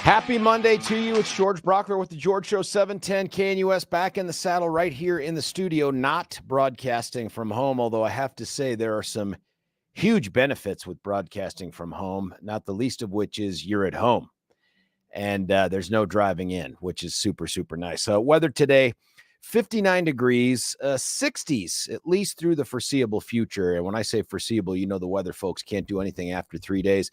Happy Monday to you. It's George Brauchler with the George Show, 710 KNUS, back in the saddle right here in the studio, not broadcasting from home, although I have to say there are some huge benefits with broadcasting from home, not the least of which is you're at home, and there's no driving in, which is super, super nice. Weather today, 59 degrees, 60s, at least through the foreseeable future. And when I say foreseeable, you know the weather folks can't do anything after 3 days.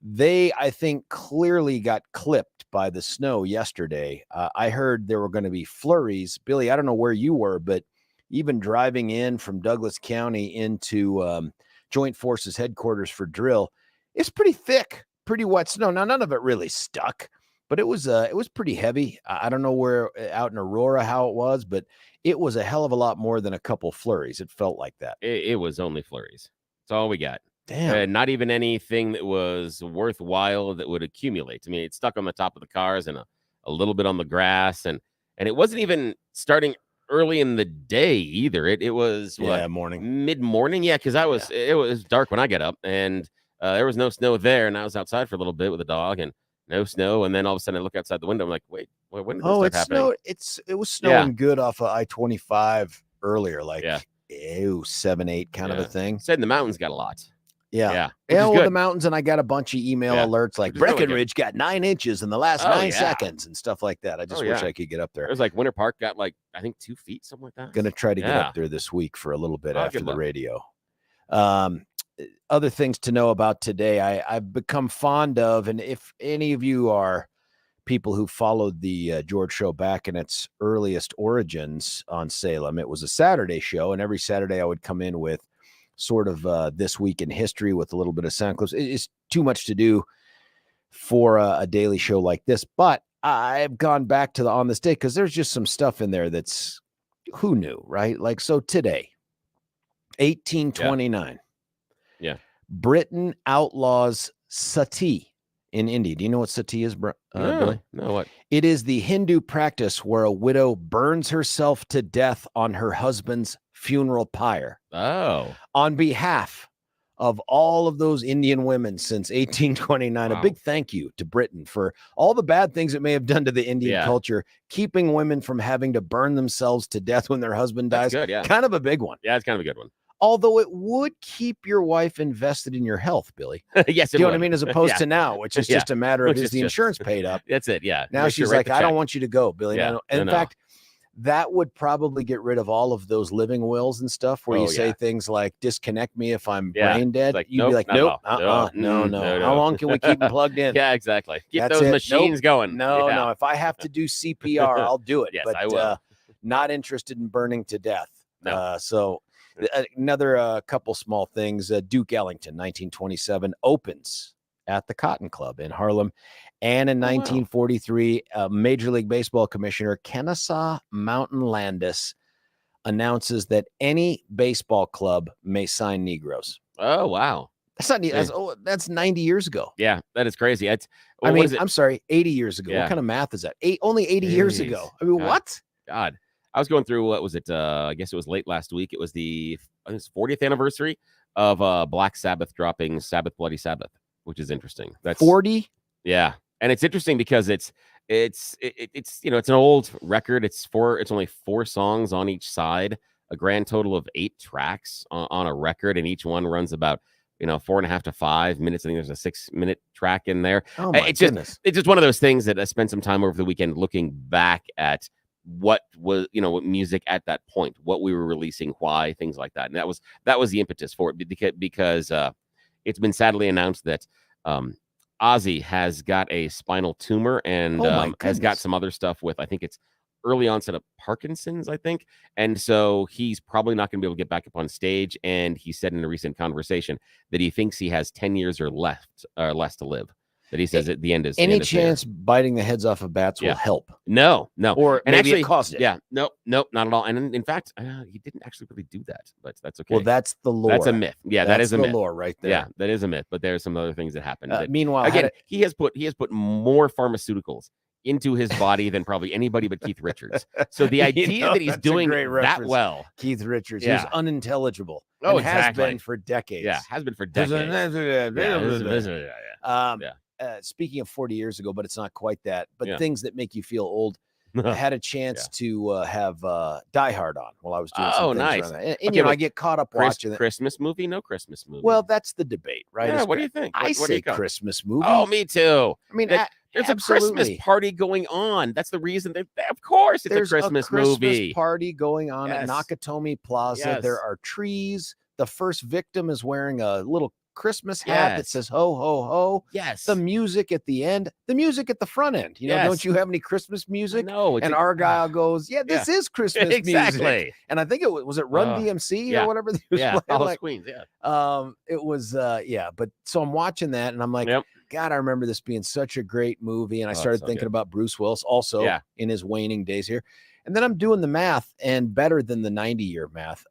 They, I think, clearly got clipped by the snow yesterday. I heard there were going to be flurries. Billy, I don't know where you were, but even driving in from Douglas County into Joint Forces headquarters for drill, it's pretty thick, pretty wet snow. Now, none of it really stuck, but it was pretty heavy. I don't know where out in Aurora how it was, but it was a hell of a lot more than a couple flurries. It felt like that. It was only flurries. That's all we got. Damn. Not even anything that was worthwhile that would accumulate. I mean, it stuck on the top of the cars and a little bit on the grass, and it wasn't even starting early in the day either. It was mid-morning. Yeah, because it was dark when I got up, and there was no snow there, and I was outside for a little bit with the dog, and no snow, and then all of a sudden I look outside the window. I'm like, wait, when did this start happening? It was snowing good off of I-25 earlier, 7, 8 kind of a thing. Said the mountains got a lot. Yeah. The mountains, and I got a bunch of email alerts like Breckenridge got 9 inches in the last 9 seconds and stuff like that. I just wish I could get up there. It was like Winter Park got I think 2 feet, something like that. Gonna try to get up there this week for a little bit after the radio. Other things to know about today, I've become fond of, and if any of you are people who followed the George Show back in its earliest origins on Salem, it was a Saturday show, and every Saturday I would come in with sort of this week in history with a little bit of sound clips. It's too much to do for a daily show like this, but I've gone back to the on this day because there's just some stuff in there that's who knew, right? Like, so today, 1829. Yeah. Britain outlaws sati in India. Do you know what sati is, Billy? No, what? It is the Hindu practice where a widow burns herself to death on her husband's funeral pyre. Oh. On behalf of all of those Indian women since 1829, a big thank you to Britain for all the bad things it may have done to the Indian culture, keeping women from having to burn themselves to death when their husband dies. That's good, yeah. Kind of a big one. Yeah, it's kind of a good one. Although it would keep your wife invested in your health, Billy. Yes, Do you know what I mean? As opposed to now, which is just a matter of is the insurance paid up? That's it, yeah. Now she's like, I don't want you to go, Billy. Yeah. In fact, that would probably get rid of all of those living wills and stuff where you say things like, disconnect me if I'm brain dead. Like, You'd be like, nope, no. How long can we keep them plugged in? Yeah, exactly. Keep those machines going. No. If I have to do CPR, I'll do it. Yes, but I will. Not interested in burning to death. No. Another couple small things. Duke Ellington, 1927, opens at the Cotton Club in Harlem. And in 1943, Major League Baseball Commissioner Kennesaw Mountain Landis announces that any baseball club may sign Negroes. Oh, wow. That's not that's 90 years ago. Yeah, that is crazy. I'm sorry, 80 years ago. Yeah. What kind of math is that? Only 80 years ago. I mean, what? God. I was going through, what was it? I guess it was late last week. It was the 40th anniversary of Black Sabbath dropping Sabbath Bloody Sabbath, which is interesting. That's 40? Yeah. And it's interesting because it's an old record. It's only 4 songs on each side, a grand total of 8 tracks on a record, and each one runs about 4.5 to 5 minutes. I think there's a 6-minute track in there. Oh my goodness. It's just one of those things that I spent some time over the weekend looking back at what was, what music at that point, what we were releasing, why, things like that. And that was the impetus for it, because it's been sadly announced that Ozzy has got a spinal tumor and has got some other stuff with, I think it's early onset of Parkinson's, I think. And so he's probably not going to be able to get back up on stage. And he said in a recent conversation that he thinks he has 10 years or less to live. That he says at the end is any chance biting the heads off of bats will help. No. Or maybe actually, it caused it. Yeah. No, not at all. And in fact, he didn't actually really do that, but that's okay. Well, that's the lore. That's a myth. Yeah, that is a myth. Lore right there. Yeah, that is a myth. But there's some other things that happen. Meanwhile, again, he has put more pharmaceuticals into his body than probably anybody but Keith Richards. So the idea that he's doing that well, Keith Richards, who's unintelligible. Oh, and has been for decades. Yeah, has been for decades. speaking of 40 years ago, but it's not quite that. But Yeah. things that make you feel old. I had a chance to have Die Hard on while I was doing some things nice. around that. And you know, I get caught up watching it. Christmas movie, no Christmas movie. Well, that's the debate, right? Yeah, what do you think? I What do say you call it? Christmas movie. Oh, me too. I mean, there's absolutely. a Christmas party going on. That's the reason. Of course, it's There's a Christmas movie party going on at Yes. Nakatomi Plaza. Yes. There are trees. The first victim is wearing a little Christmas hat that says ho ho ho. Yes. The music at the end, the music at the front end. You know, don't you have any Christmas music? No. And Argyle goes, yeah, this is Christmas music. And I think it was it Run DMC or whatever. Alice Queens. Yeah. It was but so I'm watching that and I'm like, God, I remember this being such a great movie. And I started thinking about Bruce Willis also in his waning days here. And then I'm doing the math, and better than the 90-year math.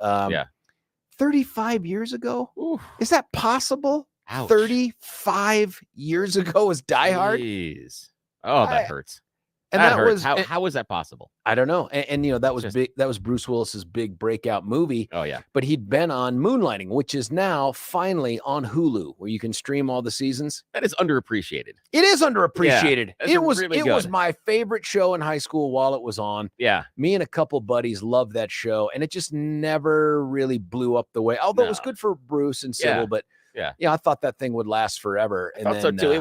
35 years ago? Oof. Is that possible? Ouch. 35 years ago was Die Hard? Jeez. Oh, that hurts. And that that hurts. was how was that possible? I don't know. And you know, that was big. That was Bruce Willis's big breakout movie. Oh, yeah. But he'd been on Moonlighting, which is now finally on Hulu, where you can stream all the seasons. That is underappreciated. It is underappreciated. Yeah, it was my favorite show in high school while it was on. Yeah. Me and a couple buddies loved that show, and it just never really blew up the way. Although it was good for Bruce and Sybil, but I thought that thing would last forever. And I thought so too.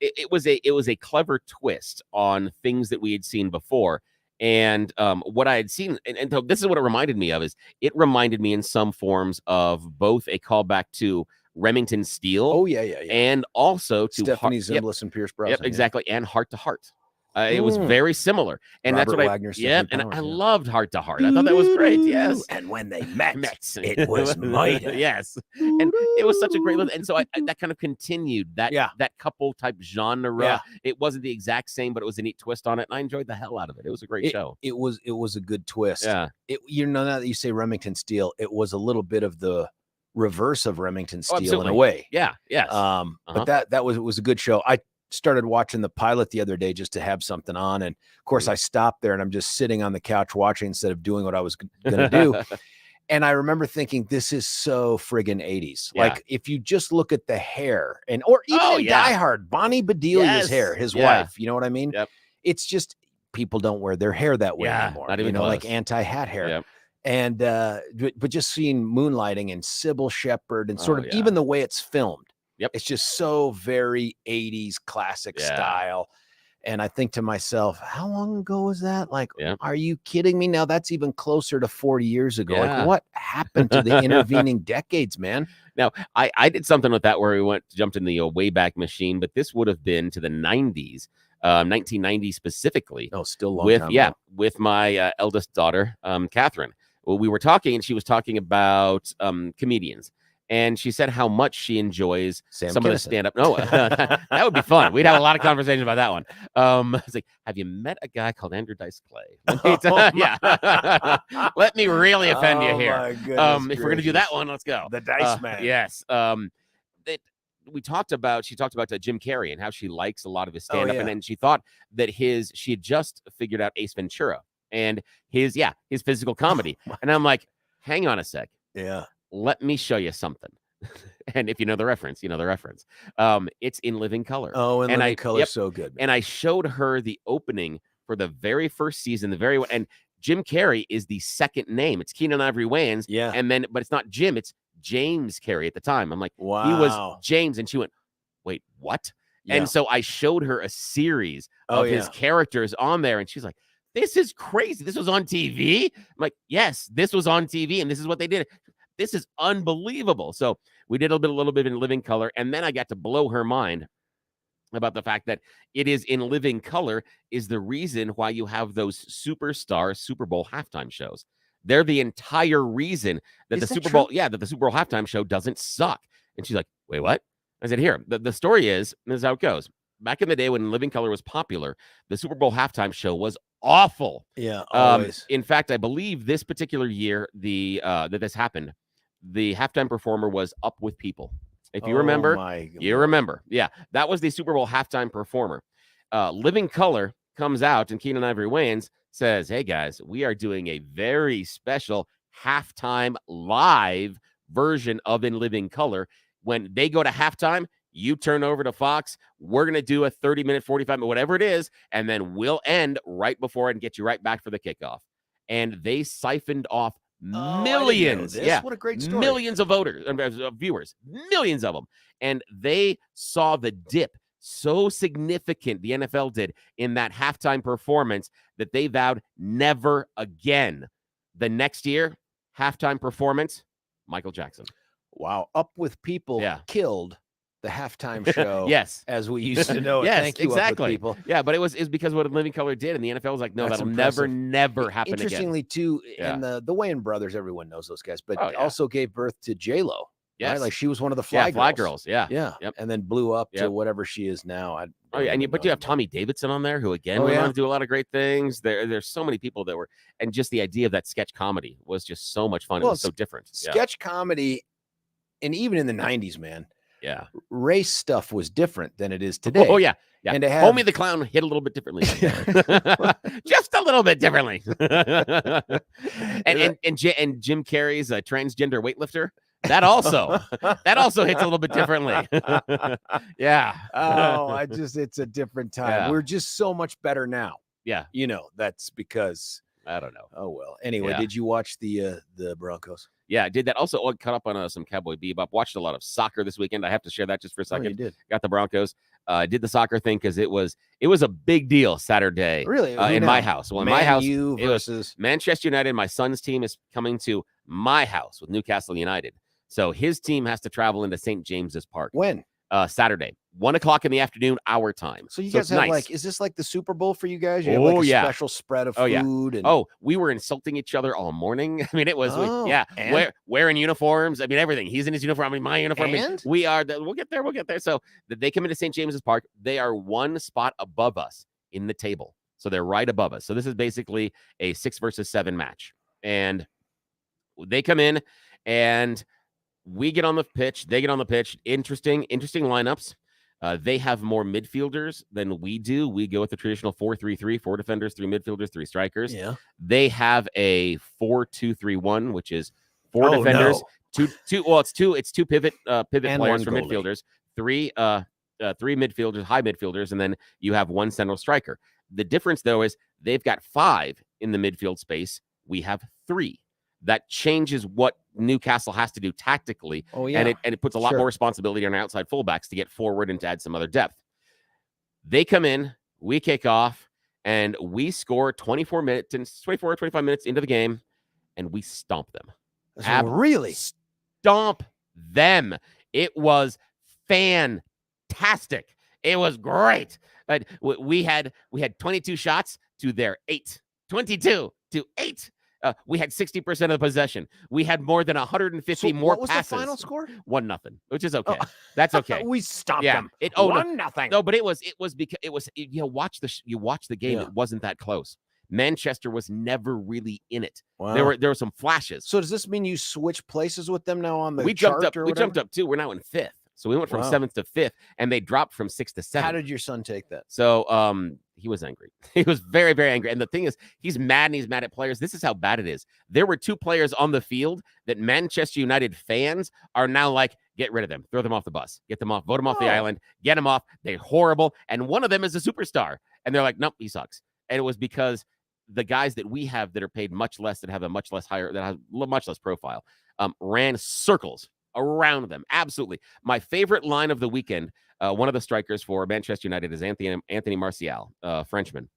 It was a clever twist on things that we had seen before. And what I had seen, and this is what it reminded me of, is it reminded me in some forms of both a callback to Remington Steele. Oh, yeah. And also to Stephanie Zimbalist and Pierce Brosnan. Yep, exactly. And Heart to Heart. It was very similar. And Robert that's what Wagner, and I loved Heart to Heart. I thought that was great. Yes. And when they met, it was mighty. Yes. And it was such a great and so I that kind of continued that couple type genre. Yeah. It wasn't the exact same, but it was a neat twist on it. And I enjoyed the hell out of it. It was a great show. It was a good twist. Yeah. Now that you say Remington Steele, it was a little bit of the reverse of Remington Steele in a way. Yeah. Yes. But that was a good show. I started watching the pilot the other day just to have something on, and of course I stopped there and I'm just sitting on the couch watching instead of doing what I was gonna do. And I remember thinking, this is so friggin' 80s. Like if you just look at the hair or even in Die Hard, Bonnie Bedelia's hair, his wife, you know what I mean? Yep. It's just people don't wear their hair that way anymore. Not even like anti-hat hair. Yep. And but just seeing Moonlighting and Sybil Shepherd and sort of even the way it's filmed. Yep. It's just so very 80s classic style. And I think to myself, how long ago was that? Like, are you kidding me? Now that's even closer to 40 years ago. Like, what happened to the intervening decades, man? Now, I did something with that where we jumped in the Wayback Machine, but this would have been to the 90s, 1990 specifically. Oh, still long time ago. With my eldest daughter, Catherine. Well, we were talking, and she was talking about comedians. And she said how much she enjoys some of the stand-up. No, that would be fun. We'd have a lot of conversations about that one. It's like, have you met a guy called Andrew Dice Clay? Let me really offend you here. If we're gonna do that one, let's go. The Dice Man. Yes. She talked about Jim Carrey and how she likes a lot of his stand-up, and then she thought that she had just figured out Ace Ventura and his physical comedy. And I'm like, hang on a sec. Yeah. Let me show you something. And if you know the reference, you know the reference. It's In Living Color. Oh, In Living Color, so good. Man. And I showed her the opening for the very first season, and Jim Carrey is the second name. It's Keenen Ivory Wayans. Yeah. But it's not Jim, it's James Carrey at the time. I'm like, wow. He was James. And she went, wait, what? Yeah. And so I showed her a series of his characters on there, and she's like, this is crazy. This was on TV? I'm like, yes, this was on TV, and this is what they did. This is unbelievable. So we did a little bit in Living Color, and then I got to blow her mind about the fact that it is in living color is the reason why you have those superstar Super Bowl halftime shows. They're the entire reason that the Super Bowl, that the Super Bowl halftime show doesn't suck. And she's like, wait, what? I said, here, the story is, this is how it goes. Back in the day when Living Color was popular, the Super Bowl halftime show was awful. Yeah, always. In fact, I believe this particular year, that this happened, the halftime performer was Up With People. If you remember, you remember. Yeah, that was the Super Bowl halftime performer. Living Color comes out, and Keenen Ivory Wayans says, hey, guys, we are doing a very special halftime live version of In Living Color. When they go to halftime, You turn over to Fox. We're going to do a 30-minute, 45-minute, whatever it is, and then we'll end right before and get you right back for the kickoff. And they siphoned off millions. Yeah, what a great story. Millions of viewers, millions of them. And they saw the dip so significant, the NFL did, in that halftime performance that they vowed never again. The next year, halftime performance, Michael Jackson. Wow. Up with people killed the halftime show. Yes. As we used to know it. Yes, Thank you, exactly. Up with people. Yeah, but it was because what Living Color did, and the NFL was like, no, that'll never happen again. Interestingly, too, and the Wayans brothers, everyone knows those guys, but also gave birth to J-Lo. Yes. Right? Like she was one of the Fly Girls. Yeah. Yeah. Yep. And then blew up to whatever she is now. But you have Tommy Davidson on there, who again went on to do a lot of great things. There's so many people that were, and just the idea of that sketch comedy was just so much fun. It was so different. Sketch comedy, and even in the 90s, man. Yeah. Race stuff was different than it is today. Oh, yeah. Yeah. And to have Homie the Clown hit a little bit differently. Just a little bit differently. and Jim Carrey's a transgender weightlifter. That also hits a little bit differently. Yeah. Oh, it's a different time. Yeah. We're just so much better now. Yeah. That's because I don't know. Oh, well. Anyway, did you watch the Broncos? Yeah, I did that. Also, I caught up on some Cowboy Bebop. Watched a lot of soccer this weekend. I have to share that just for a second. Oh, you did. Got the Broncos. Did the soccer thing because it was a big deal Saturday. Really? In my house. Well, in my house, it was Manchester United. My son's team is coming to my house with Newcastle United. So his team has to travel into St. James's Park. When? Saturday, 1:00 in the afternoon, our time. So you guys have nice. is this like the Super Bowl for you guys? You have special spread of food. And... we were insulting each other all morning. I mean, it was, wearing uniforms. I mean, everything. He's in his uniform. I mean, my uniform. And? We are, we'll get there. So they come into St. James's Park. They are one spot above us in the table. So they're right above us. So this is basically a 6 versus 7 match. And they come in and we get on the pitch. They get on the pitch. Interesting lineups. They have more midfielders than we do. We go with the traditional 4-3-3, 4 defenders, 3 midfielders, 3 strikers. Yeah. They have a 4-2-3-1, which is 4 defenders, two. Well, it's two pivot players for midfielders, 3 midfielders, high midfielders, and then you have 1 central striker. The difference, though, is they've got 5 in the midfield space. We have 3. That changes what Newcastle has to do tactically. Oh, yeah. And it puts a lot more responsibility on our outside fullbacks to get forward and to add some other depth. They come in, we kick off, and we score 24 or 25 minutes into the game, and we stomp them. Really? Stomp them. It was fantastic. It was great. But we had 22 shots to their 8. 22 to 8. We had 60% of the possession. We had more than 150 more passes. What was the final score? 1-0, which is okay. That's okay. We stopped them. 1-0. No, but it was because watch the game. Yeah. It wasn't that close. Manchester was never really in it. Wow. There were some flashes. So does this mean you switch places with them now on the we chart jumped up? or We whatever? jumped up too. We're now in 5th. So we went from 7th to 5th, and they dropped from 6th to 7th. How did your son take that? So he was angry. He was very, very angry. And the thing is, he's mad, and he's mad at players. This is how bad it is. There were 2 players on the field that Manchester United fans are now like, get rid of them. Throw them off the bus. Get them off. Vote them off the island. Get them off. They're horrible. And one of them is a superstar. And they're like, nope, he sucks. And it was because the guys that we have that are paid much less, that have a much less profile, ran circles around them. Absolutely. My favorite line of the weekend, one of the strikers for Manchester United is Anthony Martial, Frenchman.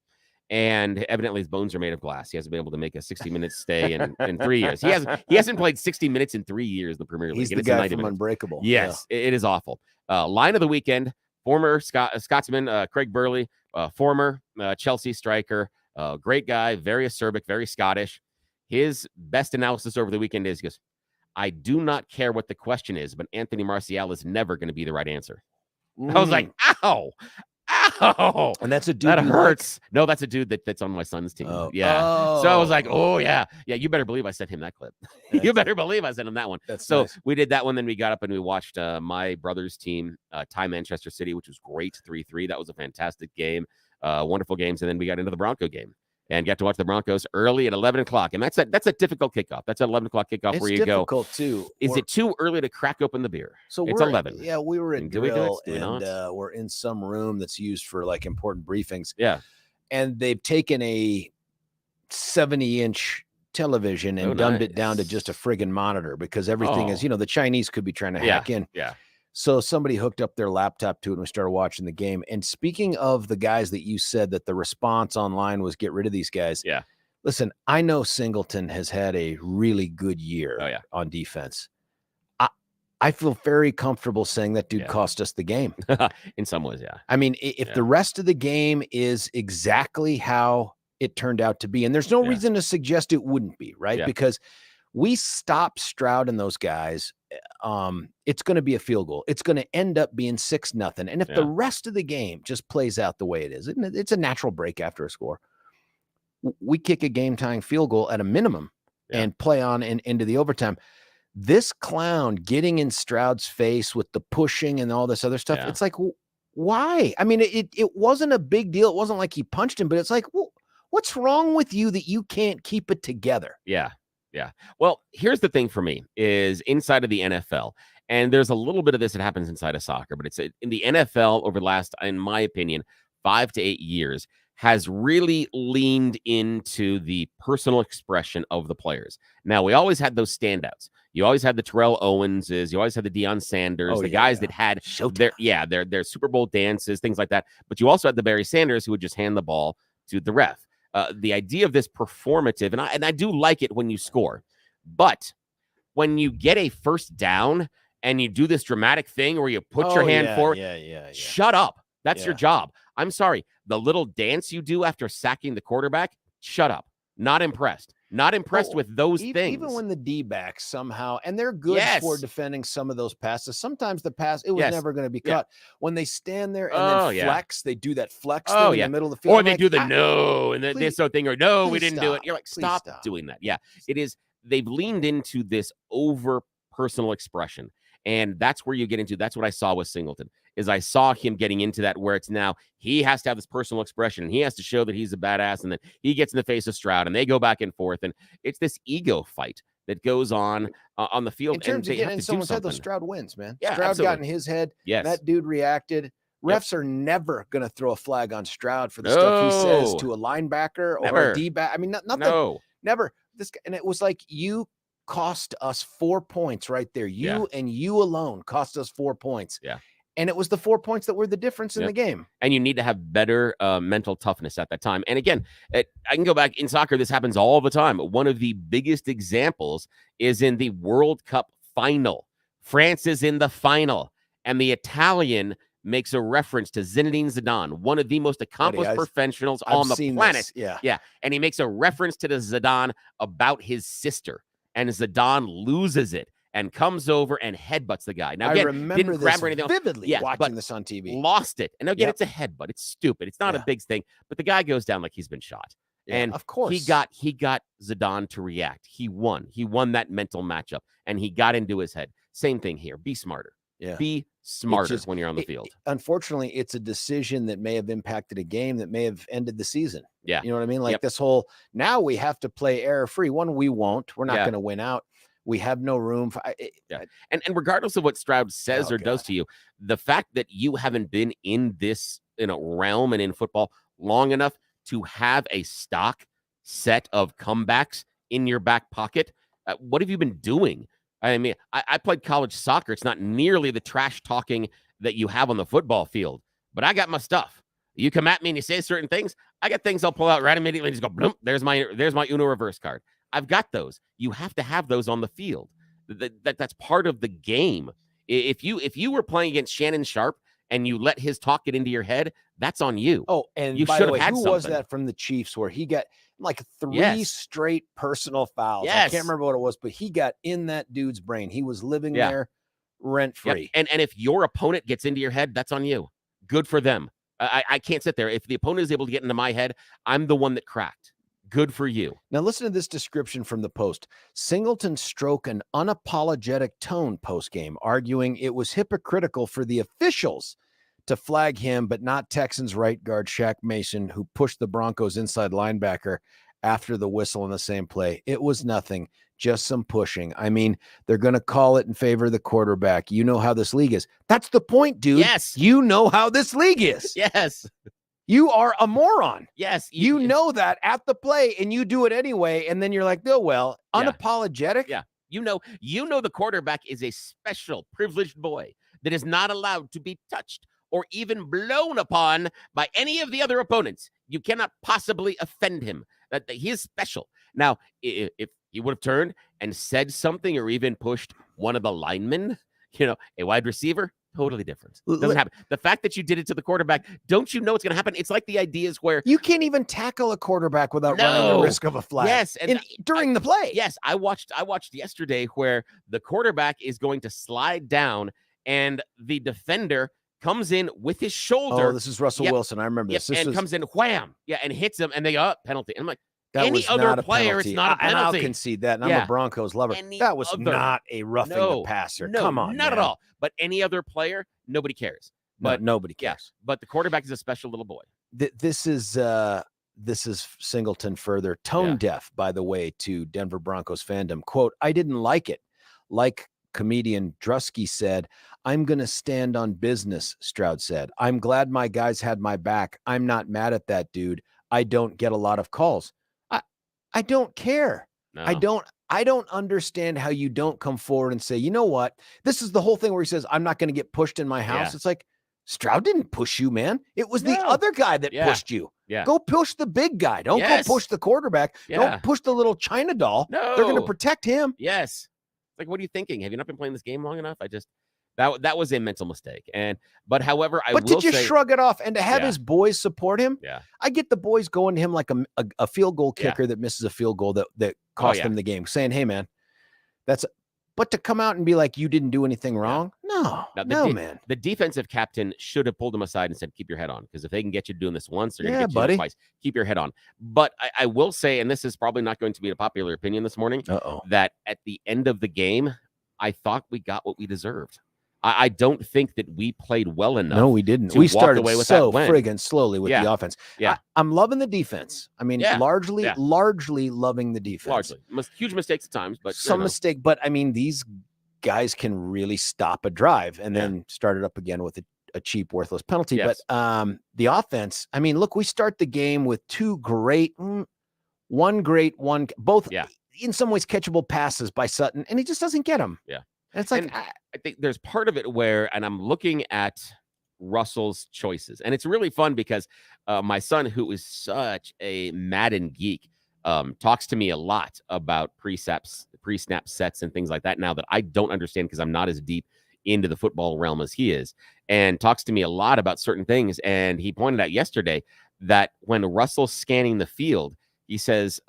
And evidently his bones are made of glass. He hasn't been able to make a 60-minute stay in 3 years. He hasn't played 60 minutes in 3 years in the Premier League. He's the guy from Unbreakable. Yes, it is awful. Line of the weekend, former Scotsman Craig Burley, former Chelsea striker, great guy, very acerbic, very Scottish. His best analysis over the weekend is, he goes, I do not care what the question is, but Anthony Martial is never going to be the right answer. I was like, ow. And that's a dude that hurts. Like... No, that's a dude that's on my son's team. Yeah. So I was like, yeah, you better believe I sent him that clip. You better believe I sent him that one. So nice. We did that one. Then we got up and we watched my brother's team tie Manchester City, which was great. 3-3. That was a fantastic game. Wonderful games. And then we got into the Bronco game. and got to watch the Broncos early at 11 o'clock. And that's a difficult kickoff. That's an 11 o'clock kickoff where you go. It's difficult, too. Is it too early to crack open the beer? So it's 11. Yeah, we were at do we do it? Grill, Do we and not? we're in some room that's used for like important briefings. Yeah. And they've taken a 70-inch television and dumbed it down to just a friggin' monitor because everything is, the Chinese could be trying to hack in. Yeah. So somebody hooked up their laptop to it and we started watching the game. And speaking of the guys that you said that the response online was get rid of these guys. Yeah. Listen, I know Singleton has had a really good year on defense. I feel very comfortable saying that dude cost us the game. In some ways, yeah. I mean, if the rest of the game is exactly how it turned out to be, and there's no reason to suggest it wouldn't be, right? Yeah. Because we stopped Stroud and those guys. It's going to be a field goal. It's going to end up being 6-0. And if the rest of the game just plays out the way it is, it's a natural break after a score. We kick a game-tying field goal at a minimum and play on into the overtime. This clown getting in Stroud's face with the pushing and all this other stuff, it's like, why? I mean, it wasn't a big deal. It wasn't like he punched him, but it's like, well, what's wrong with you that you can't keep it together? Yeah. Yeah. Well, here's the thing for me is inside of the NFL, and there's a little bit of this that happens inside of soccer, but it's in the NFL over the last, in my opinion, 5 to 8 years, has really leaned into the personal expression of the players. Now, we always had those standouts. You always had the Terrell Owenses. You always had the Deion Sanders, guys that had their Super Bowl dances, things like that. But you also had the Barry Sanders who would just hand the ball to the ref. The idea of this performative, and I do like it when you score, but when you get a first down and you do this dramatic thing where you put your hand forward, shut up. That's your job. I'm sorry. The little dance you do after sacking the quarterback, shut up. Not impressed. Not impressed with those things. Even when the D-backs somehow, and they're good for defending some of those passes. Sometimes the pass, it was never going to be cut. When they stand there and then flex, they do that flex thing in the middle of the field. Or they do the no and this thing, or no, we didn't do it. You're like, stop doing that. Yeah, it is. They've leaned into this over personal expression. And that's where you get into, that's what I saw with Singleton, is I saw him getting into that where it's now he has to have this personal expression and he has to show that he's a badass, and then he gets in the face of Stroud and they go back and forth. And it's this ego fight that goes on the field. In terms of getting in someone's head, though, Stroud wins, man. Stroud got in his head. Yes. That dude reacted. Refs are never going to throw a flag on Stroud for the stuff he says to a linebacker or a D-back. I mean, nothing. No. Never. And it was like, you cost us 4 points right there. You and you alone cost us 4 points. Yeah. And it was the 4 points that were the difference in the game. And you need to have better mental toughness at that time. And again, I can go back in soccer. This happens all the time. One of the biggest examples is in the World Cup final. France is in the final, and the Italian makes a reference to Zinedine Zidane, one of the most accomplished professionals on the planet. Yeah. And he makes a reference to the Zidane about his sister. And Zidane loses it and comes over and headbutts the guy. Now, again, I remember didn't grab this anything vividly watching this on TV. Lost it. And again, it's a headbutt. It's stupid. It's not a big thing. But the guy goes down like he's been shot. Yeah, and of course, he got Zidane to react. He won. He won that mental matchup, and he got into his head. Same thing here. Be smarter. Yeah. Be smarter when you're on the field. Unfortunately, it's a decision that may have impacted a game that may have ended the season. Yeah. You know what I mean? Like this whole, now we have to play error-free. One, we won't. We're not going to win out. We have no room for And regardless of what Stroud says or does to you, the fact that you haven't been in this realm and in football long enough to have a stock set of comebacks in your back pocket, what have you been doing? I mean, I played college soccer. It's not nearly the trash talking that you have on the football field, but I got my stuff. You come at me and you say certain things, I got things I'll pull out right immediately and just go, bloom, there's my Uno reverse card. I've got those. You have to have those on the field. That's part of the game. If you were playing against Shannon Sharp and you let his talk get into your head, that's on you. Oh, and you by should the way, have had who something. was that from the Chiefs where he got like 3 straight personal fouls? I can't remember what it was, but he got in that dude's brain. He was living there rent free. And if your opponent gets into your head, that's on you. Good for them. I can't sit there. If the opponent is able to get into my head, I'm the one that cracked. Good for you. Now listen to this description from the Post. Singleton struck an unapologetic tone post-game, arguing it was hypocritical for the officials to flag him, but not Texans right guard Shaq Mason, who pushed the Broncos inside linebacker after the whistle in the same play. It was nothing, just some pushing. I mean, they're going to call it in favor of the quarterback. You know how this league is. That's the point, dude. Yes. You know how this league is. Yes. You are a moron. Yes. You know that at the play, and you do it anyway, and then you're like, oh, well, unapologetic. Yeah. You know the quarterback is a special, privileged boy that is not allowed to be touched or even blown upon by any of the other opponents. You cannot possibly offend him. That he is special. Now, if he would have turned and said something or even pushed one of the linemen, a wide receiver, totally different. Doesn't happen. The fact that you did it to the quarterback, don't you know it's going to happen? It's like the ideas where you can't even tackle a quarterback without running the risk of a flag. Yes, and during the play. Yes, I watched yesterday where the quarterback is going to slide down and the defender comes in with his shoulder. Oh, this is Russell Wilson. I remember this. And comes in, wham, and hits him, and they go, penalty. And I'm like, that any other player, it's not a penalty. And I'll concede that. And I'm a Broncos lover. That was not a roughing the passer. No, come on, not at all. But any other player, nobody cares. But nobody cares. But the quarterback is a special little boy. This is Singleton further tone deaf, by the way, to Denver Broncos fandom. Quote, I didn't like it. Like comedian Drusky said, I'm going to stand on business, Stroud said. I'm glad my guys had my back. I'm not mad at that dude. I don't get a lot of calls. I don't care. No. I don't understand how you don't come forward and say, you know what? This is the whole thing where he says, I'm not going to get pushed in my house. Yeah. It's like, Stroud didn't push you, man. It was the other guy that pushed you. Yeah. Go push the big guy. Don't go push the quarterback. Don't push the little China doll. No. They're going to protect him. Yes. Like, what are you thinking? Have you not been playing this game long enough? That was a mental mistake. However, did you shrug it off and to have his boys support him? Yeah. I get the boys going to him like a field goal kicker that misses a field goal that cost them the game, saying, hey, man, but to come out and be like, you didn't do anything wrong. No, man. The defensive captain should have pulled him aside and said, keep your head on. Because if they can get you doing this once, they're going to get you doing it twice. Keep your head on. But I will say, and this is probably not going to be a popular opinion this morning, that at the end of the game, I thought we got what we deserved. I don't think that we played well enough. No, we didn't. We started away with so friggin' slowly with the offense. Yeah. I'm loving the defense. I mean, largely loving the defense. Largely. Huge mistakes at times, but some mistake. But I mean, these guys can really stop a drive and then start it up again with a cheap, worthless penalty. Yes. But the offense, I mean, look, we start the game with both in some ways catchable passes by Sutton, and he just doesn't get them. Yeah. And it's like, I think there's part of it where, and I'm looking at Russell's choices, and it's really fun because my son, who is such a Madden geek, talks to me a lot about pre-snap sets and things like that now that I don't understand because I'm not as deep into the football realm as he is, and talks to me a lot about certain things. And he pointed out yesterday that when Russell's scanning the field, he says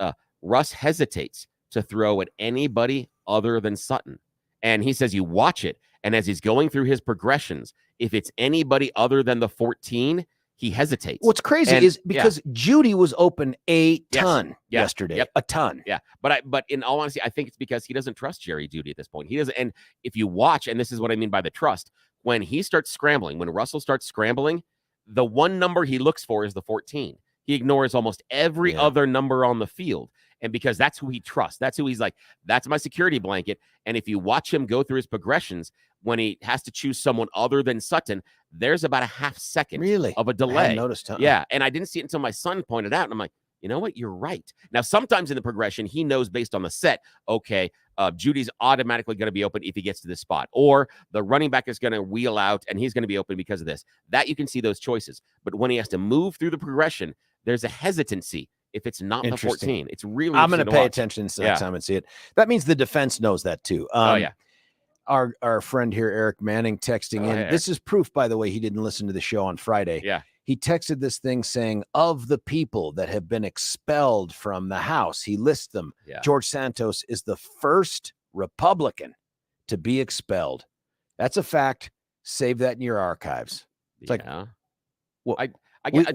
Russ hesitates to throw at anybody other than Sutton. And he says you watch it, and as he's going through his progressions, if it's anybody other than the 14, he hesitates. What's crazy is because Judy was open a ton yesterday, a ton. Yeah, but in all honesty, I think it's because he doesn't trust Jerry Jeudy at this point. He doesn't. And if you watch, and this is what I mean by the trust, when he starts scrambling, when Russell starts scrambling, the one number he looks for is the 14. He ignores almost every other number on the field. And because that's who he trusts, that's who he's like, that's my security blanket. And if you watch him go through his progressions, when he has to choose someone other than Sutton, there's about a half second of a delay. I hadn't noticed, huh? Yeah. And I didn't see it until my son pointed out. And I'm like, you know what? You're right. Now, sometimes in the progression, he knows based on the set, okay, Judy's automatically going to be open if he gets to this spot, or the running back is going to wheel out and he's going to be open because of this. That you can see those choices. But when he has to move through the progression, there's a hesitancy. If it's not the 14, it's really. I'm going to pay attention next time and see it. That means the defense knows that too. Our friend here, Eric Manning, texting in. Hey, this is proof, by the way, he didn't listen to the show on Friday. Yeah. He texted this thing saying, of the people that have been expelled from the House, he lists them. Yeah. George Santos is the first Republican to be expelled. That's a fact. Save that in your archives. It's like, well,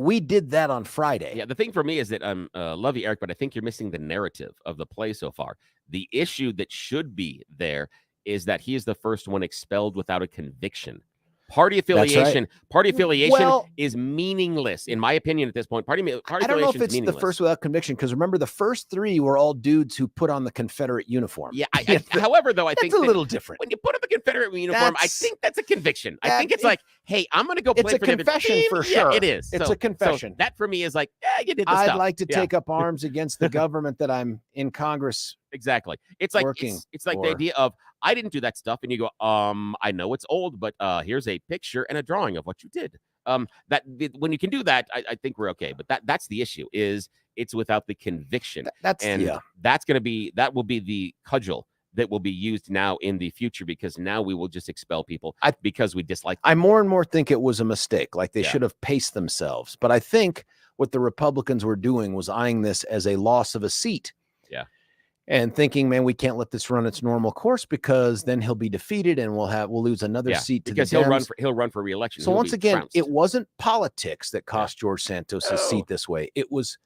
we did that on Friday. Yeah, the thing for me is that love you, Eric, but I think you're missing the narrative of the play so far. The issue that should be there is that he is the first one expelled without a conviction. Party affiliation. Party affiliation Well, is meaningless, in my opinion, at this point. Party I don't know if it's meaningless. the first without conviction, because remember, the first three were all dudes who put on the Confederate uniform. Yeah. However, though, I think it's a little different. When you put on the Confederate uniform, I think that's a conviction. I think it's like, hey, I'm going to go play for the confession for sure. Yeah, it is. It's a confession. So that for me is like, yeah, you did the stuff. I'd like to take up arms against the government that I'm in Congress. Exactly. It's like it's like the idea of, I didn't do that stuff, and you go, I know it's old, but here's a picture and a drawing of what you did. When you can do that, I think we're okay. But that's the issue, is it's without the conviction. That will be the cudgel that will be used now in the future, because now we will just expel people because we dislike them. I more and more think it was a mistake. Like they should have paced themselves. But I think what the Republicans were doing was eyeing this as a loss of a seat. Yeah. And thinking, man, we can't let this run its normal course, because then he'll be defeated and we'll lose another seat to because the Dems. he'll run for re-election. So once again, it wasn't politics that cost George Santos his seat this way. It was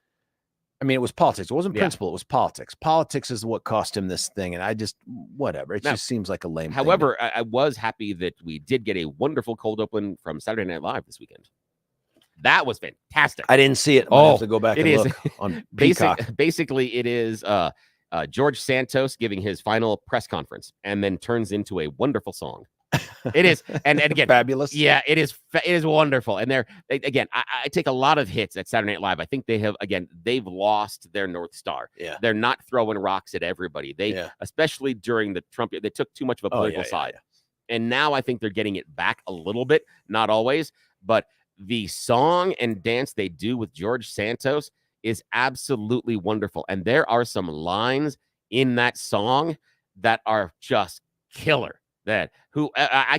politics. It wasn't principle. It was politics. Politics is what cost him this thing. And I just, whatever. It just seems like a lame thing. However, I was happy that we did get a wonderful cold open from Saturday Night Live this weekend. That was fantastic. I didn't see it. I have to go back and look on Peacock. Basically, it is George Santos giving his final press conference, and then turns into a wonderful song. It is, and again, fabulous. Yeah, it is wonderful. And I take a lot of hits at Saturday Night Live. I think they've lost their North Star. Yeah, they're not throwing rocks at everybody. Especially during the Trump, they took too much of a political side, and now I think they're getting it back a little bit. Not always, but the song and dance they do with George Santos is absolutely wonderful. And there are some lines in that song that are just killer. I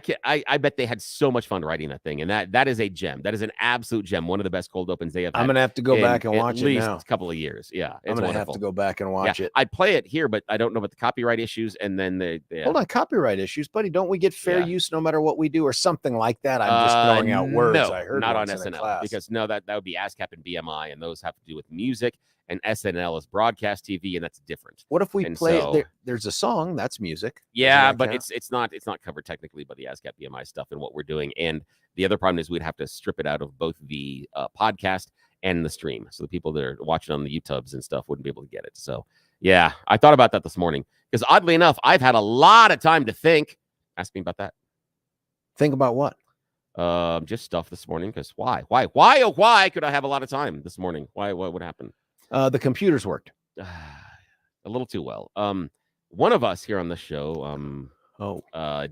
bet they had so much fun writing that thing. And that is a gem. That is an absolute gem. One of the best cold opens they have had. I'm going to have to go back and watch it now. A couple of years. Yeah. I'm going to have to go back and watch it. I'd play it here, but I don't know about the copyright issues. And then hold on, copyright issues, buddy. Don't we get fair use no matter what we do, or something like that? I'm just throwing out words. No, I heard not on SNL, because that would be ASCAP and BMI, and those have to do with music. And SNL is broadcast TV, and that's different. What if we play? There's a song that's music. Yeah, but it's not covered technically by the ASCAP BMI stuff and what we're doing. And the other problem is we'd have to strip it out of both the podcast and the stream, so the people that are watching on the YouTubes and stuff wouldn't be able to get it. So yeah, I thought about that this morning, because oddly enough, I've had a lot of time to think. Ask me about that. Think about what? Just stuff this morning. Because why could I have a lot of time this morning? What would happen? The computers worked a little too well. One of us here on the show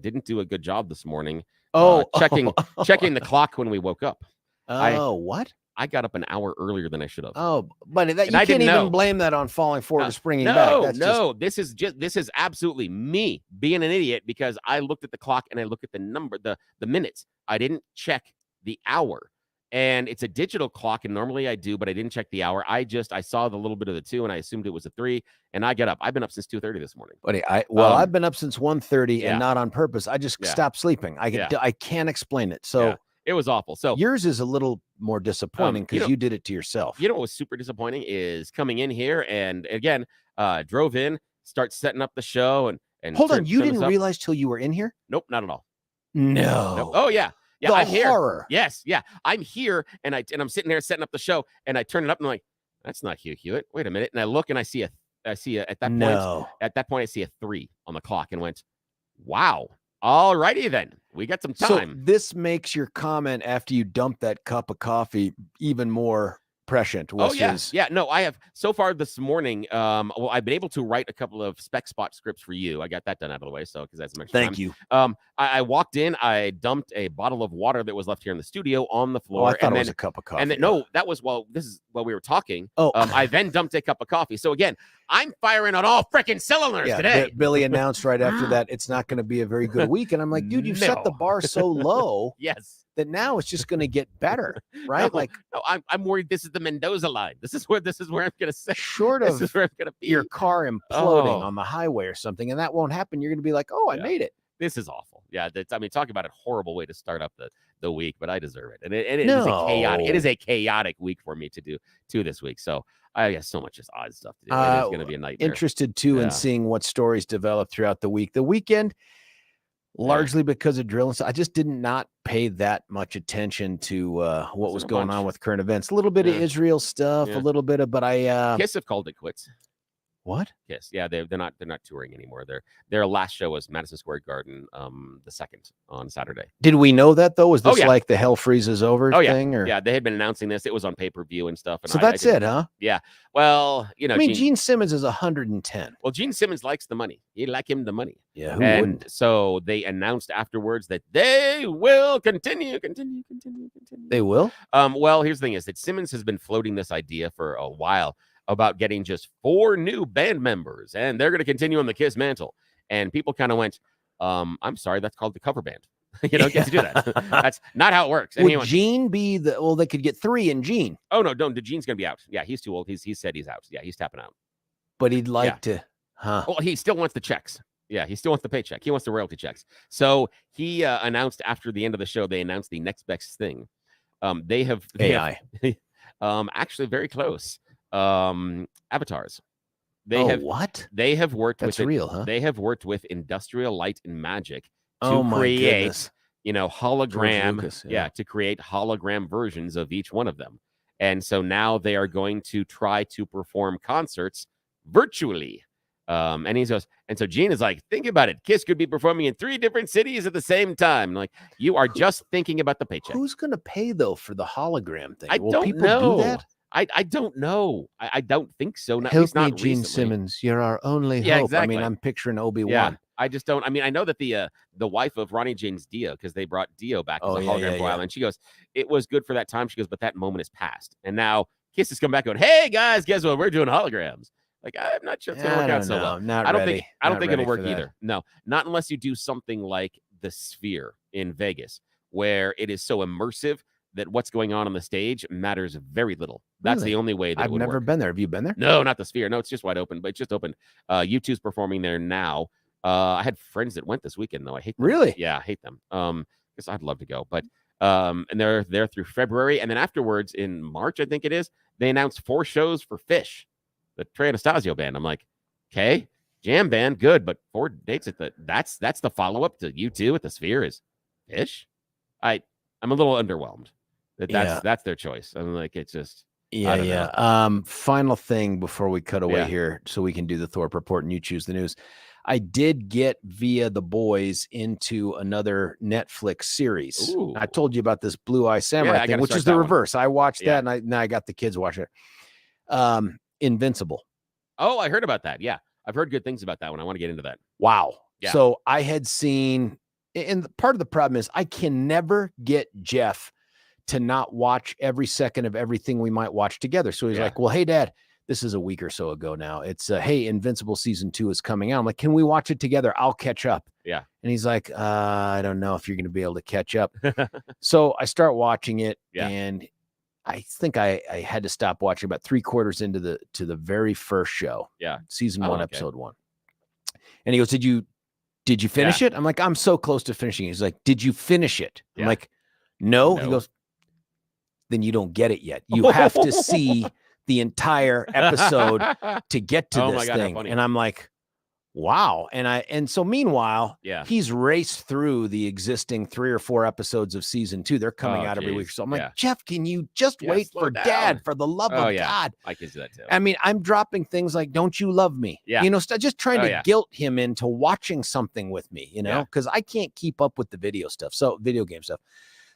didn't do a good job this morning. Checking the clock when we woke up. What? I got up an hour earlier than I should have. Oh, but you can't even blame that on falling forward or springing back. This is absolutely me being an idiot, because I looked at the clock and I looked at the number, the minutes. I didn't check the hour. And it's a digital clock, and normally I do, but I didn't check the hour. I saw the little bit of the 2, and I assumed it was a 3, and I get up. I've been up since 2:30 this morning. Buddy, I've been up since 1:30 and not on purpose. I just stopped sleeping. I can't explain it. So it was awful. So yours is a little more disappointing, because you did it to yourself. You know what was super disappointing is coming in here and again, drove in, start setting up the show, and hold on, you didn't realize till you were in here? Nope, not at all. No. Nope. Oh yeah. Yeah, the I'm here. Horror. Yes, yeah. I'm here, and I'm sitting there setting up the show, and I turn it up, and I'm like, that's not Hugh Hewitt. Wait a minute. And I look, and I see a at that point I see a 3 on the clock, and went, wow. All righty then. We got some time. So this makes your comment after you dump that cup of coffee even more prescient. Yeah. No, I have so far this morning. I've been able to write a couple of spec spot scripts for you. I got that done out of the way, so because that's much time. Thank you. I walked in. I dumped a bottle of water that was left here in the studio on the floor. I thought it was a cup of coffee. And then, no, that was this is while we were talking. I then dumped a cup of coffee. So again, I'm firing on all freaking cylinders today. Billy announced right after that it's not going to be a very good week, and I'm like, dude, you've set the bar so low. Yes. That now it's just going to get better, right? I'm worried this is the Mendoza line. This is where I'm going to say. Short of where I'm gonna be. Your car imploding on the highway or something, and that won't happen. You're going to be like, I made it. This is awful. Yeah, talk about a horrible way to start up the week, but I deserve it. And it is a chaotic week for me to do this week. So I got so much just odd stuff to do. It's going to be a nightmare. Interested too in seeing what stories develop throughout the week. The weekend. largely because of drill and stuff. I just did not pay that much attention to what was going on with current events. A little bit of Israel stuff, a little bit of, but Kiss have called it quits. What? Kiss, yeah, they're not touring anymore. Their last show was Madison Square Garden, the 2nd on Saturday. Did we know that though? Was this like the hell freezes over thing? Or? Yeah, they had been announcing this. It was on pay-per-view and stuff. And so that's it, huh? Yeah. Well, I mean, Gene Simmons is 110. Well, Gene Simmons likes the money. He like him the money. Yeah, who wouldn't? So they announced afterwards that they will continue. They will? Well, here's the thing: is that Simmons has been floating this idea for a while about getting just 4 new band members, and they're going to continue on the Kiss mantle. And people kind of went, I'm sorry, that's called the cover band. You don't get to do that. That's not how it works. Would Gene be the? Well, they could get 3 in Gene. Oh no, don't. Gene's going to be out. Yeah, he's too old. He said he's out. Yeah, he's tapping out. But he'd like to, huh? Well, he still wants the checks. Yeah, he still wants the paycheck. He wants the royalty checks. So he announced after the end of the show, they announced the next best thing. They have AI. Actually, very close. Avatars. They have worked That's with real, huh? They have worked with Industrial Light and Magic to create, hologram. Lucas, to create hologram versions of each one of them. And so now they are going to try to perform concerts virtually. And he goes, and so Gene is like, think about it. Kiss could be performing in 3 different cities at the same time. Like, you are just thinking about the paycheck. Who's going to pay though for the hologram thing? Will don't people know. do that? I don't know. I don't think so. Help me, Gene recently. Simmons. You're our only hope. Exactly. I mean, I'm picturing Obi-Wan. Yeah, I just don't. I mean, I know that the wife of Ronnie James Dio, because they brought Dio back as a hologram for a while, and she goes, it was good for that time. She goes, but that moment is past. And now Kiss has come back going, hey guys, guess what? We're doing holograms. Like, I'm not sure it's gonna work out so well. I don't think it'll work either. No, not unless you do something like the Sphere in Vegas, where it is so immersive that what's going on the stage matters very little. That's the only way that I've never been there. Have you been there? No, not the Sphere. No, it's just wide open, but it's just open. U2's performing there now. I had friends that went this weekend, though. I hate them. Really? Yeah, I hate them. Because I'd love to go. But and they're there through February. And then afterwards, in March, I think it is, they announced 4 shows for Fish, the Trey Anastasio band. I'm like, okay, jam band, good, but 4 dates at that's the follow-up to U2 at the Sphere is Fish? I'm a little underwhelmed. That's their choice. I'm like, it's just Final thing before we cut away here, so we can do the Thorpe report and you choose the news. I did get via the boys into another Netflix series. Ooh. I told you about this Blue Eye Samurai thing, which is the reverse. I watched that, and now I got the kids watching it. Invincible. Oh, I heard about that. Yeah, I've heard good things about that one. I want to get into that. Wow. Yeah. So I had seen, and part of the problem is I can never get Jeff to not watch every second of everything we might watch together. So he's like, well, hey, Dad, this is a week or so ago now. It's hey, Invincible season 2 is coming out. I'm like, can we watch it together? I'll catch up. Yeah. And he's like, I don't know if you're going to be able to catch up. So I start watching it, and I think I had to stop watching about 3/4 into the very first show. Yeah. Season 1, episode 1. And he goes, Did you finish it? I'm like, I'm so close to finishing it. He's like, did you finish it? I'm like, no. He goes, then you don't get it yet. You have to see the entire episode to get to this thing. And I'm like, wow. And so meanwhile, he's raced through the existing 3 or 4 episodes of season 2. They're coming out every week. So I'm like, Jeff, can you just wait for Dad, for the love of God? I can do that too. I mean, I'm dropping things like, don't you love me? Yeah. Just trying to guilt him into watching something with me, because I can't keep up with the video game stuff.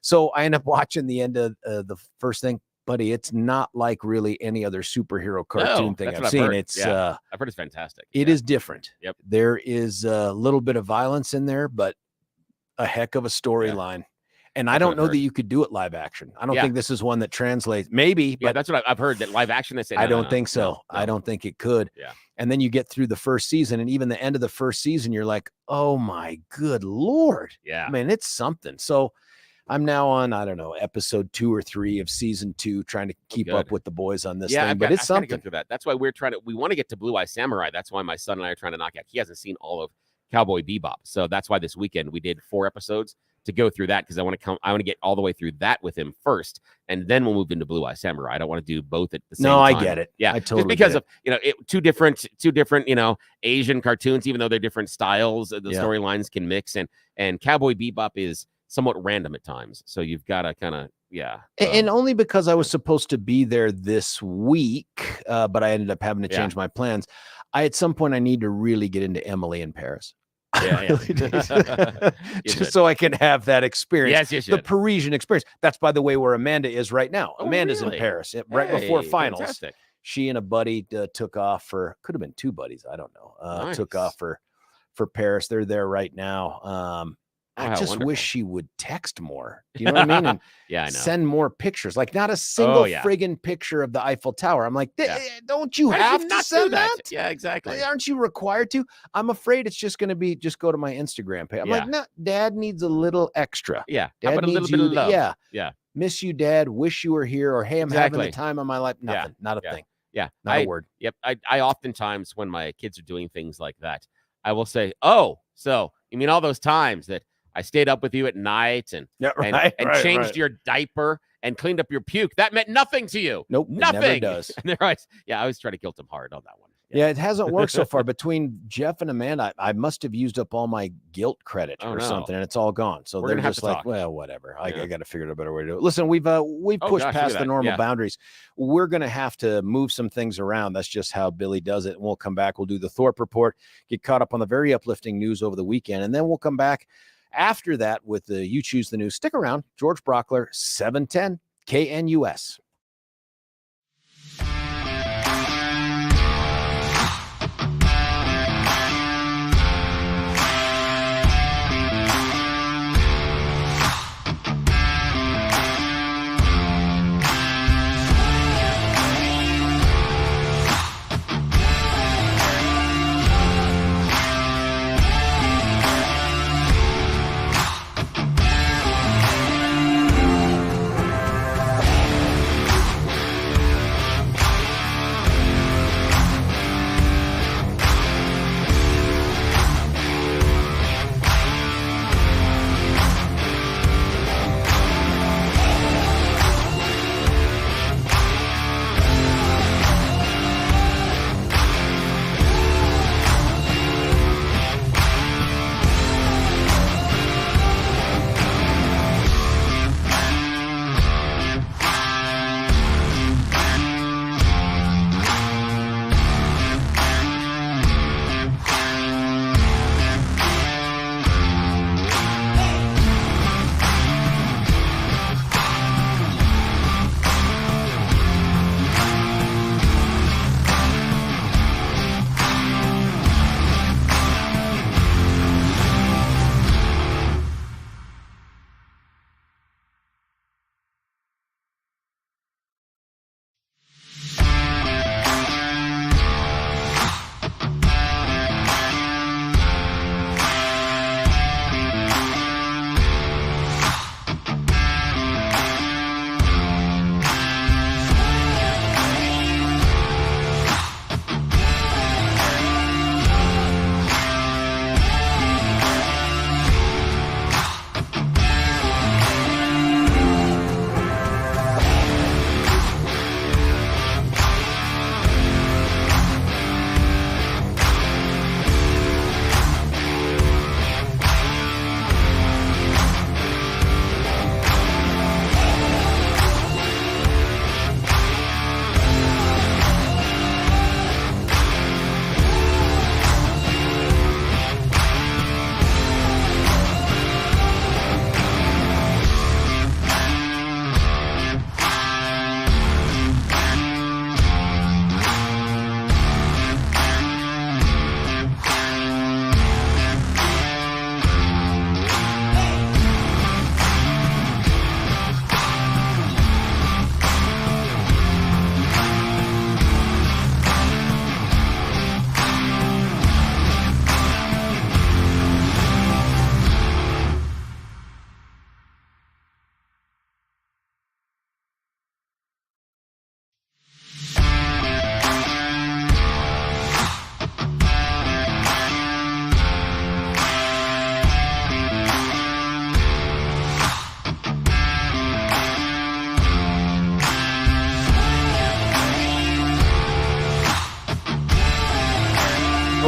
So I end up watching the end of the first thing. Buddy, it's not like really any other superhero cartoon thing I've seen. It's I've heard it's fantastic. It is different. Yep. There is a little bit of violence in there, but a heck of a storyline. And I don't know that you could do it live action. I don't think this is one that translates. Maybe, but that's what I've heard, that live action. They say I don't think so. I don't think it could. Yeah. And then you get through the first season, and even the end of the first season, you're like, oh my good Lord. Yeah. I mean, it's something. So I'm now on, I don't know, episode 2 or 3 of season 2, trying to keep up with the boys on this thing. But it's something. Go through that. That's why we want to get to Blue Eye Samurai. That's why my son and I are trying to knock out. He hasn't seen all of Cowboy Bebop. So that's why this weekend we did 4 episodes to go through that because I want to get all the way through that with him first, and then we'll move into Blue Eye Samurai. I don't want to do both at the same time. No, I get it. Yeah, I totally just because get of two different Asian cartoons, even though they're different styles, the storylines can mix, and Cowboy Bebop is somewhat random at times, so you've got to kind of and only because I was supposed to be there this week, but I ended up having to change my plans. At some point I need to really get into Emily in Paris. Just so I can have that experience. Yes, you the Parisian experience. That's, by the way, where Amanda is right now. Oh, Amanda's in Paris right before finals. Fantastic. She and a buddy took off could have been two buddies. I don't know. Nice. Took off for Paris. They're there right now. I just wish she would text more. Do you know what I mean? And I know. Send more pictures. Like not a single friggin' picture of the Eiffel Tower. I'm like, don't you have to send that? Yeah, exactly. Aren't you required to? I'm afraid it's just going to be go to my Instagram page. I'm like, no, Dad needs a little extra. Yeah. Dad How about a little bit of love? Yeah. Miss you, Dad. Wish you were here. Or hey, I'm having the time of my life. Nothing. Not a thing. Yeah. Not a word. Yep. I oftentimes when my kids are doing things like that, I will say, oh, so you mean all those times that I stayed up with you at night and changed your diaper and cleaned up your puke. That meant nothing to you. Nope. Nothing. It never does. And they're always, I always try to guilt them hard on that one. Yeah, it hasn't worked so far. Between Jeff and Amanda, I must have used up all my guilt credit something, and it's all gone. So they're just like, well, whatever. I got to figure out a better way to do it. Listen, we've pushed past the normal boundaries. We're going to have to move some things around. That's just how Billy does it. And we'll come back. We'll do the Thorpe Report, get caught up on the very uplifting news over the weekend, and then we'll come back after that with the You Choose the News. Stick around. George Brauchler, 710 KNUS.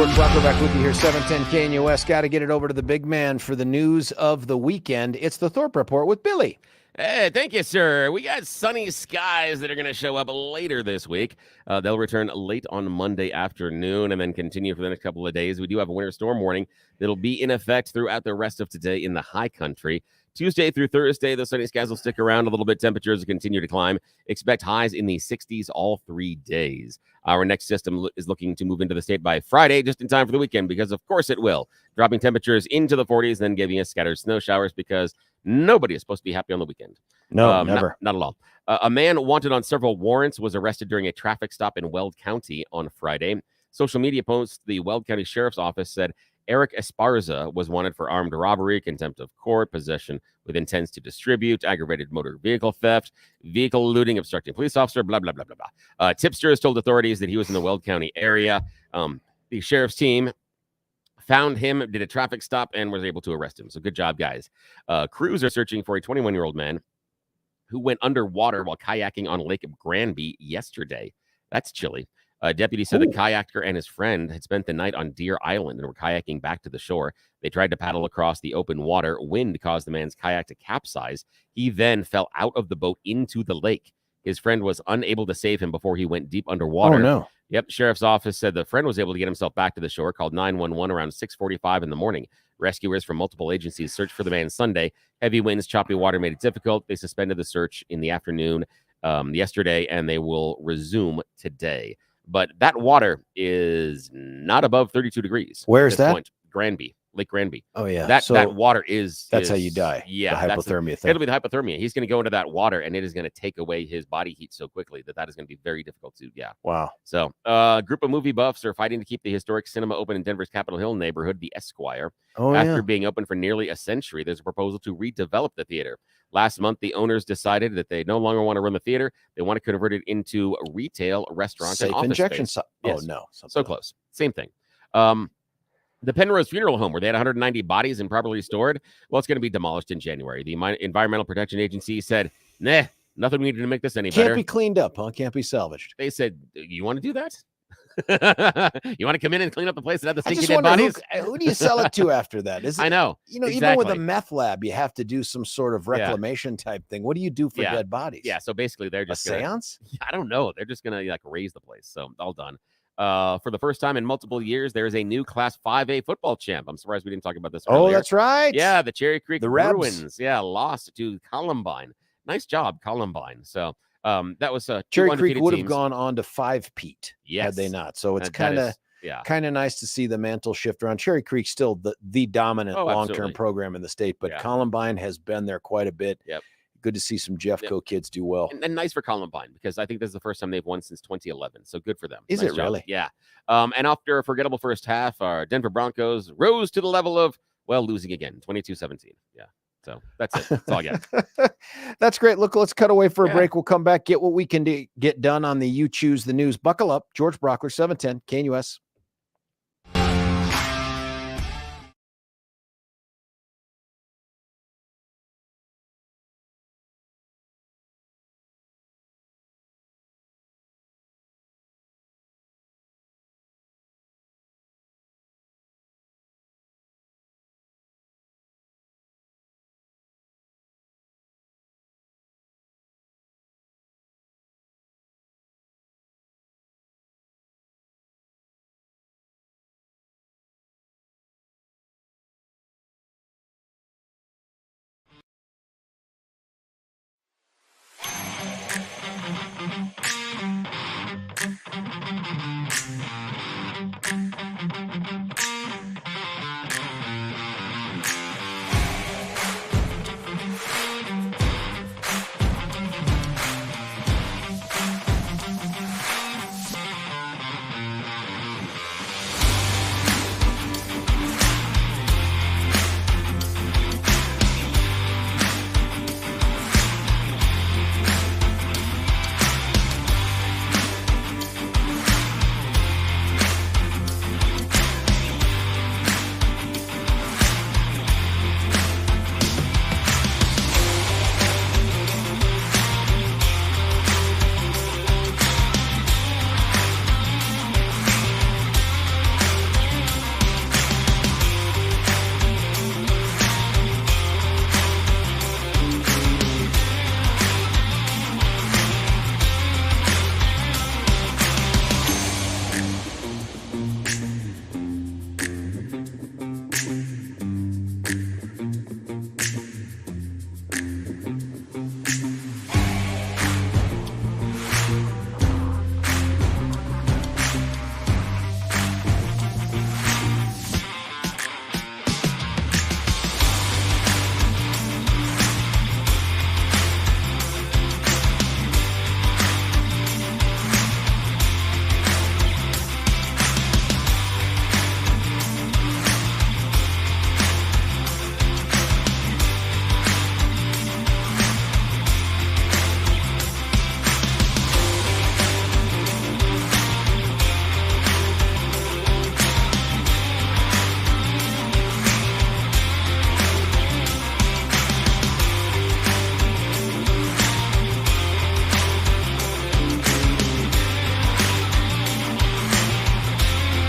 George Brauchler back with you here, 710 KNUS. Got to get it over to the big man for the news of the weekend. It's the Thorpe Report with Billy. Hey, thank you, sir. We got sunny skies that are going to show up later this week. They'll return late on Monday afternoon and then continue for the next couple of days. We do have a winter storm warning that'll be in effect throughout the rest of today in the high country. Tuesday through Thursday, the sunny skies will stick around a little bit. Temperatures will continue to climb. Expect highs in the 60s all 3 days. Our next system is looking to move into the state by Friday, just in time for the weekend, because of course it will. Dropping temperatures into the 40s, then giving us scattered snow showers, because nobody is supposed to be happy on the weekend. No, never. Not at all. A man wanted on several warrants was arrested during a traffic stop in Weld County on Friday. Social media posts, the Weld County Sheriff's Office said Eric Esparza was wanted for armed robbery, contempt of court, possession with intents to distribute, aggravated motor vehicle theft, vehicle looting, obstructing police officer, blah, blah, blah, blah, blah. Tipster has told authorities that he was in the Weld County area. The sheriff's team found him, did a traffic stop, and was able to arrest him. So good job, guys. Crews are searching for a 21-year-old man who went underwater while kayaking on Lake Granby yesterday. That's chilly. Deputies said the kayaker and his friend had spent the night on Deer Island and were kayaking back to the shore. They tried to paddle across the open water. Wind caused the man's kayak to capsize. He then fell out of the boat into the lake. His friend was unable to save him before he went deep underwater. Oh, no. Yep. Sheriff's office said the friend was able to get himself back to the shore, called 911 around 6:45 in the morning. Rescuers from multiple agencies searched for the man Sunday. Heavy winds, choppy water made it difficult. They suspended the search in the afternoon yesterday, and they will resume today. But that water is not above 32 degrees. Where is that? Point. Granby, Lake Granby. Oh, yeah. That water is... That's how you die. Yeah. The hypothermia thing. It'll be the hypothermia. He's going to go into that water, and it is going to take away his body heat so quickly that is going to be very difficult to... Yeah. Wow. So a group of movie buffs are fighting to keep the historic cinema open in Denver's Capitol Hill neighborhood, the Esquire. After being open for nearly a century, there's a proposal to redevelop the theater. Last month, the owners decided that they no longer want to run the theater. They want to convert it into a retail, restaurant, Safe and office injection space. Oh, no. So close. Same thing. The Penrose Funeral Home, where they had 190 bodies improperly stored, well, it's going to be demolished in January. The Environmental Protection Agency said, nah, nothing we needed to make this any better. Can't be cleaned up, huh? Can't be salvaged. They said, you want to do that? You want to come in and clean up the place that had the stinky dead wonder bodies? Who do you sell it to after that? I know. Even with a meth lab, you have to do some sort of reclamation type thing. What do you do for dead bodies? Yeah, so basically they're just a seance? I don't know. They're just going to raise the place. So all done. For the first time in multiple years, there is a new Class 5A football champ. I'm surprised we didn't talk about this earlier. Oh, that's right. Yeah, the Cherry Creek Bruins. Rebs. Yeah, lost to Columbine. Nice job, Columbine. So that was Cherry Creek would have gone on to 5-peat had they not. So it's kind of nice to see the mantle shift around. Cherry Creek's still the dominant long-term program in the state, but Columbine has been there quite a bit. Yep. Good to see some Jeffco kids do well. And nice for Columbine, because I think this is the first time they've won since 2011. So good for them. Is it really? Yeah. And after a forgettable first half, our Denver Broncos rose to the level of, losing again, 22-17. Yeah. So that's it. That's all I got. That's great. Look, let's cut away for a break. We'll come back, get what we can get done on the You Choose the News. Buckle up. George Brauchler, 710 KNUS.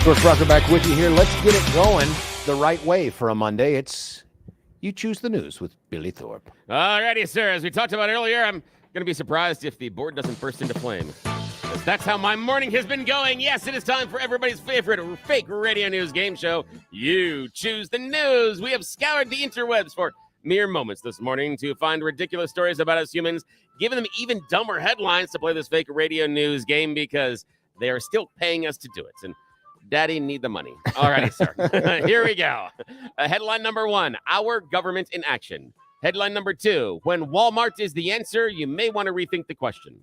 George Brauchler back with you here. Let's get it going the right way for a Monday. It's You Choose the News with Billy Thorpe. All righty, sir. As we talked about earlier, I'm going to be surprised if the board doesn't burst into flames. That's how my morning has been going. Yes, it is time for everybody's favorite fake radio news game show, You Choose the News. We have scoured the interwebs for mere moments this morning to find ridiculous stories about us humans, giving them even dumber headlines to play this fake radio news game because they are still paying us to do it. And Daddy need the money. All righty, sir. Here we go. Headline number 1, our government in action. Headline number 2, when Walmart is the answer, you may want to rethink the question.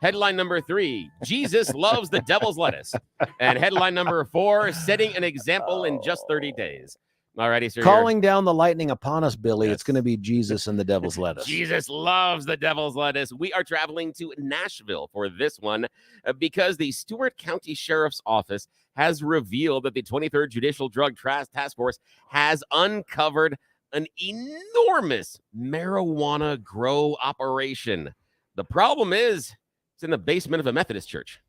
Headline number 3, Jesus loves the devil's lettuce. And headline number 4, setting an example in just 30 days. All righty, sir. Calling down the lightning upon us, Billy. Yes. It's going to be Jesus and the devil's lettuce. Jesus loves the devil's lettuce. We are traveling to Nashville for this one because the Stewart County Sheriff's Office has revealed that the 23rd Judicial Drug Task Force has uncovered an enormous marijuana grow operation. The problem is it's in the basement of a Methodist church.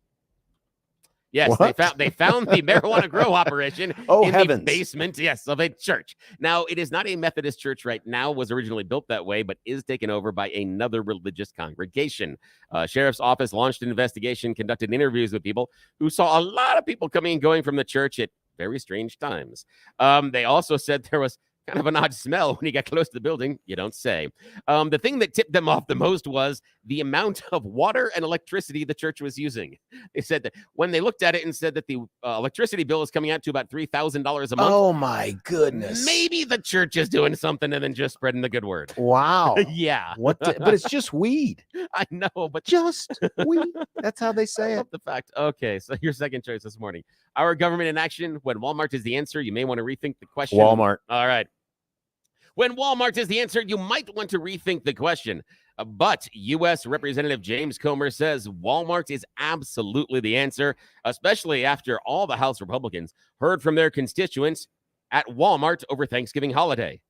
Yes, they found the marijuana grow operation in the basement, yes, of a church. Now, it is not a Methodist church right now, was originally built that way, but is taken over by another religious congregation. Sheriff's Office launched an investigation, conducted interviews with people who saw a lot of people coming and going from the church at very strange times. They also said there was kind of an odd smell when you got close to the building, you don't say. The thing that tipped them off the most was the amount of water and electricity the church was using. They said that when they looked at it and said that the electricity bill is coming out to about $3,000 a month. Oh, my goodness. Maybe the church is doing something and then just spreading the good word. Wow. Yeah. But it's just weed. I know, but just weed. That's how they say it. The fact. Okay, so your second choice this morning. Our government in action. When Walmart is the answer, you may want to rethink the question. Walmart. All right. When Walmart is the answer, you might want to rethink the question. But U.S. Representative James Comer says Walmart is absolutely the answer, especially after all the House Republicans heard from their constituents at Walmart over Thanksgiving holiday.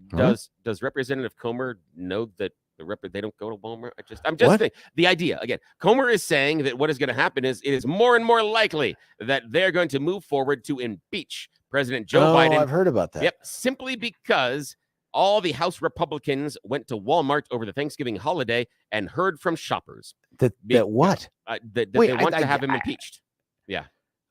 Does Representative Comer know that they don't go to Walmart? I'm just thinking the idea again. Comer is saying that what is going to happen is it is more and more likely that they're going to move forward to impeach President Joe Biden. I've heard about that. Yep, simply because all the House Republicans went to Walmart over the Thanksgiving holiday and heard from shoppers. That what? They want to have him impeached. Yeah.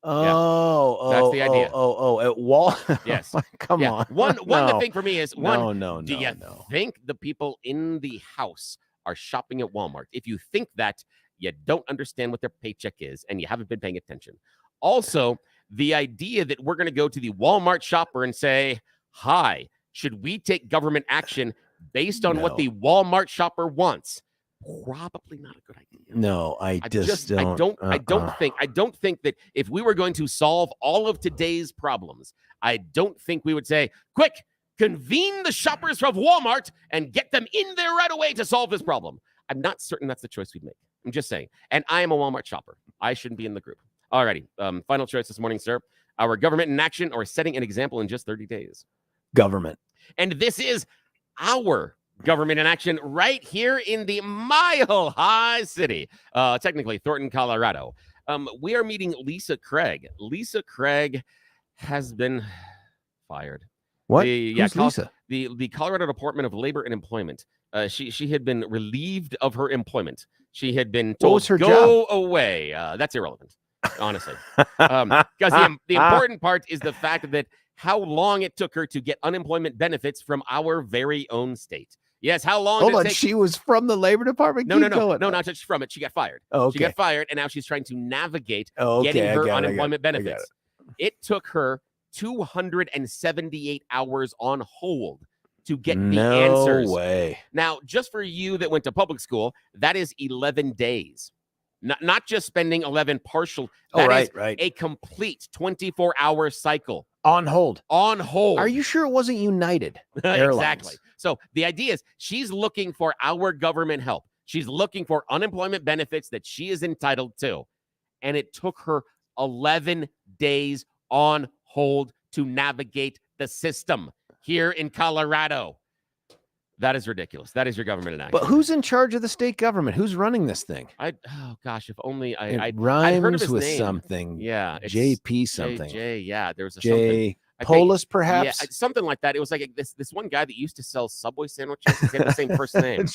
Oh, that's the idea. At Wall. Yes. Come on. One the thing for me is do you think the people in the House are shopping at Walmart? If you think that, you don't understand what their paycheck is and you haven't been paying attention. Also, the idea that we're going to go to the Walmart shopper and say, "Hi, should we take government action based on what the Walmart shopper wants?" Probably not a good idea. No, I don't think that if we were going to solve all of today's problems, I don't think we would say, "Quick, convene the shoppers from Walmart and get them in there right away to solve this problem." I'm not certain that's the choice we'd make. I'm just saying. And I am a Walmart shopper. I shouldn't be in the group. Alrighty. Final choice this morning, sir. Our government in action or setting an example in just 30 days. Government. And this is our government in action right here in the Mile High City, technically Thornton, Colorado. We are meeting Lisa Craig. Lisa Craig has been fired. What? Who's Lisa? The Colorado Department of Labor and Employment. She had been relieved of her employment. She had been told to go away. That's irrelevant, honestly. Because the important part is the fact that how long it took her to get unemployment benefits from our very own state. Yes, how long? Hold on, she was from the Labor Department? No, not just from it. She got fired. Oh, okay. She got fired, and now she's trying to navigate getting her unemployment benefits. It took her 278 hours on hold to get the answers. No way. Now, just for you that went to public school, that is 11 days. Not just spending 11 partial. That is a complete 24-hour cycle. On hold. On hold. Are you sure it wasn't United Airlines? Exactly. So the idea is she's looking for our government help. She's looking for unemployment benefits that she is entitled to. And it took her 11 days on hold to navigate the system here in Colorado. That is ridiculous. That is your government in action. But who's in charge of the state government? Who's running this thing? Oh gosh, if only It I'd rhymes heard of his with name. something. Yeah, it's JP something. Yeah, there was a J. something. Polis, Yeah, perhaps? something like that. It was like this one guy that used to sell Subway sandwiches. He had the same first name.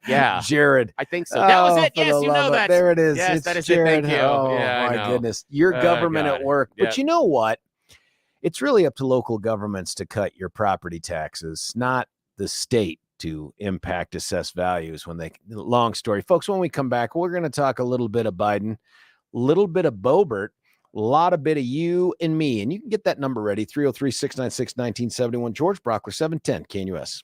Yeah, Jared. I think so. That was it. Yes, you know that. There it is. Yes, It's that is Jared. it. Thank you. Oh, Yeah, I my know. goodness. Your government God. at work. But Yep. you know what? It's really up to local governments to cut your property taxes, not the state to impact assessed values when they. Long story. Folks, when we come back, we're going to talk a little bit of Biden, a little bit of Bobert, a lot of bit of you and me. And you can get that number ready, 303-696-1971. George Brauchler, 710 KNUS.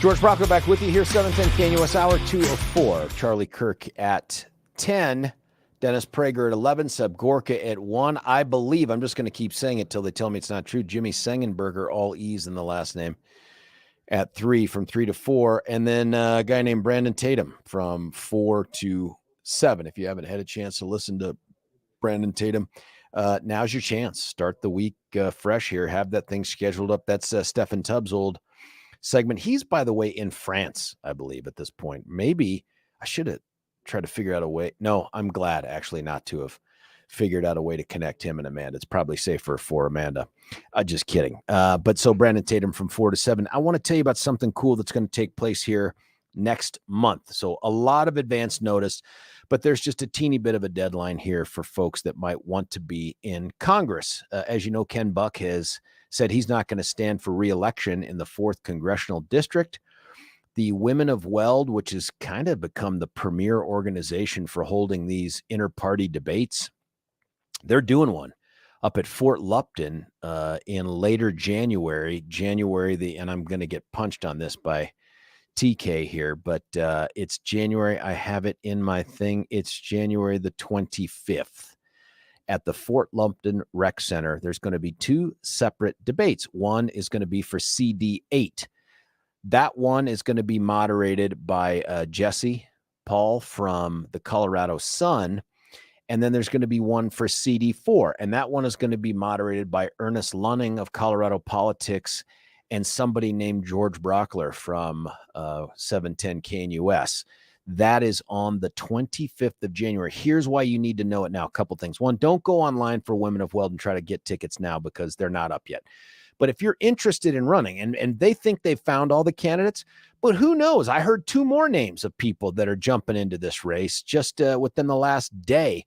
George Brauchler back with you here, 710 KNUS Hour 204. Charlie Kirk at 10. Dennis Prager at 11. Seb Gorka at 1. I believe, I'm just going to keep saying it till they tell me it's not true, Jimmy Sengenberger, all E's in the last name, at 3 from 3 to 4. And then a guy named Brandon Tatum from 4 to 7. If you haven't had a chance to listen to Brandon Tatum, now's your chance. Start the week fresh here. Have that thing scheduled up. That's Stephen Tubbs' old segment. He's, by the way, in France, I believe, at this point. Maybe I should have tried to figure out a way. No, I'm glad actually not to have figured out a way to connect him and Amanda. It's probably safer for Amanda. Just kidding. But so Brandon Tatum from 4 to 7. I want to tell you about something cool that's going to take place here next month. So a lot of advance notice, but there's just a teeny bit of a deadline here for folks that might want to be in Congress. As you know, Ken Buck has said he's not going to stand for re-election in the 4th Congressional District. The Women of Weld, which has kind of become the premier organization for holding these inter-party debates, they're doing one up at Fort Lupton in later January, and I'm going to get punched on this by TK here, but it's January. I have it in my thing. It's January the 25th. At the Fort Lupton Rec Center, there's going to be 2 separate debates. One is going to be for CD8. That one is going to be moderated by Jesse Paul from the Colorado Sun. And then there's going to be one for CD4. And that one is going to be moderated by Ernest Lunning of Colorado Politics and somebody named George Brauchler from 710 KNUS. That is on the 25th of January. Here's why you need to know it now. A couple things. One, don't go online for Women of Weld and try to get tickets now because they're not up yet. But if you're interested in running and they think they've found all the candidates, but who knows? I heard 2 more names of people that are jumping into this race just within the last day.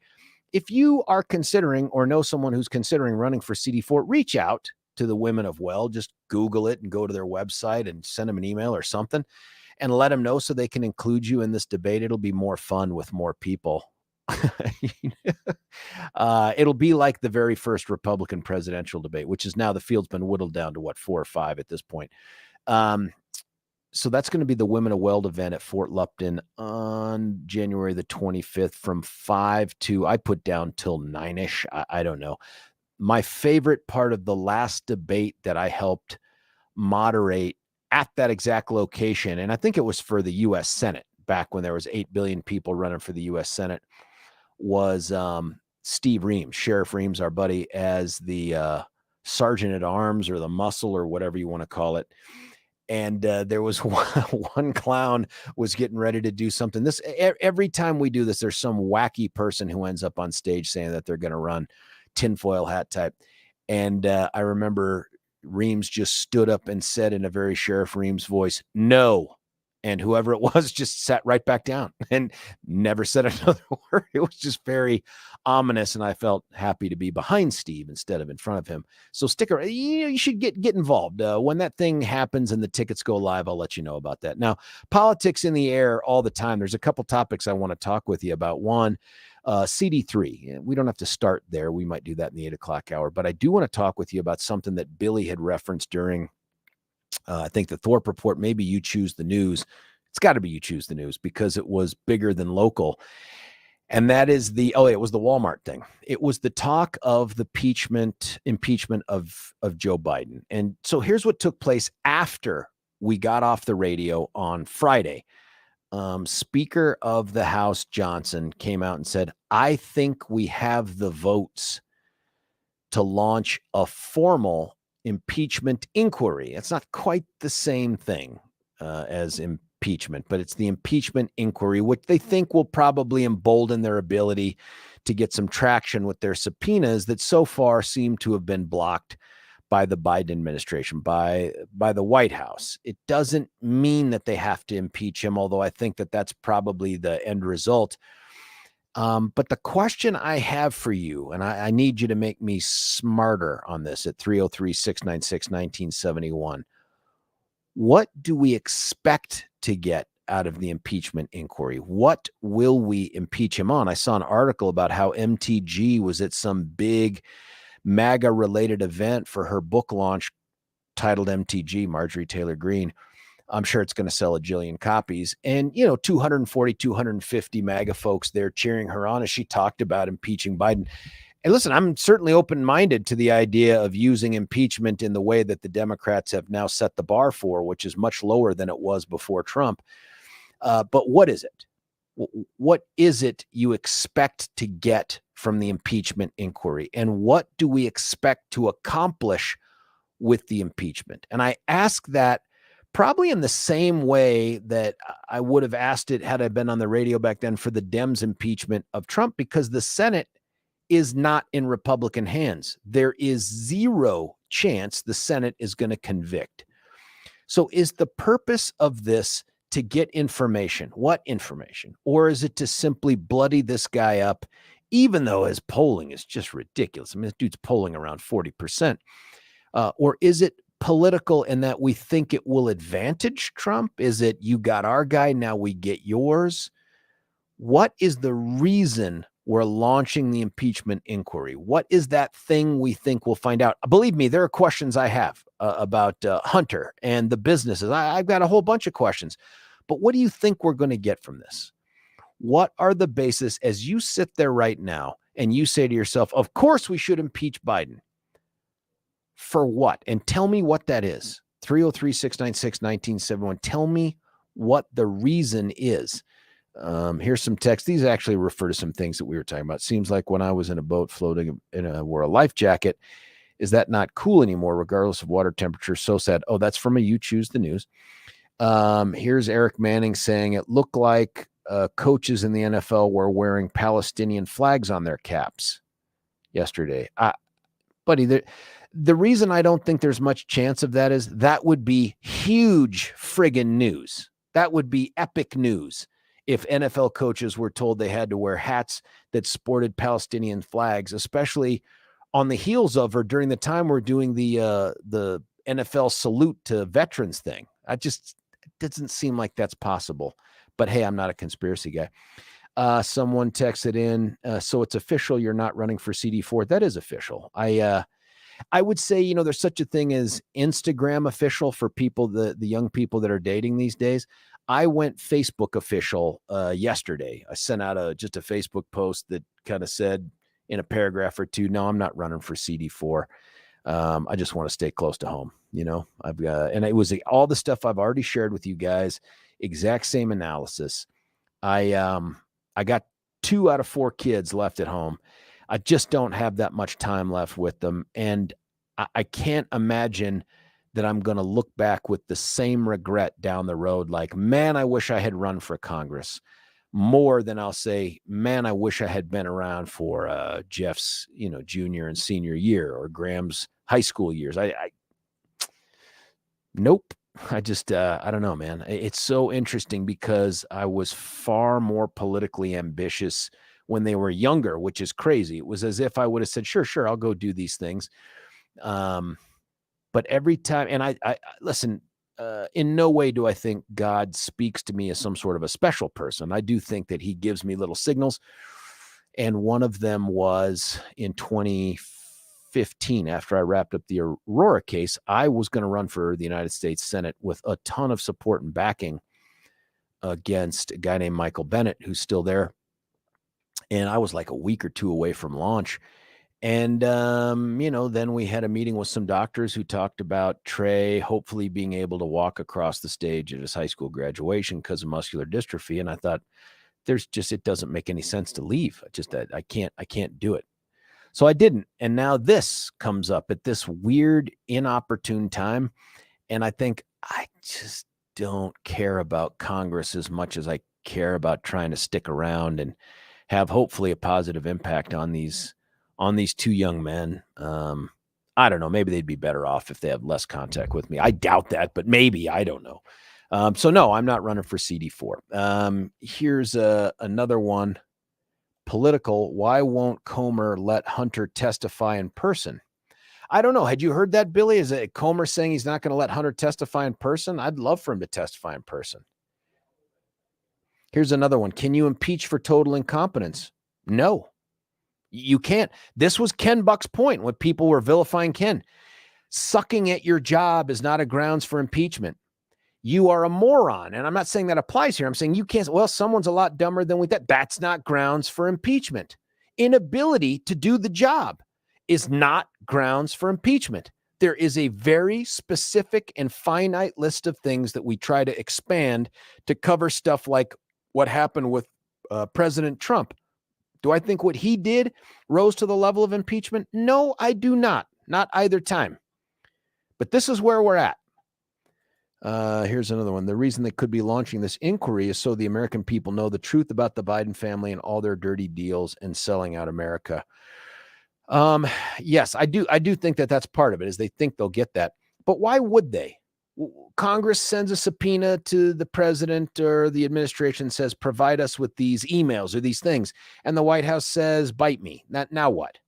If you are considering or know someone who's considering running for CD4, reach out to the Women of Weld. Just Google it and go to their website and send them an email or something and let them know so they can include you in this debate. It'll be more fun with more people. It'll be like the very first Republican presidential debate, which is now the field's been whittled down to 4 or 5 at this point. So that's going to be the Women of Weld event at Fort Lupton on January the 25th from 5 to, I put down till 9-ish. I don't know. My favorite part of the last debate that I helped moderate at that exact location, and I think it was for the U.S. Senate back when there was 8 billion people running for the U.S. Senate, was Steve Reams, Sheriff Reams, our buddy, as the sergeant at arms or the muscle or whatever you want to call it. And there was one clown was getting ready to do something. This every time we do this, there's some wacky person who ends up on stage saying that they're going to run, tinfoil hat type. And I remember Reams just stood up and said in a very Sheriff Reams voice, "No." And whoever it was just sat right back down and never said another word. It was just very ominous. And I felt happy to be behind Steve instead of in front of him. So stick around. You should get involved. When that thing happens and the tickets go live, I'll let you know about that. Now, politics in the air all the time. There's a couple topics I want to talk with you about. One, CD3. We don't have to start there. We might do that in the 8 o'clock hour. But I do want to talk with you about something that Billy had referenced during I think the Thorpe report. Maybe You Choose the News. It's got to be You Choose the News because it was bigger than local. And that is it was the Walmart thing. It was the talk of the impeachment of Joe Biden. And so here's what took place after we got off the radio on Friday. Speaker of the House Johnson came out and said, "I think we have the votes to launch a formal impeachment inquiry." It's not quite the same thing as impeachment, but it's the impeachment inquiry, which they think will probably embolden their ability to get some traction with their subpoenas that so far seem to have been blocked by the Biden administration, by the White House. It doesn't mean that they have to impeach him, although I think that that's probably the end result. But the question I have for you, and I need you to make me smarter on this at 303-696-1971. What do we expect to get out of the impeachment inquiry? What will we impeach him on? I saw an article about how MTG was at some big MAGA-related event for her book launch titled MTG, Marjorie Taylor Greene. I'm sure it's going to sell a jillion copies. And, you know, 240, 250 MAGA folks there cheering her on as she talked about impeaching Biden. And listen, I'm certainly open-minded to the idea of using impeachment in the way that the Democrats have now set the bar for, which is much lower than it was before Trump. But what is it? What is it you expect to get from the impeachment inquiry? And what do we expect to accomplish with the impeachment? And I ask that probably in the same way that I would have asked it had I been on the radio back then for the Dems impeachment of Trump, because the Senate is not in Republican hands. There is zero chance the Senate is going to convict. So is the purpose of this to get information? What information? Or is it to simply bloody this guy up, even though his polling is just ridiculous? I mean, this dude's polling around 40%. Or is it political in that we think it will advantage Trump? Is it you got our guy, now we get yours? What is the reason we're launching the impeachment inquiry? What is that thing we think we'll find out? Believe me, there are questions I have about Hunter and the businesses. I've got a whole bunch of questions. But what do you think we're going to get from this? What are the bases as you sit there right now and you say to yourself, of course we should impeach Biden? For what? And tell me what that is. 303-696-1971. Tell me what the reason is. Here's some text. These actually refer to some things that we were talking about. Seems like when I was in a boat floating wore a life jacket. Is that not cool anymore, regardless of water temperature? So sad. Oh, that's from a You Choose the News. Here's Eric Manning saying it looked like coaches in the NFL were wearing Palestinian flags on their caps yesterday. Buddy, the reason I don't think there's much chance of that is that would be huge friggin' news. That would be epic news if NFL coaches were told they had to wear hats that sported Palestinian flags, especially on the heels of or during the time we're doing the NFL salute to veterans thing. It doesn't seem like that's possible. But hey, I'm not a conspiracy guy. Someone texted in, so it's official, you're not running for CD4. That is official. I would say, you know, there's such a thing as Instagram official for people, the young people that are dating these days. I went Facebook official yesterday. I sent out just a Facebook post that kind of said in a paragraph or two, no, I'm not running for CD4. I just want to stay close to home. You know, I've got, and it was all the stuff I've already shared with you guys, exact same analysis. I got 2 out of 4 kids left at home. I just don't have that much time left with them. And I can't imagine that I'm going to look back with the same regret down the road. Like, man, I wish I had run for Congress more than I'll say, man, I wish I had been around for Jeff's, you know, junior and senior year or Graham's high school years. Nope. I don't know, man. It's so interesting because I was far more politically ambitious when they were younger, which is crazy. It was as if I would have said, sure, I'll go do these things. But every time, and I listen, in no way do I think God speaks to me as some sort of a special person. I do think that he gives me little signals. And one of them was in 2015, after I wrapped up the Aurora case, I was going to run for the United States Senate with a ton of support and backing against a guy named Michael Bennett, who's still there. And I was like a week or 2 away from launch. And, you know, then we had a meeting with some doctors who talked about Trey hopefully being able to walk across the stage at his high school graduation because of muscular dystrophy. And I thought, it doesn't make any sense to leave. I can't do it. So I didn't. And now this comes up at this weird, inopportune time. And I think I just don't care about Congress as much as I care about trying to stick around and have hopefully a positive impact on these 2 young men. I don't know. Maybe they'd be better off if they have less contact with me. I doubt that, but maybe, I don't know. So no, I'm not running for CD4. Here's another one. Political. Why won't Comer let Hunter testify in person? I don't know. Had you heard that, Billy? Is it Comer saying he's not going to let Hunter testify in person? I'd love for him to testify in person. Here's another one. Can you impeach for total incompetence? No, you can't. This was Ken Buck's point when people were vilifying Ken. Sucking at your job is not a grounds for impeachment. you are a moron. And I'm not saying that applies here. I'm saying you can't, well, someone's a lot dumber than we thought. That's not grounds for impeachment. Inability to do the job is not grounds for impeachment. There is a very specific and finite list of things that we try to expand to cover stuff like what happened with President Trump. Do I think what he did rose to the level of impeachment? No, I do not. Not either time. But this is where we're at. Here's another one. The reason they could be launching this inquiry is so the American people know the truth about the Biden family and all their dirty deals and selling out America. Yes, I do think that that's part of it, is they think they'll get that. But why would they? Congress sends a subpoena to the president or the administration, says, provide us with these emails or these things. And the White House says, bite me. Now what?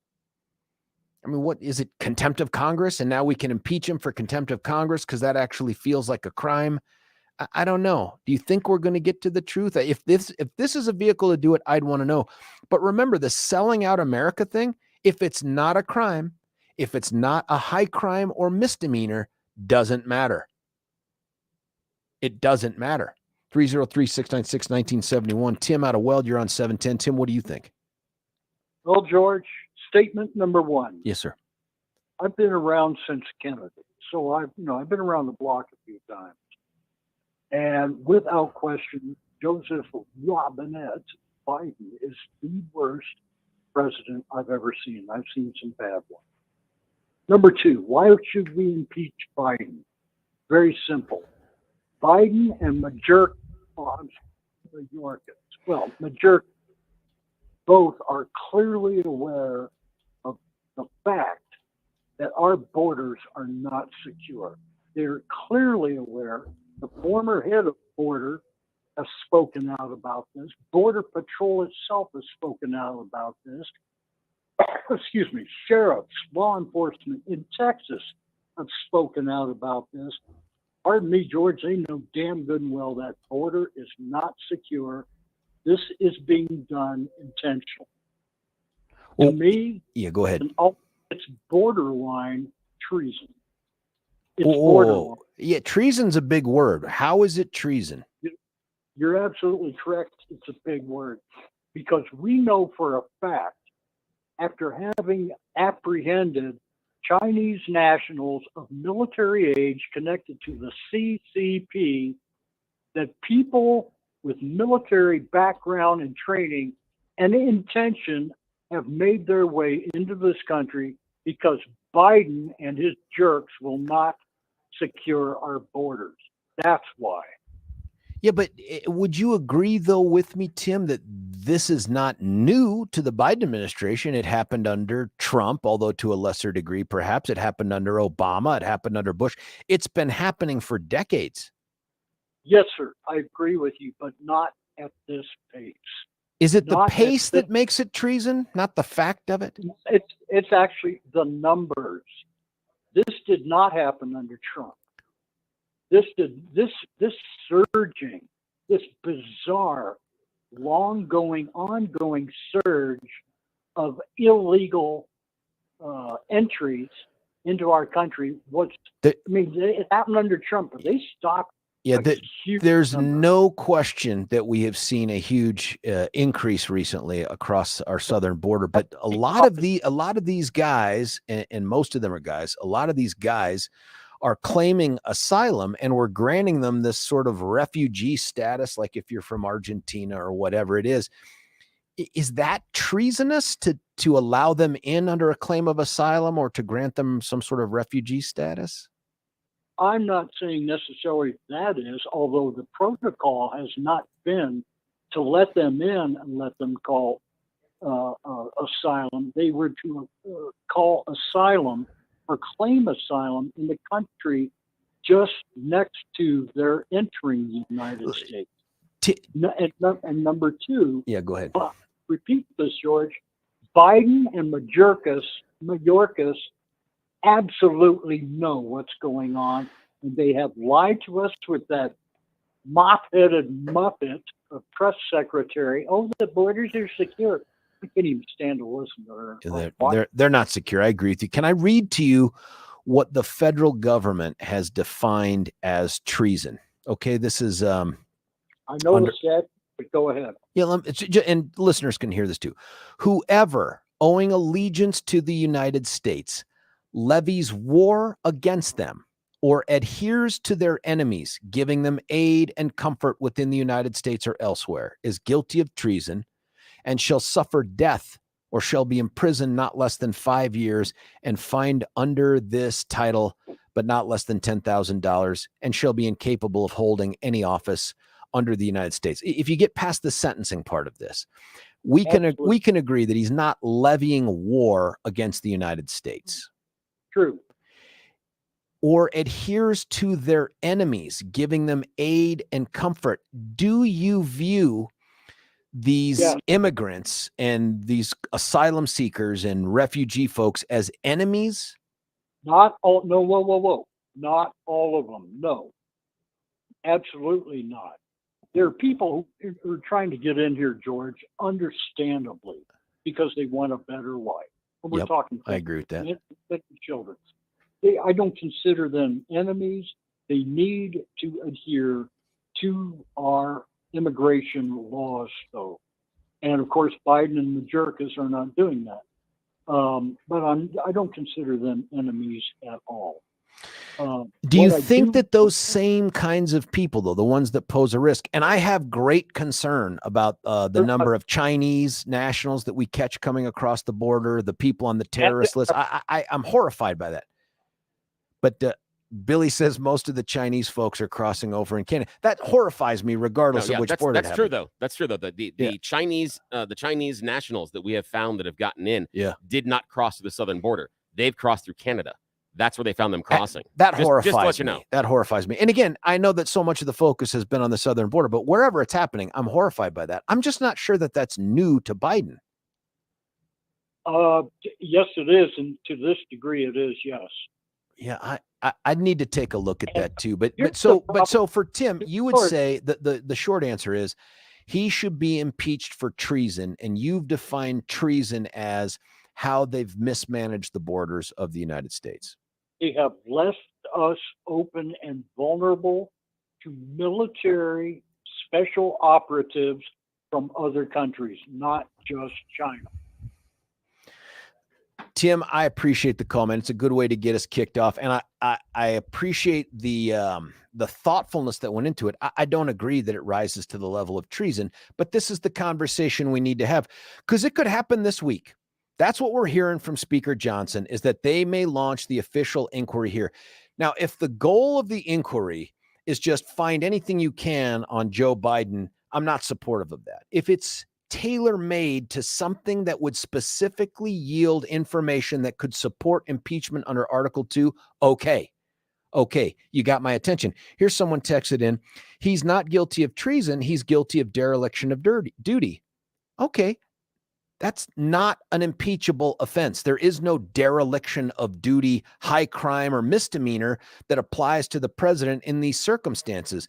I mean, what is it? Contempt of Congress? And now we can impeach him for contempt of Congress because that actually feels like a crime. I don't know. Do you think we're going to get to the truth? If this is a vehicle to do it, I'd want to know. But remember, the selling out America thing, if it's not a crime, if it's not a high crime or misdemeanor, doesn't matter. It doesn't matter. 303-696-1971. Tim out of Weld, you're on 710. Tim, what do you think? Well, George, statement number one. Yes, sir. I've been around since Kennedy, so I've been around the block a few times. And without question, Joseph Robinette Biden is the worst president I've ever seen. I've seen some bad ones. Number two, why should we impeach Biden? Very simple. Biden and Majerk, both are clearly aware of the fact that our borders are not secure. They're clearly aware. The former head of border has spoken out about this. Border Patrol itself has spoken out about this. Excuse me, sheriffs, law enforcement in Texas have spoken out about this. Pardon me, George, they know damn good and well that border is not secure. This is being done intentionally. Well, to me, yeah, go ahead. It's borderline treason. It's borderline. Yeah, treason's a big word. How is it treason? You're absolutely correct. It's a big word because we know for a fact, after having apprehended Chinese nationals of military age connected to the CCP, that people with military background and training and intention have made their way into this country because Biden and his jerks will not secure our borders. That's why. Yeah, but would you agree, though, with me, Tim, that this is not new to the Biden administration? It happened under Trump, although to a lesser degree, perhaps. It happened under Obama. It happened under Bush. It's been happening for decades. Yes, sir. I agree with you, but not at this pace. Is it the pace that makes it treason, not the fact of it? It's actually the numbers. This did not happen under Trump. This surging, this bizarre, ongoing surge of illegal entries into our country it happened under Trump, but they stopped. Yeah, there's no question that we have seen a huge increase recently across our southern border. But a lot of these guys, and most of them are guys, a lot of these guys are claiming asylum, and we're granting them this sort of refugee status, like if you're from Argentina or whatever it is. Is that treasonous to allow them in under a claim of asylum or to grant them some sort of refugee status? I'm not saying necessarily that is, although the protocol has not been to let them in and let them call asylum. They were to call asylum or claim asylum in the country just next to their entering the United States. And number two, yeah, go ahead. Repeat this, George. Biden and Mayorkas absolutely know what's going on, and they have lied to us with that mop-headed muppet of press secretary. Oh, the borders are secure. I can't even stand to listen to her. They're not secure. I agree with you. Can I read to you what the federal government has defined as treason? Okay, this is I know the statute, but go ahead. Yeah, and listeners can hear this too. Whoever owing allegiance to the United States levies war against them or adheres to their enemies, giving them aid and comfort within the United States or elsewhere, is guilty of treason and shall suffer death or shall be imprisoned not less than 5 years and fined under this title, but not less than $10,000, and shall be incapable of holding any office under the United States. If you get past the sentencing part of this, we can agree that he's not levying war against the United States. True. Or adheres to their enemies, giving them aid and comfort. Do you view these immigrants and these asylum seekers and refugee folks as enemies? Not all. No, whoa. Not all of them. No, absolutely not. There are people who are trying to get in here, George, understandably, because they want a better life. And we're talking. I agree with that. Children. I don't consider them enemies. They need to adhere to our immigration laws, though. And of course, Biden and the jerkas are not doing that. But I don't consider them enemies at all. Do you think that those same kinds of people, though, the ones that pose a risk, and I have great concern about the number of Chinese nationals that we catch coming across the border, the people on the terrorist list. I'm horrified by that. But Billy says most of the Chinese folks are crossing over in Canada. That horrifies me, regardless of which border. That's true, though. That's true, though. The Chinese nationals that we have found that have gotten in did not cross the southern border. They've crossed through Canada. That's where they found them crossing. That horrifies just to let you me. know. That horrifies me. And again, I know that so much of the focus has been on the southern border, but wherever it's happening, I'm horrified by that. I'm just not sure that that's new to Biden. Yes, it is, and to this degree, it is. Yes. Yeah, I'd need to take a look at that too. But so for Tim, you would say that the short answer is he should be impeached for treason, and you've defined treason as how they've mismanaged the borders of the United States. They have left us open and vulnerable to military special operatives from other countries, not just China. Tim, I appreciate the call, man. It's a good way to get us kicked off. And I appreciate the thoughtfulness that went into it. I don't agree that it rises to the level of treason, but this is the conversation we need to have, because it could happen this week. That's what we're hearing from Speaker Johnson, is that they may launch the official inquiry here. Now, if the goal of the inquiry is just find anything you can on Joe Biden, I'm not supportive of that. If it's tailor-made to something that would specifically yield information that could support impeachment under Article 2, okay, you got my attention. Here's someone texted in, he's not guilty of treason, he's guilty of dereliction of duty. Okay, that's not an impeachable offense. There is no dereliction of duty, high crime, or misdemeanor that applies to the president in these circumstances.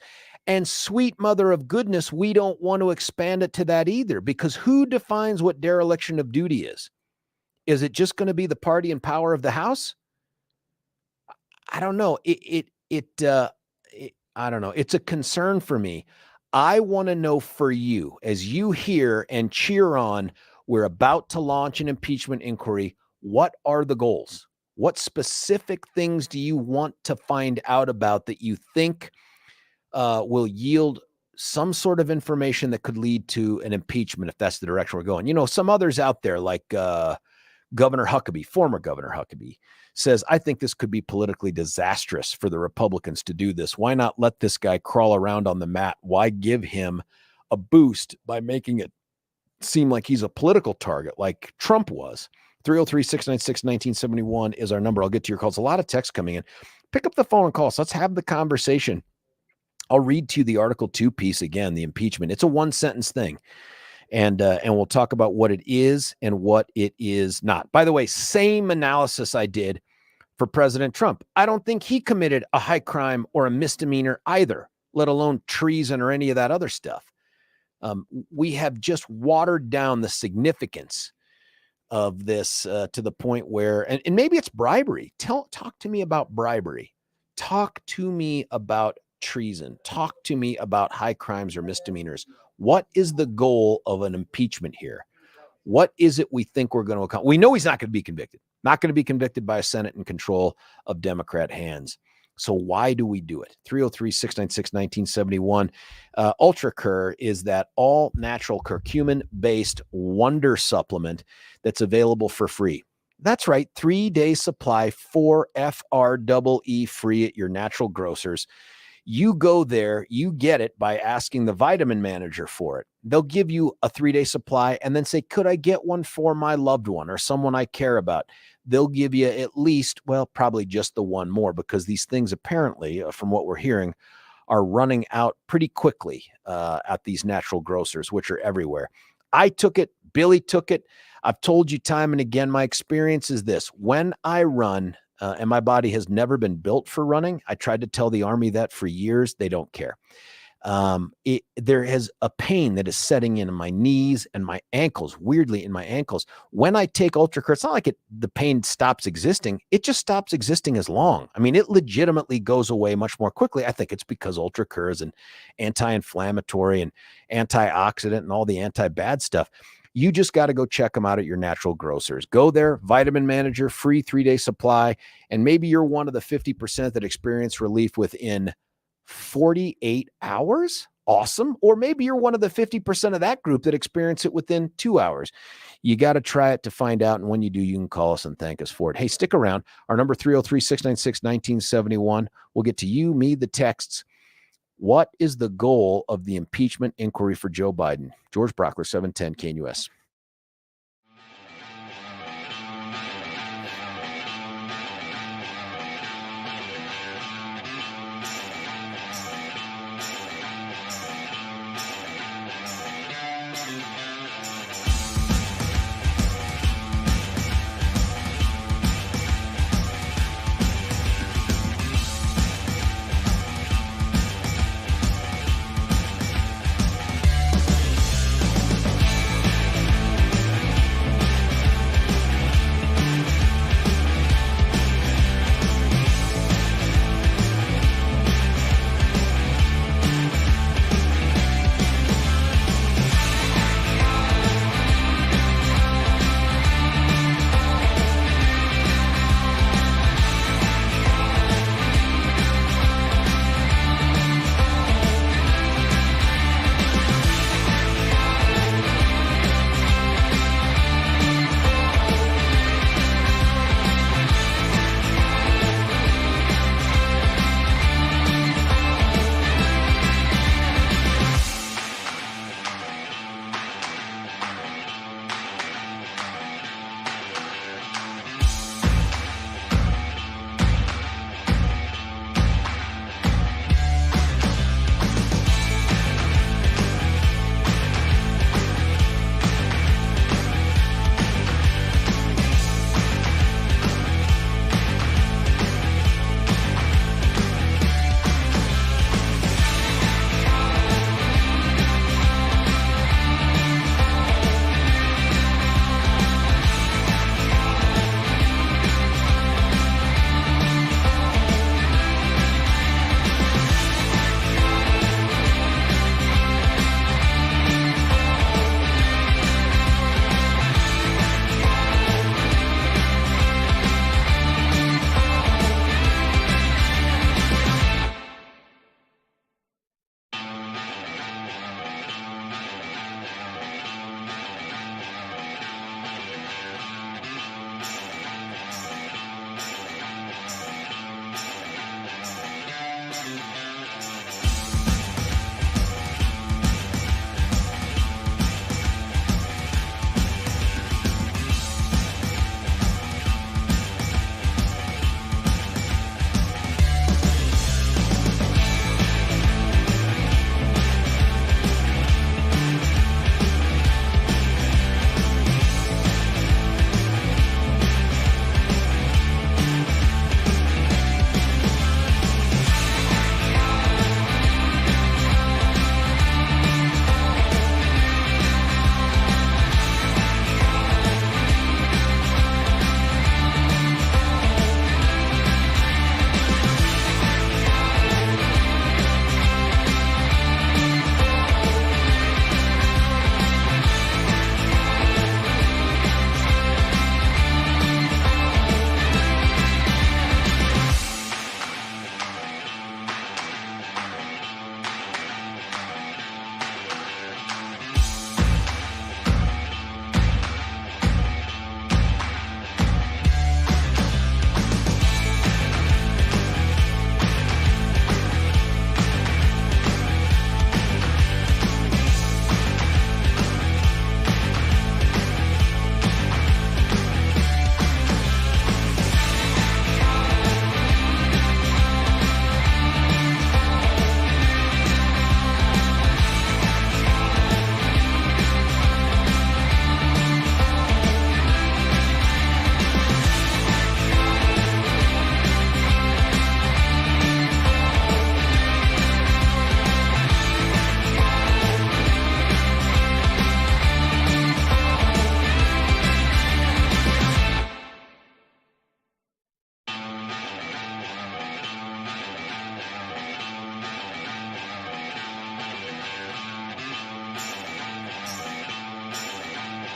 And sweet mother of goodness, we don't want to expand it to that either, because who defines what dereliction of duty is? Is it just going to be the party in power of the House? I don't know. I don't know. It's a concern for me. I want to know for you, as you hear and cheer on, we're about to launch an impeachment inquiry. What are the goals? What specific things do you want to find out about that you think will yield some sort of information that could lead to an impeachment, if that's the direction we're going? You know, some others out there, like Governor Huckabee, former Governor Huckabee, says, I think this could be politically disastrous for the Republicans to do this. Why not let this guy crawl around on the mat? Why give him a boost by making it seem like he's a political target like Trump was? 303-696-1971 is our number. I'll get to your calls. A lot of texts coming in. Pick up the phone and call us. Let's have the conversation. I'll read to you the Article 2 piece again, the impeachment. It's a one-sentence thing. And we'll talk about what it is and what it is not. By the way, same analysis I did for President Trump. I don't think he committed a high crime or a misdemeanor either, let alone treason or any of that other stuff. We have just watered down the significance of this to the point where, and maybe it's bribery. Talk to me about bribery. Talk to me about treason. Talk to me about high crimes or misdemeanors. What is the goal of an impeachment here? What is it we think we're going to accomplish? We know he's not going to be convicted, not going to be convicted by a Senate in control of Democrat hands. So why do we do it? 303-696-1971. Ultra Cur is that all natural curcumin-based wonder supplement that's available for free. That's right, 3-day supply, 4 FREE free at your natural grocers. You go there, you get it by asking the vitamin manager for it. They'll give you a 3-day supply and then say, could I get one for my loved one or someone I care about? They'll give you at least, well, probably just the one more, because these things apparently, from what we're hearing, are running out pretty quickly at these natural grocers, which are everywhere. I took it. Billy took it. I've told you time and again, my experience is this. When I run, and my body has never been built for running, I tried to tell the Army that for years. They don't care. There is a pain that is setting in my knees and my ankles, weirdly in my ankles. When I take Ultra Cur, it's not like the pain stops existing. It just stops existing as long. I mean, it legitimately goes away much more quickly. I think it's because Ultra Cur is an anti-inflammatory and antioxidant and all the anti-bad stuff. You just got to go check them out at your natural grocers. Go there, vitamin manager, free 3-day supply. And maybe you're one of the 50% that experience relief within 48 hours. Awesome. Or maybe you're one of the 50% of that group that experience it within 2 hours. You got to try it to find out. And when you do, you can call us and thank us for it. Hey, stick around. Our number 303-696-1971. We'll get to you, me, the texts. What is the goal of the impeachment inquiry for Joe Biden? George Brauchler, 710 KNUS.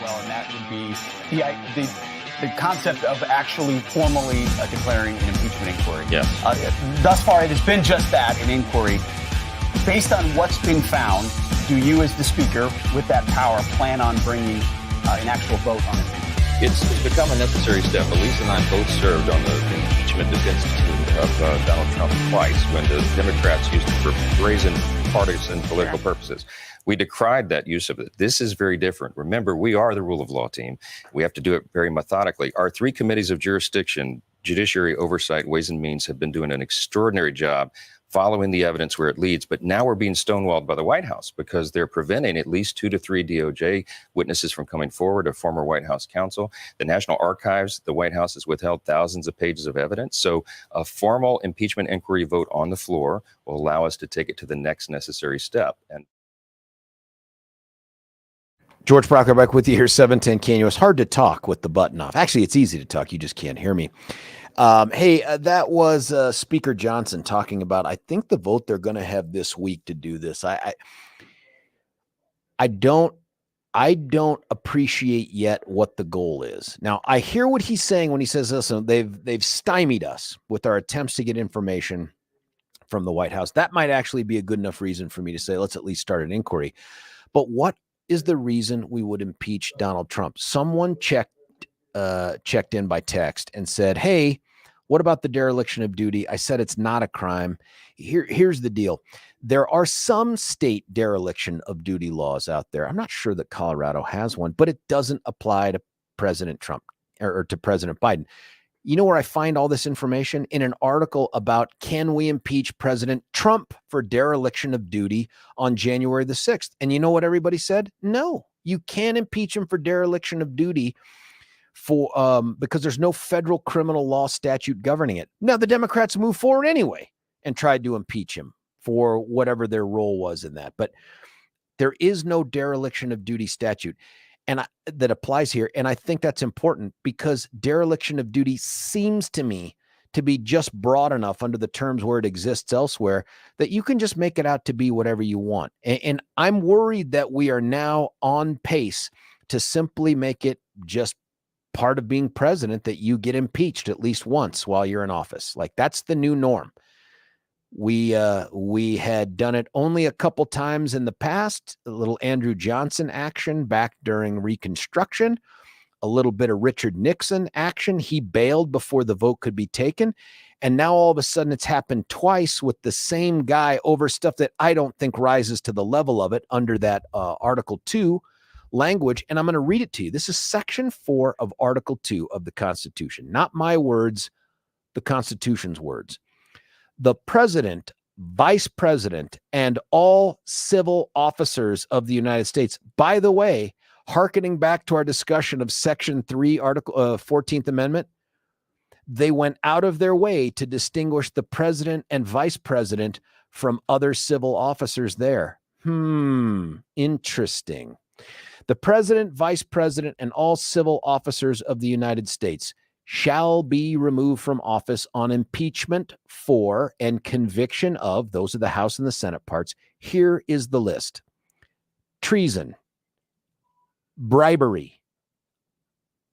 well, and that would be the concept of actually formally declaring an impeachment inquiry. Yes. Thus far, it has been just that, an inquiry. Based on what's been found, do you, as the Speaker, with that power, plan on bringing an actual vote on it? It's become a necessary step. Elise and I both served on the impeachment defense team of Donald Trump twice when the Democrats used it for brazen partisan political purposes. We decried that use of it. This is very different. Remember, we are the rule of law team. We have to do it very methodically. Our three committees of jurisdiction, Judiciary, Oversight, Ways and Means, have been doing an extraordinary job following the evidence where it leads. But now we're being stonewalled by the White House because they're preventing at least 2 to 3 DOJ witnesses from coming forward, a former White House counsel. The National Archives, the White House has withheld thousands of pages of evidence. So a formal impeachment inquiry vote on the floor will allow us to take it to the next necessary step. And George Brauchler back with you here, 710 KNUS. Hard to talk with the button off. Actually, it's easy to talk. You just can't hear me. That was Speaker Johnson talking about, I think, the vote they're going to have this week to do this. I don't appreciate yet what the goal is. Now, I hear what he's saying when he says, listen, they've stymied us with our attempts to get information from the White House. That might actually be a good enough reason for me to say, let's at least start an inquiry. But what is the reason we would impeach Donald Trump? Someone checked in by text and said, hey, what about the dereliction of duty? I said it's not a crime. Here's the deal. There are some state dereliction of duty laws out there. I'm not sure that Colorado has one, but it doesn't apply to President Trump or to President Biden. You know where I find all this information? In an article about, can we impeach President Trump for dereliction of duty on January the 6th? And you know what everybody said? No, you can't impeach him for dereliction of duty because there's no federal criminal law statute governing it. Now, the Democrats moved forward anyway and tried to impeach him for whatever their role was in that. But there is no dereliction of duty statute that applies here. And I think that's important because dereliction of duty seems to me to be just broad enough under the terms where it exists elsewhere that you can just make it out to be whatever you want. And I'm worried that we are now on pace to simply make it just part of being president that you get impeached at least once while you're in office. Like, that's the new norm. We had done it only a couple times in the past, a little Andrew Johnson action back during Reconstruction, a little bit of Richard Nixon action. He bailed before the vote could be taken. And now all of a sudden it's happened twice with the same guy over stuff that I don't think rises to the level of it under that Article 2 language. And I'm going to read it to you. This is Section 4 of Article 2 of the Constitution. Not my words, the Constitution's words. The president, vice president, and all civil officers of the United States, by the way, hearkening back to our discussion of Section 3, Article 14th Amendment, they went out of their way to distinguish the president and vice president from other civil officers there. Interesting. The president, vice president, and all civil officers of the United States shall be removed from office on impeachment for and conviction of, those are the House and the Senate parts. Here is the list: treason, bribery,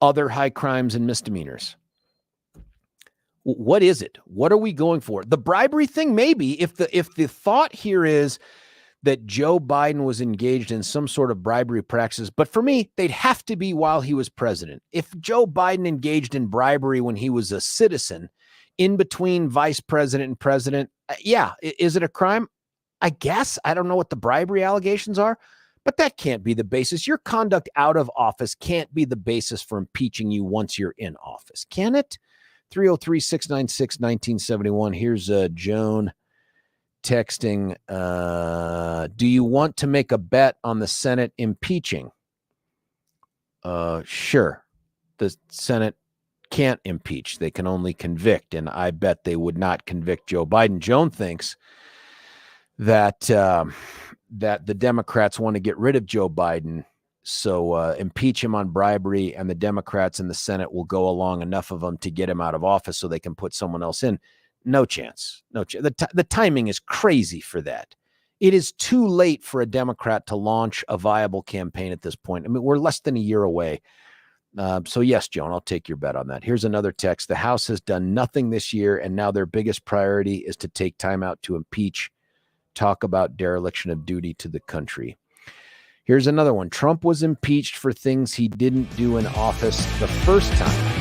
other high crimes and misdemeanors. What is it? What are we going for? The bribery thing, maybe, if the thought here is that Joe Biden was engaged in some sort of bribery practices, but for me, they'd have to be while he was president. If Joe Biden engaged in bribery when he was a citizen, in between vice president and president, yeah, is it a crime? I guess. I don't know what the bribery allegations are, but that can't be the basis. Your conduct out of office can't be the basis for impeaching you once you're in office, can it? 303-696-1971. Here's Joan texting, do you want to make a bet on the Senate impeaching? Sure. The Senate can't impeach. They can only convict, and I bet they would not convict Joe Biden. Joan thinks that that the Democrats want to get rid of Joe Biden, so impeach him on bribery, and the Democrats in the Senate will go along enough of them to get him out of office so they can put someone else in. No chance. No chance. The timing is crazy for that. It is too late for a Democrat to launch a viable campaign at this point. I mean, we're less than a year away. So yes, Joan, I'll take your bet on that. Here's another text. The House has done nothing this year, and now their biggest priority is to take time out to impeach. Talk about dereliction of duty to the country. Here's another one. Trump was impeached for things he didn't do in office the first time.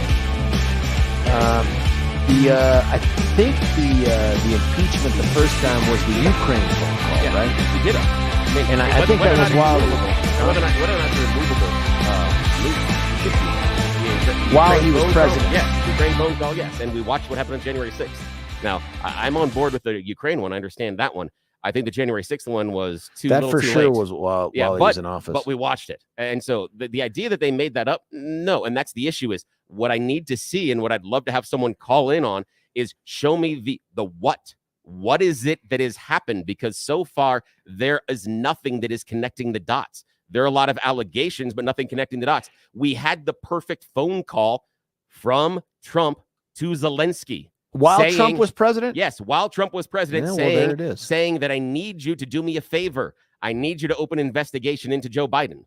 I think the impeachment the first time was the Ukraine phone call, right? He did it. I think that was wild. Whether or not they're removable, while he was president. Yes, Ukraine phone call, yes. And we watched what happened on January 6th. Now, I'm on board with the Ukraine one. I understand that one. I think the January 6th one was too late. That for sure was while he was in office. But we watched it. And so the idea that they made that up, no. And that's the issue is what I need to see and what I'd love to have someone call in on is show me the what. What is it that has happened? Because so far, there is nothing that is connecting the dots. There are a lot of allegations, but nothing connecting the dots. We had the perfect phone call from Trump to Zelensky. While Trump was president? Yes, while Trump was president, Yeah, there it is. saying that I need you to do me a favor. I need you to open an investigation into Joe Biden.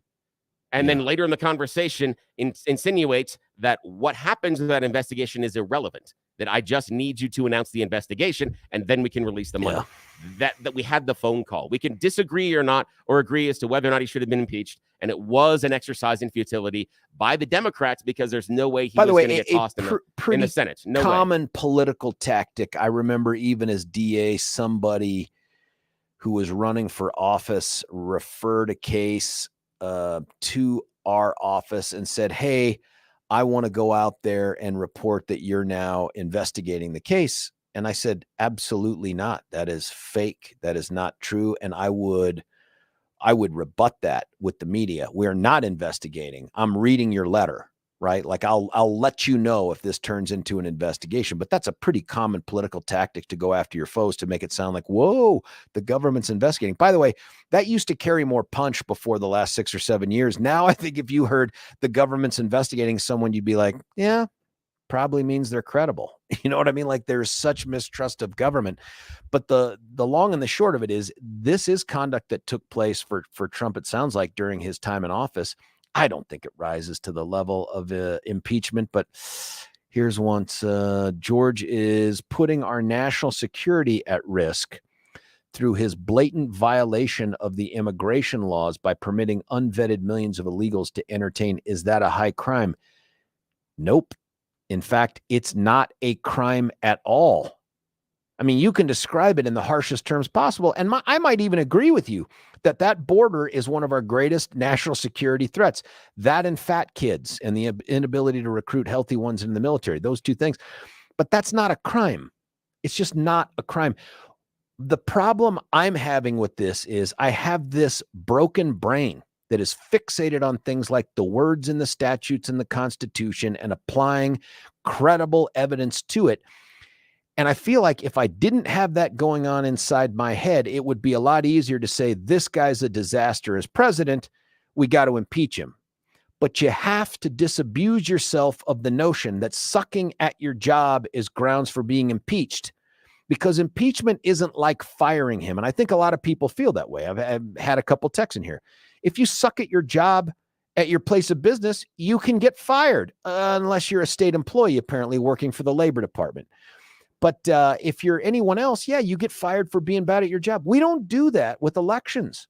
And then later in the conversation insinuates that what happens with that investigation is irrelevant, that I just need you to announce the investigation and then we can release the money. That we had the phone call. We can disagree or not, or agree as to whether or not he should have been impeached. And it was an exercise in futility by the Democrats because there's no way he was going to get tossed in the Senate. No common political tactic. I remember even as DA, somebody who was running for office referred a case to our office and said, hey, I want to go out there and report that you're now investigating the case. And I said, absolutely not. That is fake. That is not true. And I would rebut that with the media. We're not investigating. I'm reading your letter, right? Like I'll let you know if this turns into an investigation, but that's a pretty common political tactic to go after your foes to make it sound like, whoa, the government's investigating. By the way, that used to carry more punch before the last 6 or 7 years. Now, I think if you heard the government's investigating someone, you'd be like, yeah, probably means they're credible. You know what I mean? Like there's such mistrust of government. But the long and the short of it is this is conduct that took place for Trump, it sounds like, during his time in office. I don't think it rises to the level of impeachment, but here's one. George is putting our national security at risk through his blatant violation of the immigration laws by permitting unvetted millions of illegals to entertain. Is that a high crime? Nope. In fact, it's not a crime at all. I mean, you can describe it in the harshest terms possible. And I might even agree with you that border is one of our greatest national security threats. That and fat kids and the inability to recruit healthy ones in the military, those two things. But that's not a crime. It's just not a crime. The problem I'm having with this is I have this broken brain that is fixated on things like the words in the statutes and the Constitution and applying credible evidence to it. And I feel like if I didn't have that going on inside my head, it would be a lot easier to say, this guy's a disaster as president. We got to impeach him. But you have to disabuse yourself of the notion that sucking at your job is grounds for being impeached, because impeachment isn't like firing him. And I think a lot of people feel that way. I've had a couple texts in here. If you suck at your job at your place of business, you can get fired unless you're a state employee, apparently working for the Labor Department. But if you're anyone else, yeah, you get fired for being bad at your job. We don't do that with elections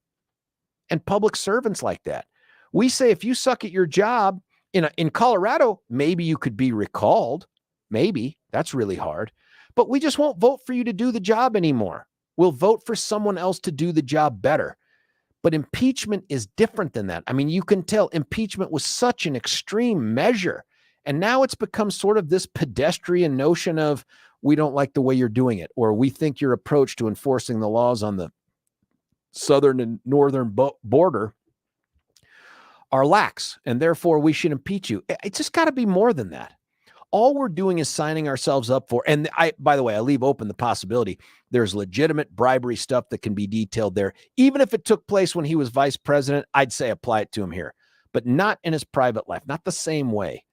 and public servants like that. We say if you suck at your job in Colorado, maybe you could be recalled. Maybe. That's really hard. But we just won't vote for you to do the job anymore. We'll vote for someone else to do the job better. But impeachment is different than that. I mean, you can tell impeachment was such an extreme measure. And now it's become sort of this pedestrian notion of, we don't like the way you're doing it, or we think your approach to enforcing the laws on the southern and northern border are lax, and therefore we should impeach you. It's just got to be more than that. All we're doing is signing ourselves up for, and by the way, I leave open the possibility there's legitimate bribery stuff that can be detailed there. Even if it took place when he was vice president, I'd say apply it to him here, but not in his private life, not the same way.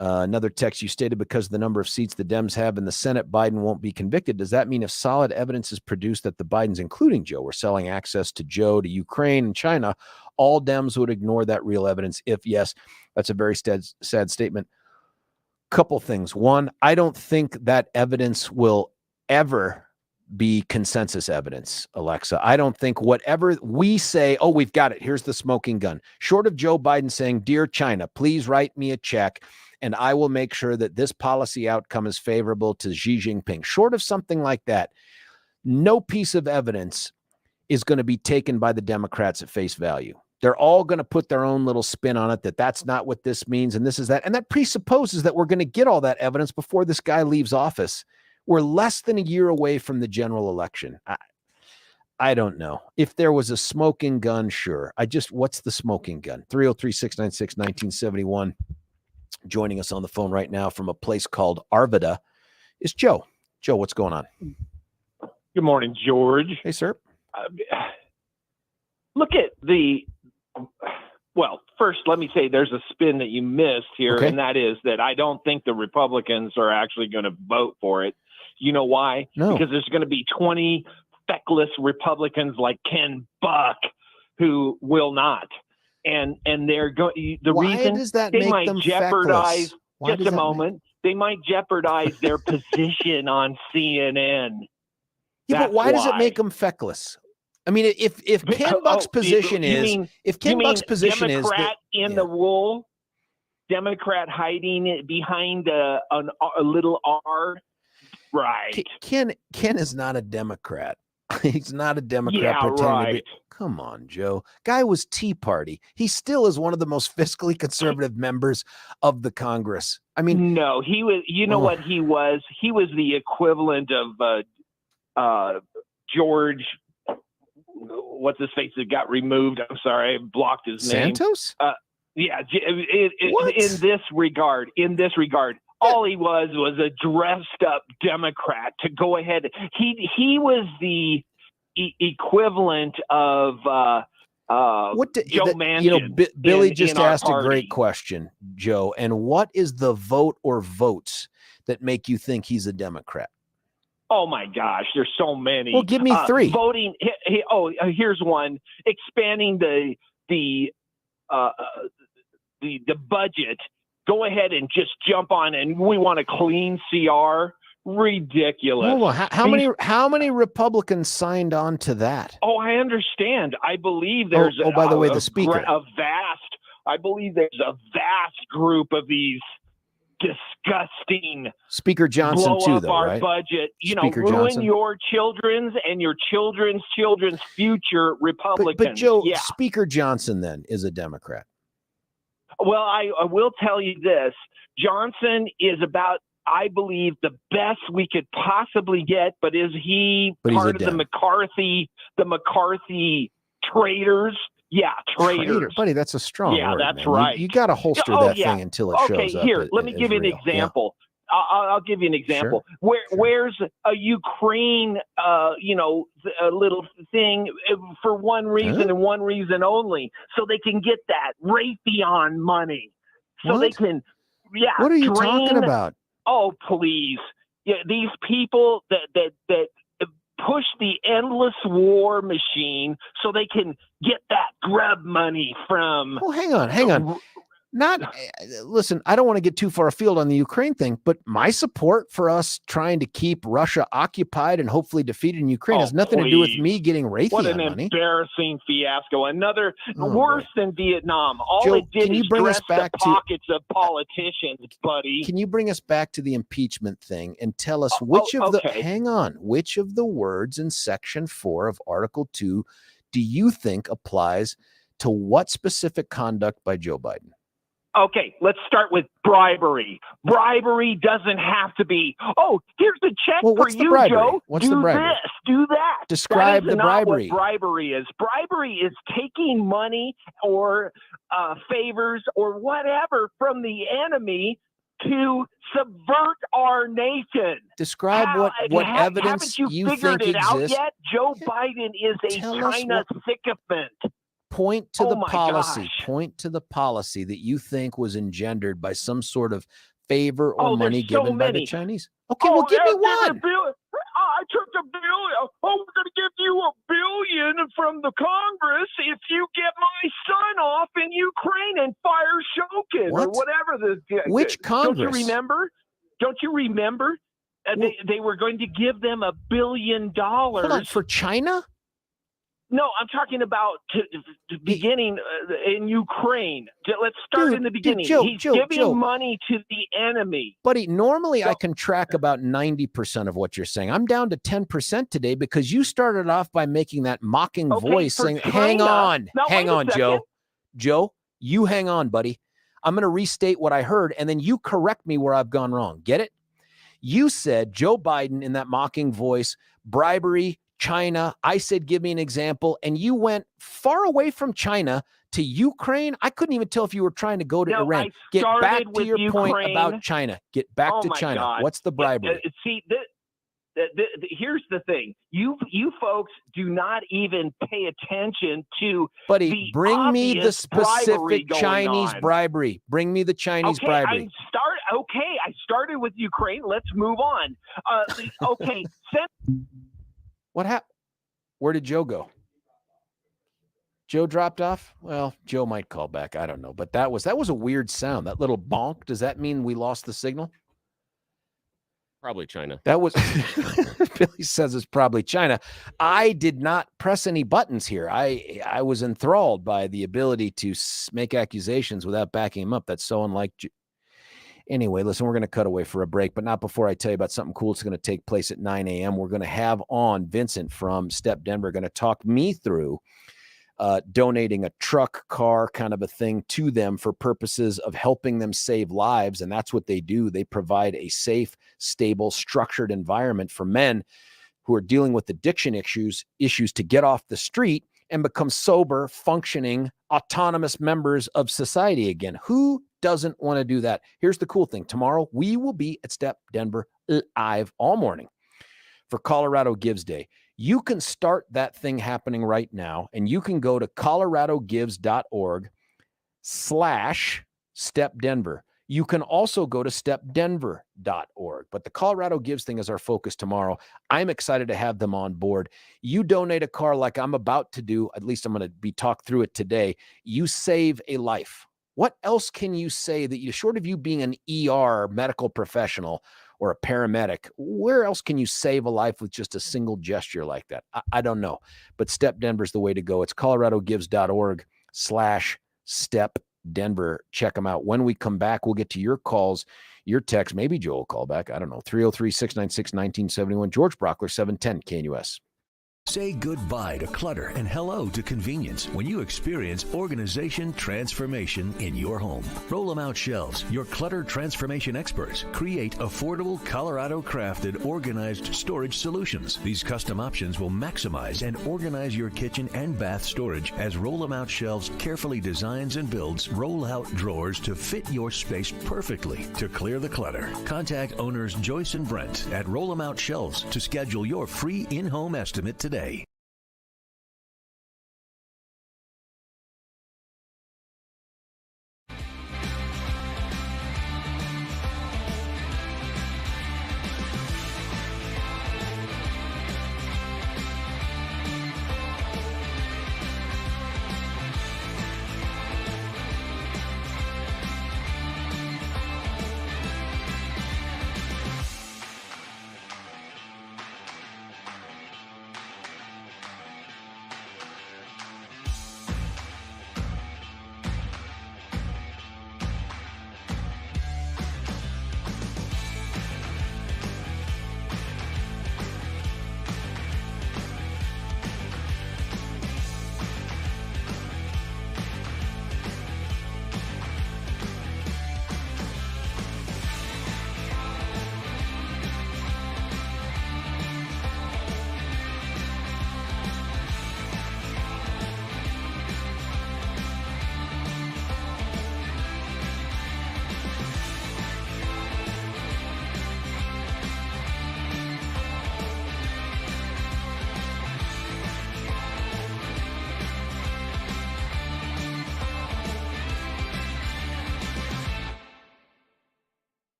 Another text, you stated because of the number of seats the Dems have in the Senate, Biden won't be convicted. Does that mean if solid evidence is produced that the Bidens, including Joe, were selling access to Joe to Ukraine and China, all Dems would ignore that real evidence? If yes, that's a very sad statement. Couple things. One, I don't think that evidence will ever be consensus evidence, Alexa. I don't think whatever we say, oh, we've got it, here's the smoking gun, short of Joe Biden saying, dear China, please write me a check and I will make sure that this policy outcome is favorable to Xi Jinping. Short of something like that, no piece of evidence is going to be taken by the Democrats at face value. They're all going to put their own little spin on it, that that's not what this means and this is that. And that presupposes that we're going to get all that evidence before this guy leaves office. We're less than a year away from the general election. I don't know. If there was a smoking gun, sure. What's the smoking gun? 303-696-1971. Joining us on the phone right now from a place called Arvida is Joe. Joe, what's going on? Good morning, George. Hey, sir. Look at well, first, let me say there's a spin that you missed here, Okay. and that is that I don't think the Republicans are actually going to vote for it. You know why? No. Because there's going to be 20 feckless Republicans like Ken Buck who will not. And they're going. The Why reason does that they make might them jeopardize. feckless? Why Just does a that moment. They might jeopardize their position on CNN. Yeah, but That's why does it why. make them feckless? I mean, if Ken Buck's position Democrat in the wool, Democrat hiding behind a little R, right? Ken is not a Democrat. He's not a Democrat. Yeah, pretending to be. right. Come on, Joe. Guy was Tea Party. He still is one of the most fiscally conservative members of the Congress. I mean, No, he was. You know what he was? He was the equivalent of George. What's his face that got removed? I'm sorry, I blocked his name. Santos? Yeah, What? in this regard, all he was a dressed up Democrat to go ahead. He was the equivalent of Joe Manchin. You know, Billy just in our asked a party. great question, Joe. And what is the vote or votes that make you think he's a Democrat? Oh my gosh, there's so many. Well, give me three. Voting. Here's one. Expanding the budget. Go ahead and just jump on, and we want a clean CR. Ridiculous. Hold on. How many Republicans signed on to that? Oh, I understand. I believe there's. By the way, the speaker. I believe there's a vast group of these disgusting Speaker Johnson blow too, up though, our right? budget. Speaker Ruin Johnson. your children's and your children's future Republicans. But Joe, yeah. Speaker Johnson then is a Democrat. Well, I will tell you this. Johnson is about, I believe, the best we could possibly get, but is he But he's part a of the McCarthy traitors? Yeah, traitors. Traitor. Buddy, that's a strong Yeah, word. that's man. right. You got to holster that thing until it shows up. Here, let me give you an example. I'll give you an example. Sure. Where's a Ukraine, a little thing for one reason and one reason only, so they can get that Raytheon money, so they can, What are you drain. talking about? Oh, please! Yeah, these people that push the endless war machine, so they can get that grub money from. Well, hang on. Listen, I don't want to get too far afield on the Ukraine thing, but my support for us trying to keep Russia occupied and hopefully defeated in Ukraine has nothing to do with me getting Raytheon What an money. embarrassing fiasco. Another worse than Vietnam. All Joe, it did can you is bring us dress back the to- pockets of politicians, buddy. Can you bring us back to the impeachment thing and tell us which of the words in Section 4 of Article 2 do you think applies to what specific conduct by Joe Biden? Okay, let's start with bribery. Bribery doesn't have to be, here's the check for what's the you, bribery? Joe. What's do the bribery? this, do that. Describe That is the not bribery. What bribery is. Bribery is taking money or favors or whatever from the enemy to subvert our nation. Describe what evidence haven't you you figured think it out exists. yet? Joe Biden is a Tell us China sycophant. point to Oh the my policy. gosh. Point to the policy that you think was engendered by some sort of favor or Oh, money there's so given by the many. Chinese. Okay, well, give me one. I took $1 billion. Oh, we're going to give you $1 billion from the Congress if you get my son off in Ukraine and fire Shokin or What? whatever. Which Congress? Don't you remember? Don't you remember? They were going to give them $1 billion. Hold on, for China? No, I'm talking about the beginning in Ukraine. Let's start in the beginning. He's giving money to the enemy. Buddy, normally I can track about 90% of what you're saying. I'm down to 10% today because you started off by making that mocking voice saying, hang on, Joe. Joe, you hang on, buddy. I'm going to restate what I heard, and then you correct me where I've gone wrong. Get it? You said Joe Biden in that mocking voice, bribery, China. I said, give me an example. And you went far away from China to Ukraine. I couldn't even tell if you were trying to go to Iran. Get back to your point about China. Get back to China. God. What's the bribery? See, here's the thing. You folks do not even pay attention to Buddy, bring me the specific Chinese bribery. Bring me the Chinese bribery. I started with Ukraine. Let's move on. Okay. What happened? Where did Joe go? Joe dropped off? Well, Joe might call back. I don't know. But that was a weird sound. That little bonk. Does that mean we lost the signal? Probably China. That was Billy says it's probably China. I did not press any buttons here. I was enthralled by the ability to make accusations without backing them up. That's so unlike. Anyway, listen, we're going to cut away for a break, but not before I tell you about something cool that's going to take place at 9 a.m. We're going to have on Vincent from Step Denver, going to talk me through donating a truck, car kind of a thing to them for purposes of helping them save lives. And that's what they do. They provide a safe, stable, structured environment for men who are dealing with addiction issues to get off the street and become sober, functioning, autonomous members of society again. Who doesn't want to do that? Here's the cool thing. Tomorrow, we will be at Step Denver live all morning for Colorado Gives Day. You can start that thing happening right now, and you can go to coloradogives.org/StepDenver. You can also go to stepdenver.org. But the Colorado Gives thing is our focus tomorrow. I'm excited to have them on board. You donate a car like I'm about to do, at least I'm going to be talked through it today. You save a life. What else can you say that you, short of you being an ER medical professional or a paramedic, where else can you save a life with just a single gesture like that? I don't know, but Step Denver's the way to go. It's coloradogives.org/StepDenver. Check them out. When we come back, we'll get to your calls, your texts. Maybe Joe will call back. I don't know. 303-696-1971. George Brauchler, 710 KNUS. Say goodbye to clutter and hello to convenience when you experience organization transformation in your home. Roll 'em Out Shelves, your clutter transformation experts, create affordable Colorado-crafted organized storage solutions. These custom options will maximize and organize your kitchen and bath storage as Roll 'em Out Shelves carefully designs and builds roll-out drawers to fit your space perfectly to clear the clutter. Contact owners Joyce and Brent at Roll 'em Out Shelves to schedule your free in-home estimate today.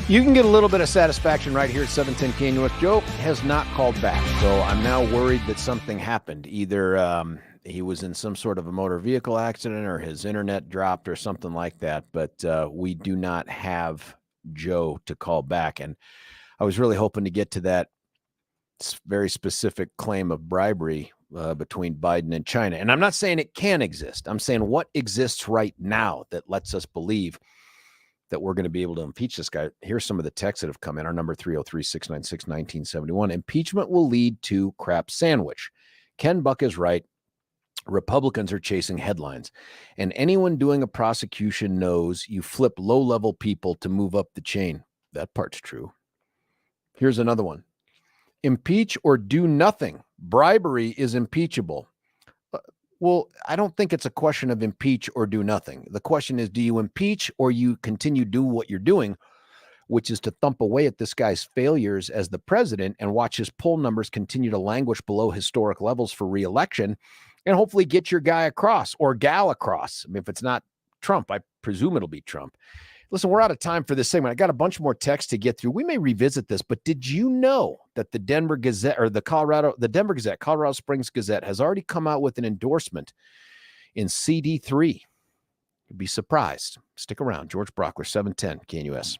You can get a little bit of satisfaction right here at 710 KNUS. Joe has not called back, so I'm now worried that something happened. Either he was in some sort of a motor vehicle accident or his internet dropped or something like that, but we do not have Joe to call back. And I was really hoping to get to that very specific claim of bribery between Biden and China. And I'm not saying it can exist. I'm saying what exists right now that lets us believe that we're going to be able to impeach this guy. Here's some of the texts that have come in. Our number 303-696-1971. Impeachment will lead to crap sandwich. Ken Buck is right. Republicans are chasing headlines. And anyone doing a prosecution knows you flip low-level people to move up the chain. That part's true. Here's another one. Impeach or do nothing. Bribery is impeachable. Well, I don't think it's a question of impeach or do nothing. The question is, do you impeach or you continue do what you're doing, which is to thump away at this guy's failures as the president and watch his poll numbers continue to languish below historic levels for re-election and hopefully get your guy across or gal across. I mean, if it's not Trump, I presume it'll be Trump. Listen, we're out of time for this segment. I got a bunch more texts to get through. We may revisit this, but did you know that the Denver Gazette or the Denver Gazette, Colorado Springs Gazette, has already come out with an endorsement in CD3? You'd be surprised. Stick around. George Brauchler, 710 KNUS.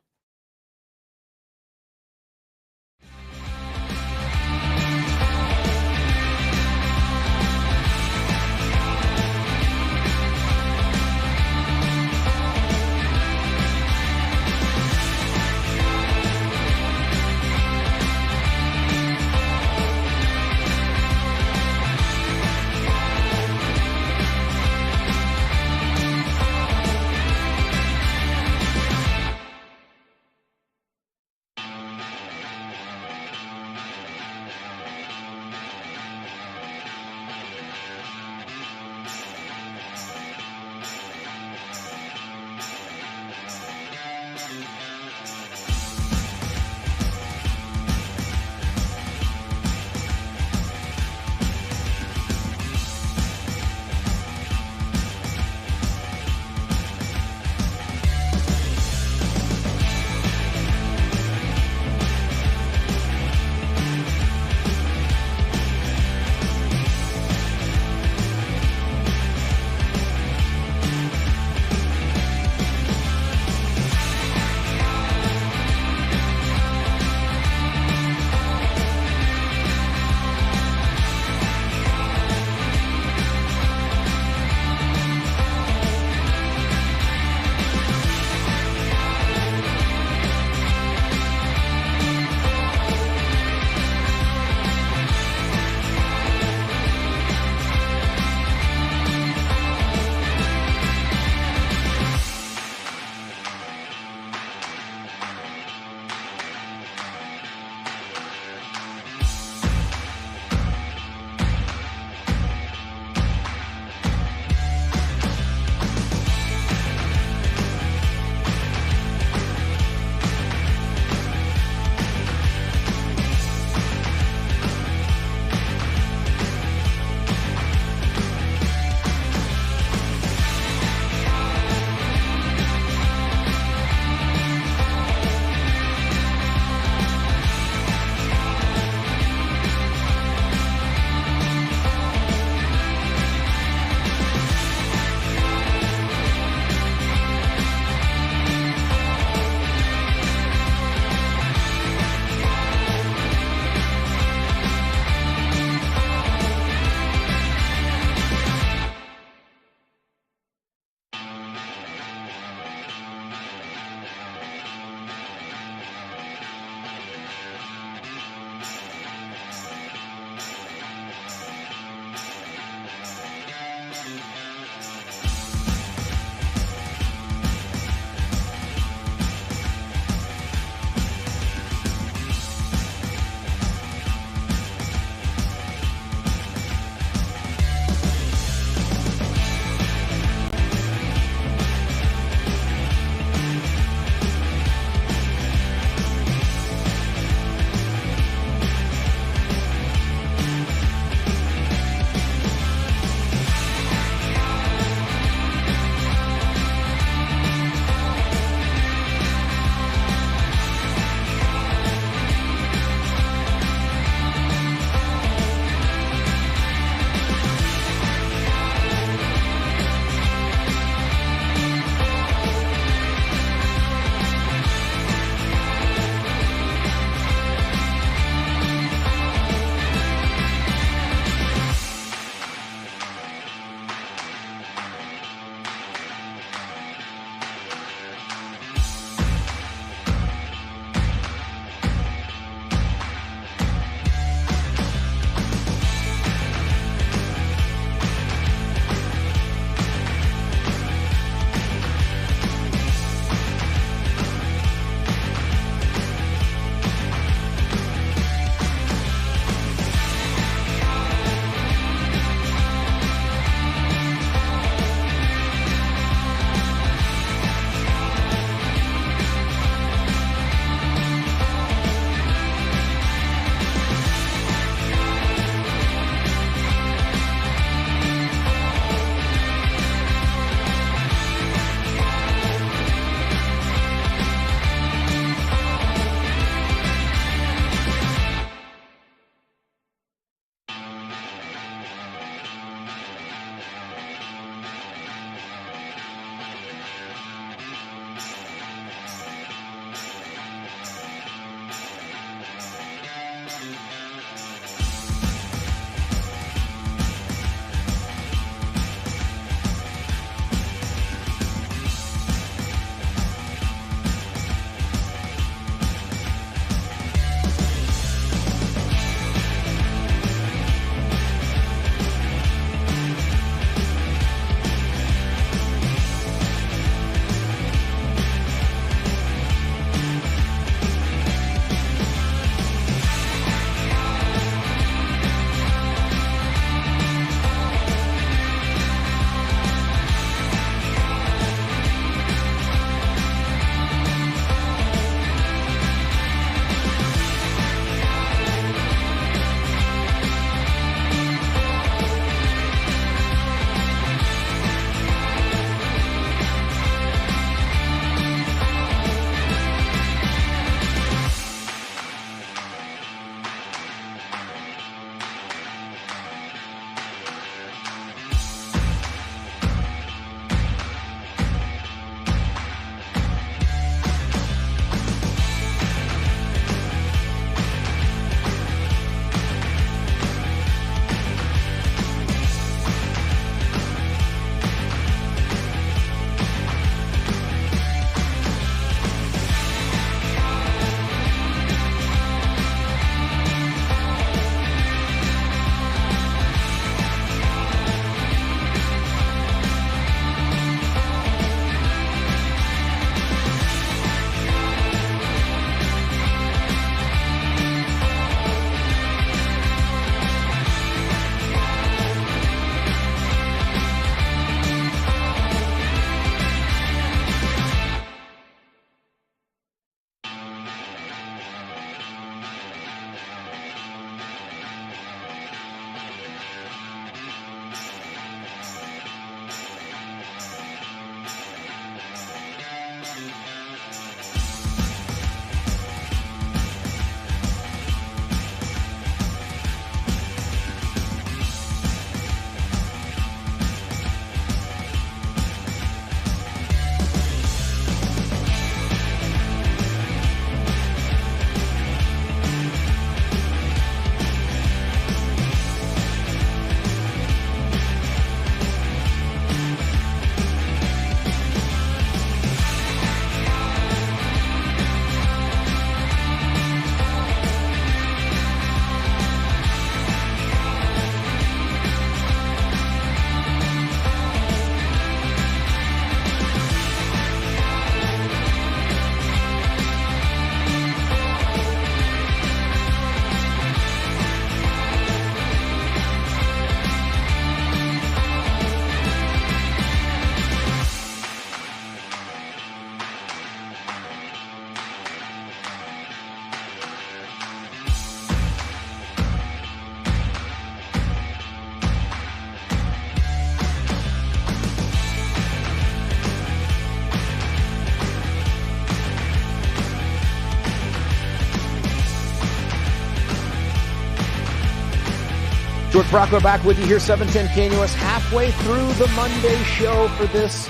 George Brauchler back with you here, 710 KNUS, halfway through the Monday show for this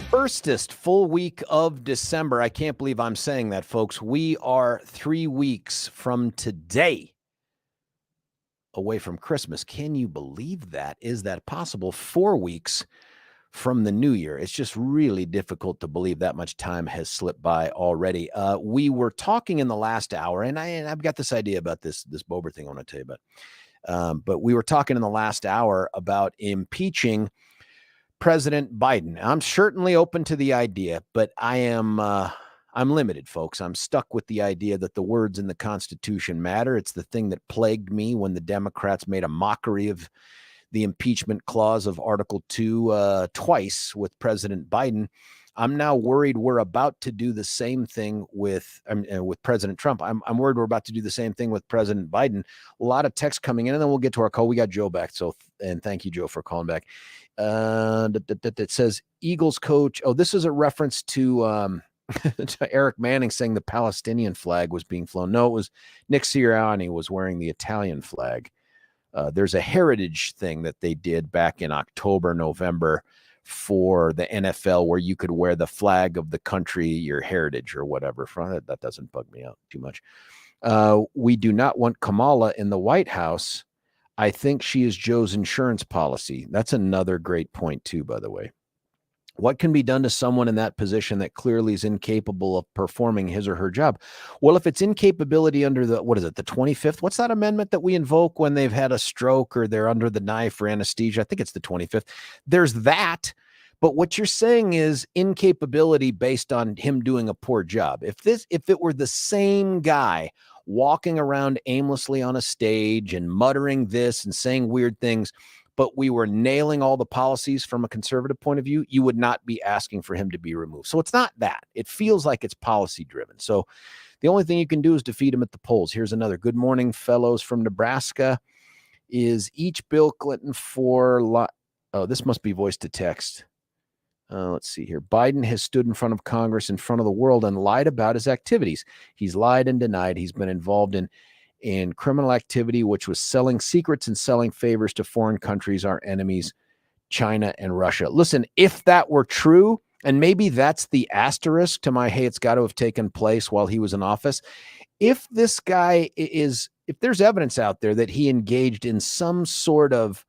firstest full week of December. I can't believe I'm saying that, folks. We are 3 weeks from today away from Christmas. Can you believe that? Is that possible? 4 weeks from the new year. It's just really difficult to believe that much time has slipped by already. We were talking in the last hour, and I've got this idea about this Bobert thing I want to tell you about. But we were talking in the last hour about impeaching President Biden. I'm certainly open to the idea, but I'm limited, folks. I'm stuck with the idea that the words in the Constitution matter. It's the thing that plagued me when the Democrats made a mockery of the impeachment clause of Article 2 twice with President Biden. I'm now worried we're about to do the same thing with President Trump. I'm worried we're about to do the same thing with President Biden. A lot of text coming in, and then we'll get to our call. We got Joe back, and thank you, Joe, for calling back. It says Eagles coach. Oh, this is a reference to to Eric Manning saying the Palestinian flag was being flown. No, it was Nick Sirianni was wearing the Italian flag. There's a heritage thing that they did back in October, November for the NFL where you could wear the flag of the country, your heritage or whatever. That doesn't bug me out too much. We do not want Kamala in the White House. I think she is Joe's insurance policy. That's another great point too, by the way. What can be done to someone in that position that clearly is incapable of performing his or her job? Well, if it's incapability under the 25th? What's that amendment that we invoke when they've had a stroke or they're under the knife or anesthesia? I think it's the 25th. There's that. But what you're saying is incapability based on him doing a poor job. If it were the same guy walking around aimlessly on a stage and muttering this and saying weird things, but we were nailing all the policies from a conservative point of view, you would not be asking for him to be removed. So it's not that. It feels like it's policy driven. So the only thing you can do is defeat him at the polls. Here's another. Good morning, fellows from Nebraska. Is each Bill Clinton this must be voice to text. Let's see here. Biden has stood in front of Congress, in front of the world, and lied about his activities. He's lied and denied he's been involved in criminal activity, which was selling secrets and selling favors to foreign countries, our enemies, China and Russia. Listen, if that were true, and maybe that's the asterisk to my, hey, it's got to have taken place while he was in office. If this guy if there's evidence out there that he engaged in some sort of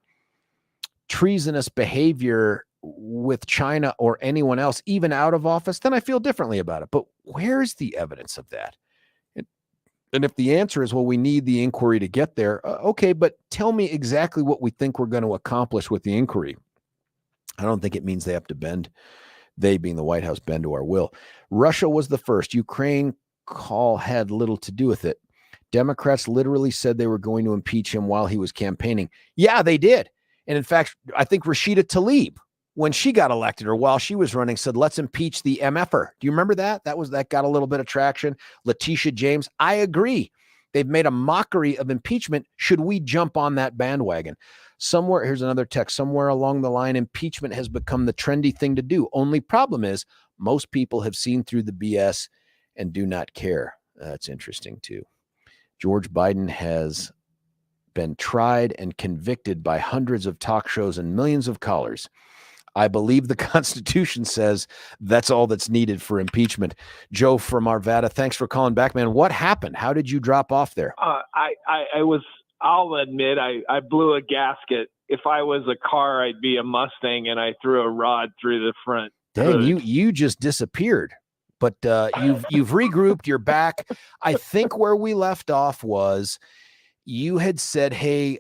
treasonous behavior with China or anyone else, even out of office, then I feel differently about it. But where's the evidence of that? And if the answer is, well, we need the inquiry to get there, okay, but tell me exactly what we think we're going to accomplish with the inquiry. I don't think it means they have to bend, they being the White House, bend to our will. Russia was the first. Ukraine call had little to do with it. Democrats literally said they were going to impeach him while he was campaigning. Yeah, they did. And in fact, I think Rashida Tlaib, when she got elected or while she was running, said, let's impeach the MFer. Do you remember that? That got a little bit of traction. Letitia James, I agree. They've made a mockery of impeachment. Should we jump on that bandwagon? Here's another text. Somewhere along the line, impeachment has become the trendy thing to do. Only problem is most people have seen through the BS and do not care. That's interesting too. George Biden has been tried and convicted by hundreds of talk shows and millions of callers. I believe the Constitution says that's all that's needed for impeachment. Joe from Arvada, thanks for calling back, man. What happened? How did you drop off there? I'll admit, I blew a gasket. If I was a car, I'd be a Mustang, and I threw a rod through the front. Dang, you just disappeared. But you've regrouped. You're back. I think where we left off was you had said, hey,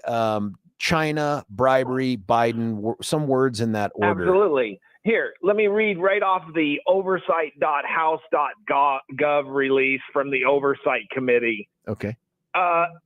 China, bribery, Biden, some words in that order. Absolutely. Here, let me read right off the oversight.house.gov release from the Oversight Committee. Okay.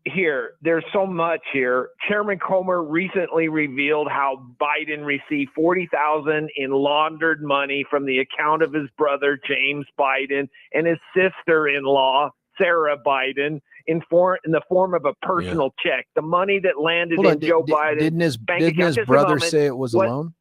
Here, there's so much here. Chairman Comer recently revealed how Biden received $40,000 in laundered money from the account of his brother, James Biden, and his sister-in-law, Sarah Biden, in the form of a personal check. The money that landed in Joe Biden. Didn't his brother say it was a loan?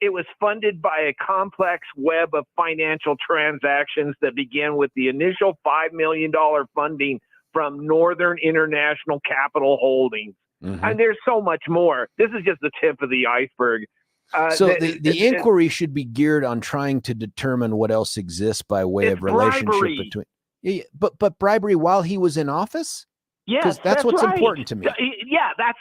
It was funded by a complex web of financial transactions that began with the initial $5 million funding from Northern International Capital Holdings. And there's so much more. This is just the tip of the iceberg. So the inquiry should be geared on trying to determine what else exists by way of relationship bribery. between. Yeah, but bribery while he was in office. Yes, that's what's right. important to me. Yeah, that's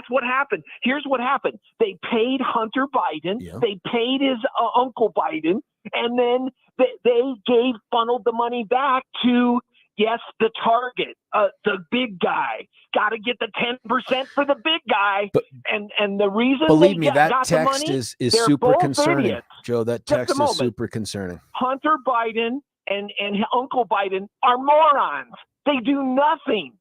what happened. Here's what happened. They paid Hunter Biden. Yeah. They paid his Uncle Biden, and then they funneled the money back to, yes, the target, the big guy. Got to get the 10% for the big guy. But, and the reason believe me, that got text the money, is super concerning, idiots. Joe. That text is super concerning. Hunter Biden and Uncle Biden are morons. They do nothing.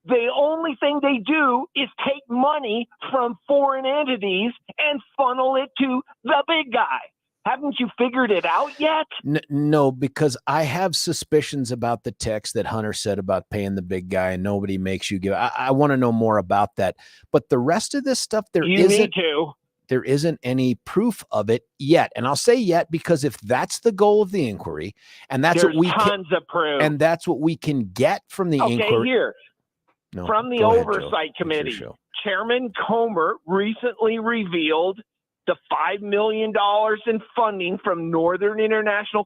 The only thing they do is take money from foreign entities and funnel it to the big guy. Haven't you figured it out yet? No, because I have suspicions about the text that Hunter said about paying the big guy and nobody makes you give. I want to know more about that. But the rest of this stuff, there isn't any proof of it yet. And I'll say yet because if that's the goal of the inquiry, and that's There's what we tons of proof, and that's what we can get from the inquiry. Here. No, from the Oversight Committee, Chairman Comer recently revealed the $5 million in funding from Northern International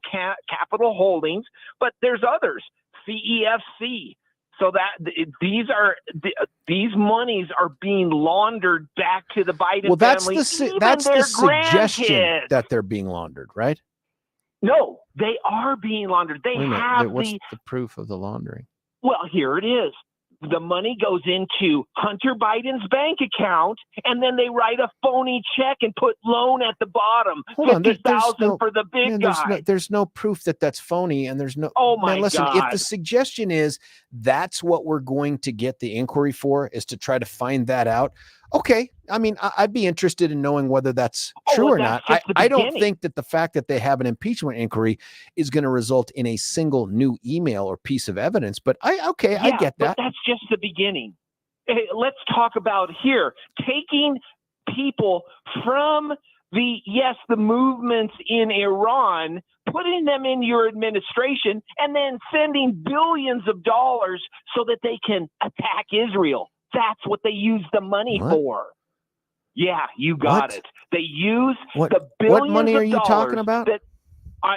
Capital Holdings, but there's others, CEFC. So that these monies are being laundered back to the Biden family. That's the suggestion that they're being laundered, right? No, they are being laundered. They have what's the proof of the laundering? Well, here it is. The money goes into Hunter Biden's bank account, and then they write a phony check and put loan at the bottom. $50,000 for the big guy. There's no proof that that's phony, and there's no. Oh my listen, God! If the suggestion is that's what we're going to get the inquiry for, is to try to find that out. Okay, I mean, I'd be interested in knowing whether that's true or not. I don't think that the fact that they have an impeachment inquiry is going to result in a single new email or piece of evidence. But I get that. But that's just the beginning. Hey, let's talk about here taking people from the movements in Iran, putting them in your administration, and then sending billions of dollars so that they can attack Israel. That's what they use the money for. Yeah, you got it. They use the billions What money are you talking about?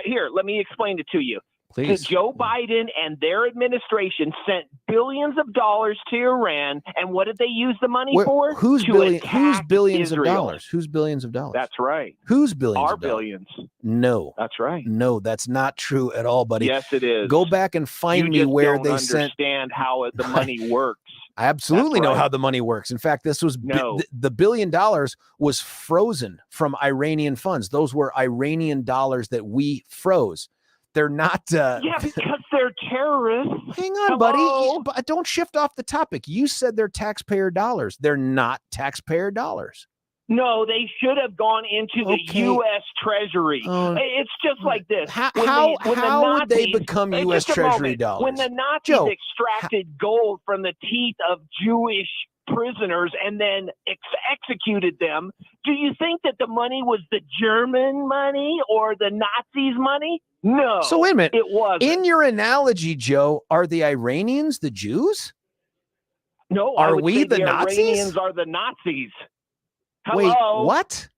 Here, let me explain it to you. Please. Joe Biden and their administration sent billions of dollars to Iran, and what did they use the money for? Whose billions Israel. of dollars? Whose billions of dollars? That's right. Whose billions? Our billions. No, that's right. No, that's not true at all, buddy. Yes, it is. Go back and find me where they sent. You understand how the money works. I absolutely know how the money works. In fact, this was the $1 billion was frozen from Iranian funds. Those were Iranian dollars that we froze. They're not. Yeah, because they're terrorists. Hang on, buddy. Don't shift off the topic. You said they're taxpayer dollars. They're not taxpayer dollars. No, they should have gone into the U.S. Treasury. It's just like this. How would they become U.S. Treasury dollars? When the Nazis extracted gold from the teeth of Jewish prisoners and then executed them, do you think that the money was the German money or the Nazis' money? No. So wait a minute. It wasn't. In your analogy, Joe, are the Iranians the Jews? No. Are we the Nazis? Iranians are the Nazis. Hello? Wait, what?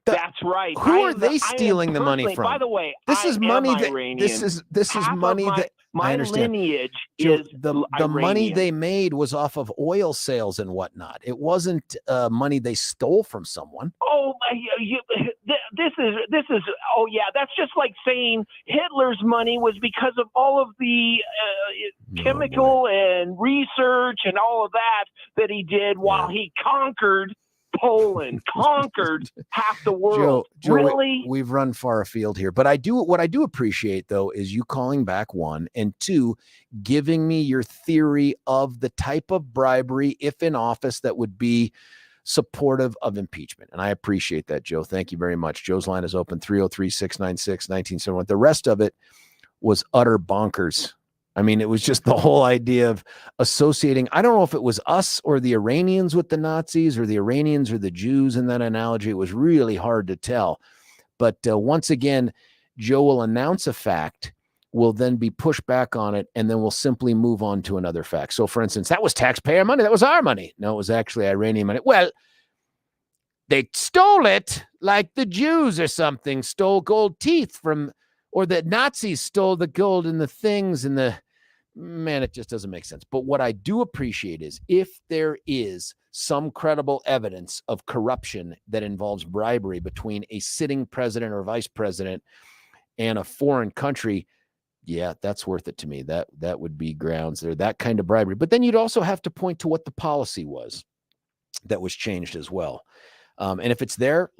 That's right. Who are they stealing the money from? By the way, this is money that Iranian. this is money that my I understand. Lineage Joe, is the money they made was off of oil sales and whatnot. It wasn't money they stole from someone. Oh, this is. Oh yeah, that's just like saying Hitler's money was because of all of the chemical and research and all of that he did while he conquered Poland, conquered half the world. Joe, really? We've run far afield here, but what I do appreciate though is you calling back, one, and two, giving me your theory of the type of bribery, if in office, that would be supportive of impeachment. And I appreciate that, Joe. Thank you very much. Joe's line is open, 303-696-1971. The rest of it was utter bonkers. I mean, it was just the whole idea of associating. I don't know if it was us or the Iranians with the Nazis or the Iranians or the Jews in that analogy. It was really hard to tell. But once again, Joe will announce a fact will then be pushed back on it, and then we'll simply move on to another fact. So, for instance, that was taxpayer money. That was our money. No, it was actually Iranian money. Well, they stole it like the Jews or something stole gold teeth from, or the Nazis stole the gold and the things and the, man, it just doesn't make sense. But what I do appreciate is if there is some credible evidence of corruption that involves bribery between a sitting president or vice president and a foreign country, yeah, that's worth it to me. That would be grounds there, that kind of bribery. But then you'd also have to point to what the policy was that was changed as well. And if it's there,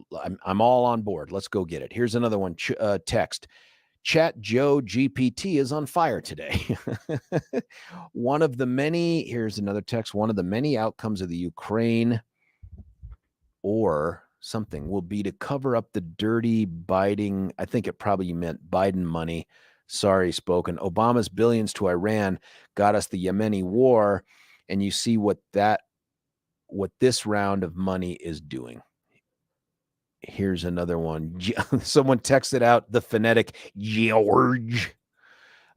I'm all on board. Let's go get it. Here's another one. Text. Chat Joe GPT is on fire today. One of the many, here's another text. One of the many outcomes of the Ukraine or something will be to cover up the dirty Biden. I think it probably meant Biden money. Sorry, spoken. Obama's billions to Iran got us the Yemeni war. And you see what this round of money is doing. Here's another one. Someone texted out the phonetic George.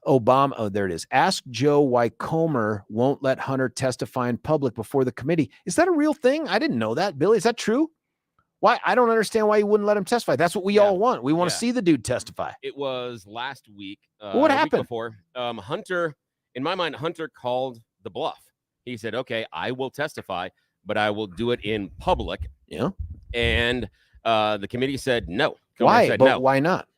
Obama. Oh, there it is. Ask Joe why Comer won't let Hunter testify in public before the committee. Is that a real thing? I didn't know that. Billy, is that true? Why? I don't understand why you wouldn't let him testify. That's what we all want. We want to see the dude testify. It was last week. What happened? Before Hunter, in my mind, Hunter called the bluff. He said, "Okay, I will testify, but I will do it in public." Yeah. And the committee said no. Why? Said, but no. Why not?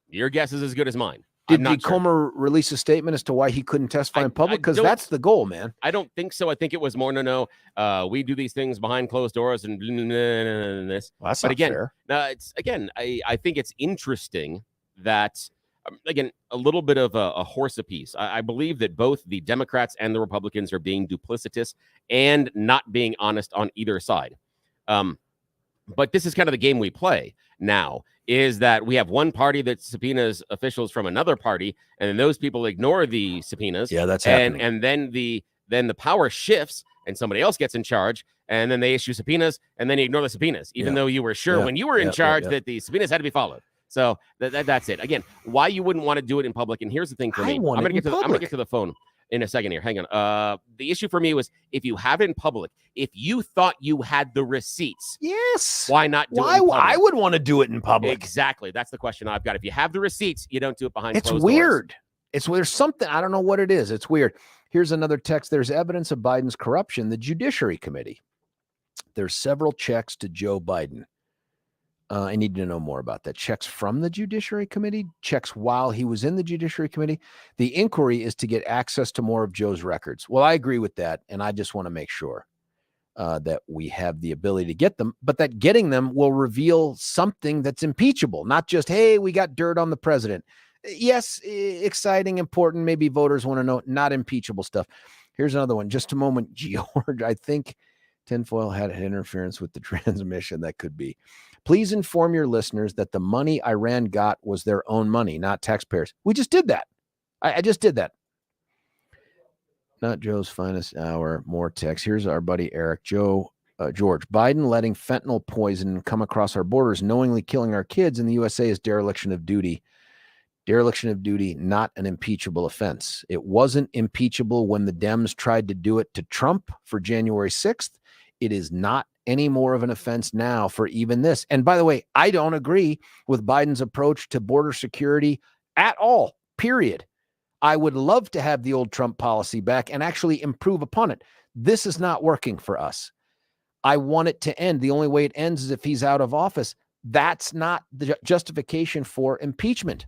Your guess is as good as mine. Did Comer release a statement as to why he couldn't testify in public? Because that's the goal, man. I don't think so. I think it was more no. We do these things behind closed doors and this. Well, that's but not again, fair. I think it's interesting that again a little bit of a horse apiece. I believe that both the Democrats and the Republicans are being duplicitous and not being honest on either side. But this is kind of the game we play now, is that we have one party that subpoenas officials from another party, and then those people ignore the subpoenas. Yeah, that's happening. And then the power shifts and somebody else gets in charge, and then they issue subpoenas, and then you ignore the subpoenas, even though you were sure when you were in charge that the subpoenas had to be followed. So that's it. Again, why you wouldn't want to do it in public. And here's the thing for me. I'm going to get to the phone in a second here. Hang on. The issue for me was if you have it in public, if you thought you had the receipts, yes, why not do it in public? I would want to do it in public. Exactly. That's the question I've got. If you have the receipts, you don't do it behind closed doors. It's weird. There's something, I don't know what it is. It's weird. Here's another text. There's evidence of Biden's corruption. The Judiciary Committee. There's several checks to Joe Biden. I need to know more about that. Checks from the Judiciary Committee, checks while he was in the Judiciary Committee. The inquiry is to get access to more of Joe's records. Well, I agree with that, and I just want to make sure that we have the ability to get them, but that getting them will reveal something that's impeachable, not just, hey, we got dirt on the president. Yes, exciting, important, maybe voters want to know, not impeachable stuff. Here's another one. Just a moment, George. I think tinfoil had interference with the transmission. That could be. Please inform your listeners that the money Iran got was their own money, not taxpayers. We just did that. I just did that. Not Joe's finest hour. More text. Here's our buddy Eric. George. Biden letting fentanyl poison come across our borders, knowingly killing our kids in the USA is dereliction of duty. Dereliction of duty, not an impeachable offense. It wasn't impeachable when the Dems tried to do it to Trump for January 6th. It is not any more of an offense now for even this. And by the way, I don't agree with Biden's approach to border security at all, period. I would love to have the old Trump policy back and actually improve upon it. This is not working for us. I want it to end. The only way it ends is if he's out of office. That's not the justification for impeachment.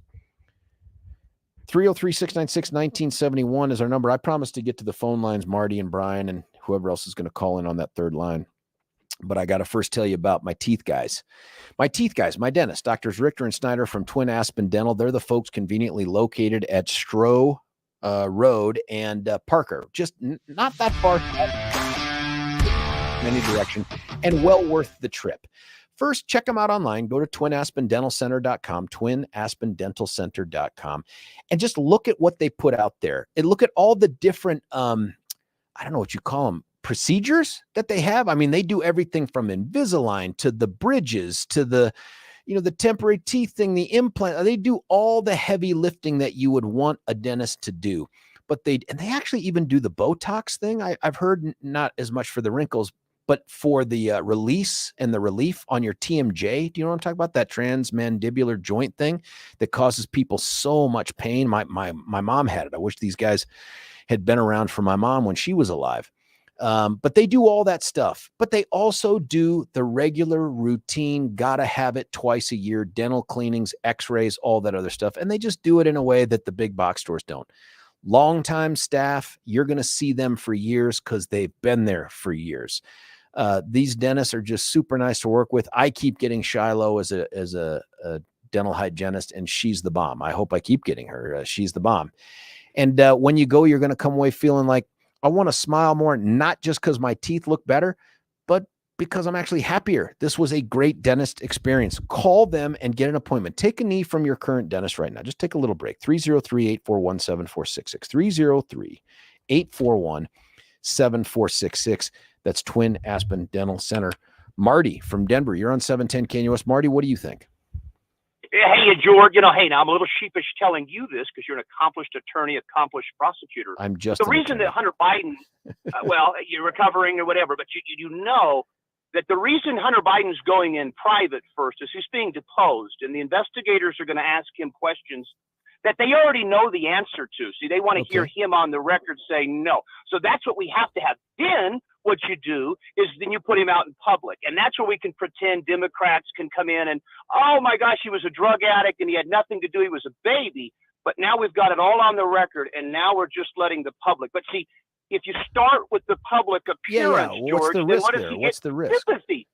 303-696-1971 is our number. I promised to get to the phone lines, Marty and Brian and whoever else is going to call in on that third line. But I got to first tell you about my teeth guys. My dentist, Doctors Richter and Snyder from Twin Aspen Dental. They're the folks conveniently located at Stroh Road and Parker. Just not that far in any direction and well worth the trip. First, check them out online. Go to twinaspendentalcenter.com, twinaspendentalcenter.com, and just look at what they put out there. And look at all the different, I don't know what you call them, procedures that they have. I mean, they do everything from Invisalign to the bridges to the, the temporary teeth thing, the implant. They do all the heavy lifting that you would want a dentist to do. But they actually even do the Botox thing. I've heard, not as much for the wrinkles, but for the release and the relief on your TMJ. Do you know what I'm talking about? That transmandibular joint thing that causes people so much pain. My mom had it. I wish these guys had been around for my mom when she was alive. But they do all that stuff. But they also do the regular routine, gotta have it twice a year, dental cleanings, x-rays, all that other stuff. And they just do it in a way that the big box stores don't. Longtime staff, you're going to see them for years because they've been there for years. These dentists are just super nice to work with. I keep getting Shiloh as a dental hygienist, and she's the bomb. I hope I keep getting her. She's the bomb. And when you go, you're going to come away feeling like, I want to smile more, not just because my teeth look better, but because I'm actually happier. This was a great dentist experience. Call them and get an appointment. Take a knee from your current dentist right now. Just take a little break. 303-841-7466. 303-841-7466. That's Twin Aspen Dental Center. Marty from Denver, you're on 710 KNUS. Marty, what do you think? Hey, George, now, I'm a little sheepish telling you this because you're an accomplished attorney, accomplished prosecutor. I'm just the reason that Hunter Biden, well, you're recovering or whatever, but you know that the reason Hunter Biden's going in private first is he's being deposed, and the investigators are going to ask him questions that they already know the answer to. See, they want to hear him on the record say no. So that's what we have to have. Then what you do is then you put him out in public. And that's where we can pretend Democrats can come in and, oh my gosh, he was a drug addict and he had nothing to do. He was a baby. But now we've got it all on the record, and now we're just letting the public. But see, if you start with the public appearance, what's George, the risk then there? What's the risk? Sympathy.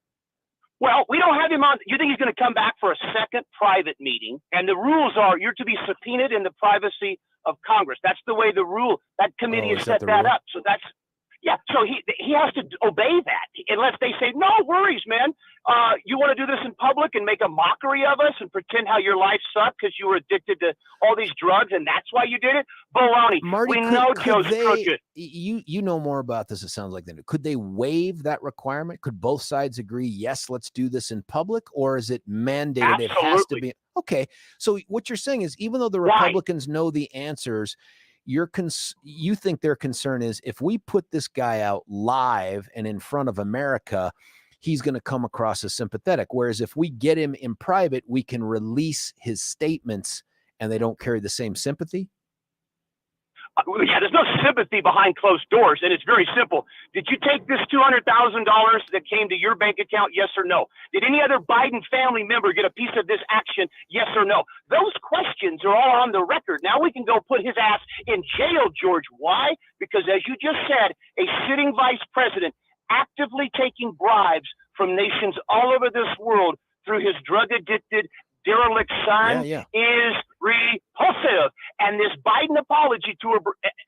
Well, we don't have him on. You think he's going to come back for a second private meeting? And the rules are you're to be subpoenaed in the privacy of Congress. That's the way the rule, that committee has set that up. So that's, yeah. So he has to obey that unless they say, no worries, man. You want to do this in public and make a mockery of us and pretend how your life sucked because you were addicted to all these drugs and that's why you did it? Baloney. Marty, we know Joe's crooked. You know more about this, it sounds like. Could they waive that requirement? Could both sides agree, yes, let's do this in public? Or is it mandated? Absolutely. It has to be. Okay. So what you're saying is, even though the Republicans know the answers, you think their concern is, if we put this guy out live and in front of America, he's going to come across as sympathetic. Whereas if we get him in private, we can release his statements and they don't carry the same sympathy. Yeah, there's no sympathy behind closed doors, and it's very simple. Did you take this $200,000 that came to your bank account, yes or no? Did any other Biden family member get a piece of this action, yes or no? Those questions are all on the record. Now we can go put his ass in jail, George. Why? Because as you just said, a sitting vice president actively taking bribes from nations all over this world through his drug-addicted, derelict son is repulsive. And this Biden apology tour,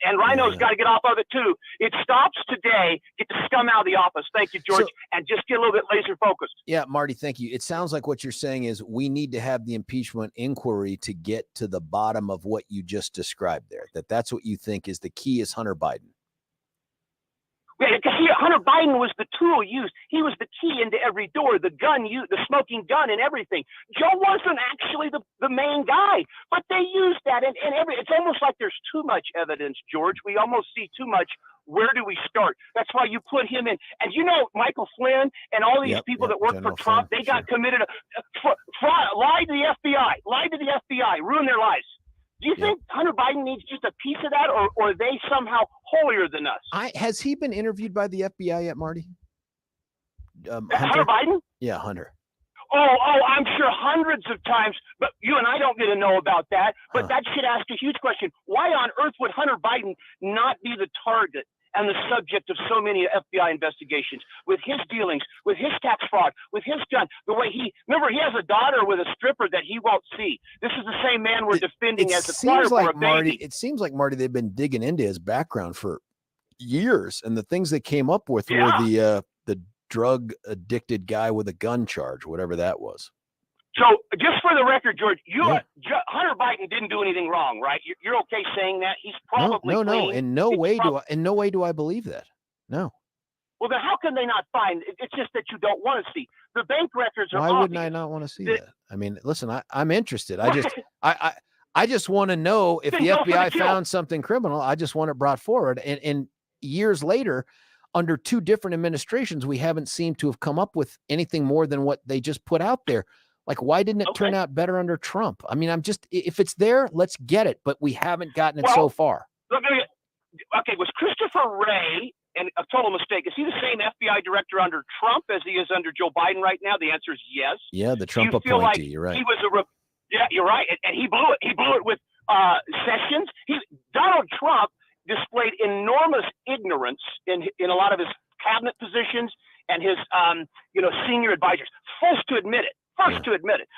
and Rhino's got to get off of it too. It stops today. Get the scum out of the office. Thank you, George. And just get a little bit laser focused. Yeah, Marty, thank you. It sounds like what you're saying is we need to have the impeachment inquiry to get to the bottom of what you just described there. That's what you think is the key, is Hunter Biden. Yeah, Hunter Biden was the tool used. He was the key into every door, the gun, the smoking gun and everything. Joe wasn't actually the main guy, but they used that. And it's almost like there's too much evidence, George. We almost see too much. Where do we start? That's why you put him in. And Michael Flynn and all these people that work for Trump, they got committed, lied to the FBI, ruined their lives. Do you think Hunter Biden needs just a piece of that, or are they somehow holier than us? Has he been interviewed by the FBI yet, Marty? Hunter Biden? Yeah, Hunter. Oh, I'm sure hundreds of times, but you and I don't get to know about that. But that should ask a huge question. Why on earth would Hunter Biden not be the target and the subject of so many FBI investigations, with his dealings, with his tax fraud, with his gun, the way he has a daughter with a stripper that he won't see. This is the same man we're defending as a choir for a baby. It seems like, Marty, they've been digging into his background for years, and the things they came up with were the drug addicted guy with a gun charge, whatever that was. So just for the record, George, Hunter Biden didn't do anything wrong, right? You're okay saying that? He's probably no. In no way do I believe that. No. Well, then how can they not find? It's just that you don't want to see. The bank records are Why obvious. wouldn't I not want to see that? I mean, listen, I'm interested. I just want to know if Then the go for the FBI kill. found something criminal. I just want it brought forward. And years later, under two different administrations, we haven't seemed to have come up with anything more than what they just put out there. Like, why didn't it turn out better under Trump? I mean, if it's there, let's get it. But we haven't gotten it so far. Okay, was Christopher Wray a total mistake? Is he the same FBI director under Trump as he is under Joe Biden right now? The answer is yes. Yeah, the Trump appointee. Feel like you're right. He was yeah, you're right, and he blew it. He blew it with Sessions. Donald Trump displayed enormous ignorance in a lot of his cabinet positions and his senior advisors. Forced to admit it.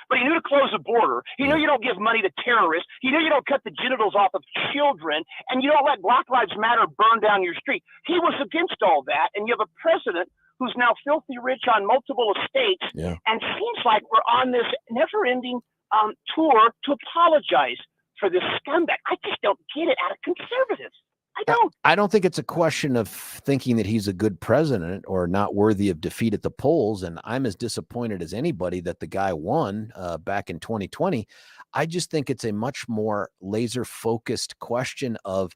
But he knew to close the border. He knew you don't give money to terrorists. He knew you don't cut the genitals off of children, and you don't let Black Lives Matter burn down your street. He was against all that, and you have a president who's now filthy rich on multiple estates, and seems like we're on this never-ending tour to apologize for this scumbag. I just don't get it out of conservatives. I don't think it's a question of thinking that he's a good president or not worthy of defeat at the polls. And I'm as disappointed as anybody that the guy won back in 2020. I just think it's a much more laser focused question of,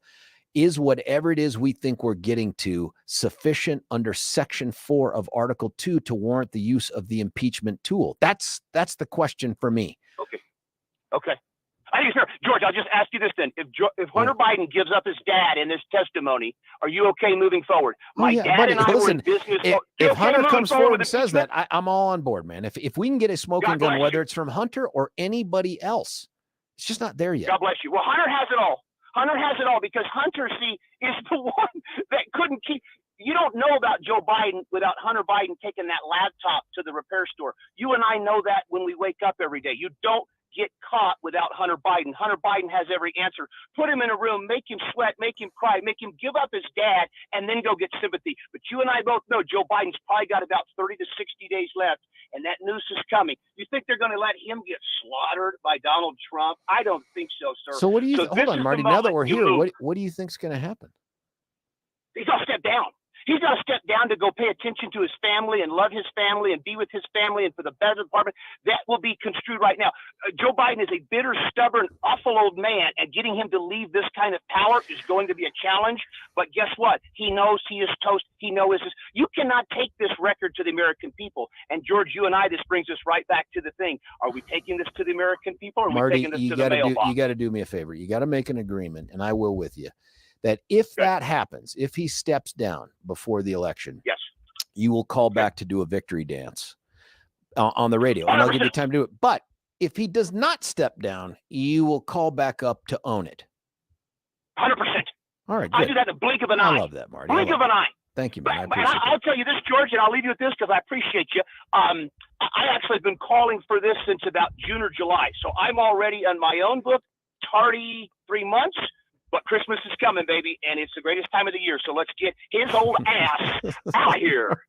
is whatever it is we think we're getting to sufficient under Section 4 of Article 2 to warrant the use of the impeachment tool? That's the question for me. Okay. I think it's fair. George, I'll just ask you this then. If Hunter Biden gives up his dad in this testimony, are you okay moving forward? Dad and I were in business. If Hunter comes forward and says that, I'm all on board, man. If we can get a smoking gun, whether it's from Hunter or anybody else, it's just not there yet. God bless you. Well, Hunter has it all. Hunter has it all because Hunter, is the one that couldn't keep. You don't know about Joe Biden without Hunter Biden taking that laptop to the repair store. You and I know that when we wake up every day. You don't get caught without Hunter Biden. Hunter Biden has every answer. Put him in a room, make him sweat, make him cry, make him give up his dad, and then go get sympathy. But you and I both know Joe Biden's probably got about 30 to 60 days left, and that noose is coming. You think they're going to let him get slaughtered by Donald Trump? I don't think so, sir. So what do you hold on, Marty? Now that we're here, what do you think's going to happen? He's going to step down. He's got to step down to go pay attention to his family and love his family and be with his family and for the better department. That will be construed right now. Joe Biden is a bitter, stubborn, awful old man, and getting him to leave this kind of power is going to be a challenge. But guess what? He knows he is toast. He knows this. You cannot take this record to the American people. And George, you and I, this brings us right back to the thing. Are we taking this to the American people, or are we taking this to the mailbox? You got to do me a favor. You got to make an agreement, and I will with you, that if that happens, if he steps down before the election, yes, you will call back to do a victory dance on the radio, and I'll give you time to do it. But if he does not step down, you will call back up to own it. 100%. All right, good. I do that in the blink of an eye. I love that, Marty. Blink of an eye. Thank you, man. I But appreciate I'll tell you this, George, and I'll leave you with this because I appreciate you. I actually have been calling for this since about June or July. So I'm already on my own book, tardy 3 months. But Christmas is coming, baby, and it's the greatest time of the year. So let's get his old ass out of here.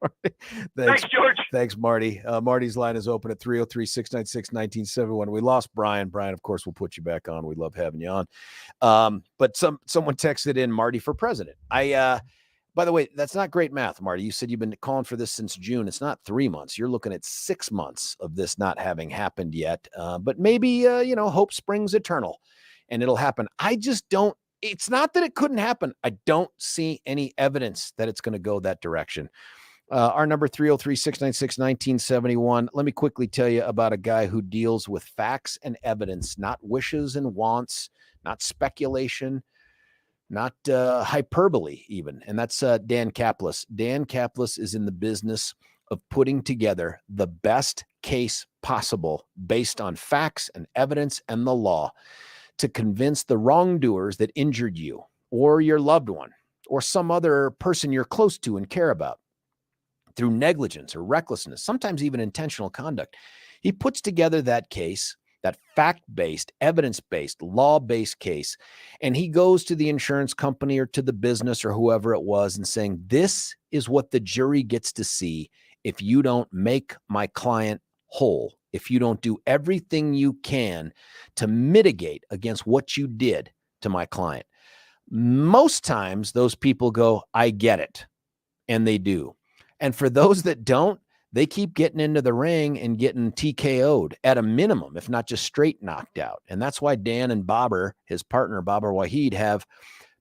Thanks, George. Thanks, Marty. Marty's line is open at 303-696-1971. We lost Brian. Brian, of course, we'll put you back on. We love having you on. But someone texted in Marty for president. By the way, that's not great math, Marty. You said you've been calling for this since June. It's not 3 months. You're looking at 6 months of this not having happened yet. But maybe, hope springs eternal, and it'll happen. I just don't. It's not that it couldn't happen. I don't see any evidence that it's going to go that direction. Our number 303-696-1971. Let me quickly tell you about a guy who deals with facts and evidence, not wishes and wants, not speculation, not hyperbole even. And that's Dan Kaplis. Dan Kaplis is in the business of putting together the best case possible based on facts and evidence and the law to convince the wrongdoers that injured you or your loved one or some other person you're close to and care about through negligence or recklessness, sometimes even intentional conduct. He puts together that case, that fact-based, evidence-based, law-based case, and he goes to the insurance company or to the business or whoever it was and saying, this is what the jury gets to see if you don't make my client whole, if you don't do everything you can to mitigate against what you did to my client. Most times those people go, I get it. And they do. And for those that don't, they keep getting into the ring and getting TKO'd at a minimum, if not just straight knocked out. And that's why Dan and Bobber, his partner, Bobber Wahid, have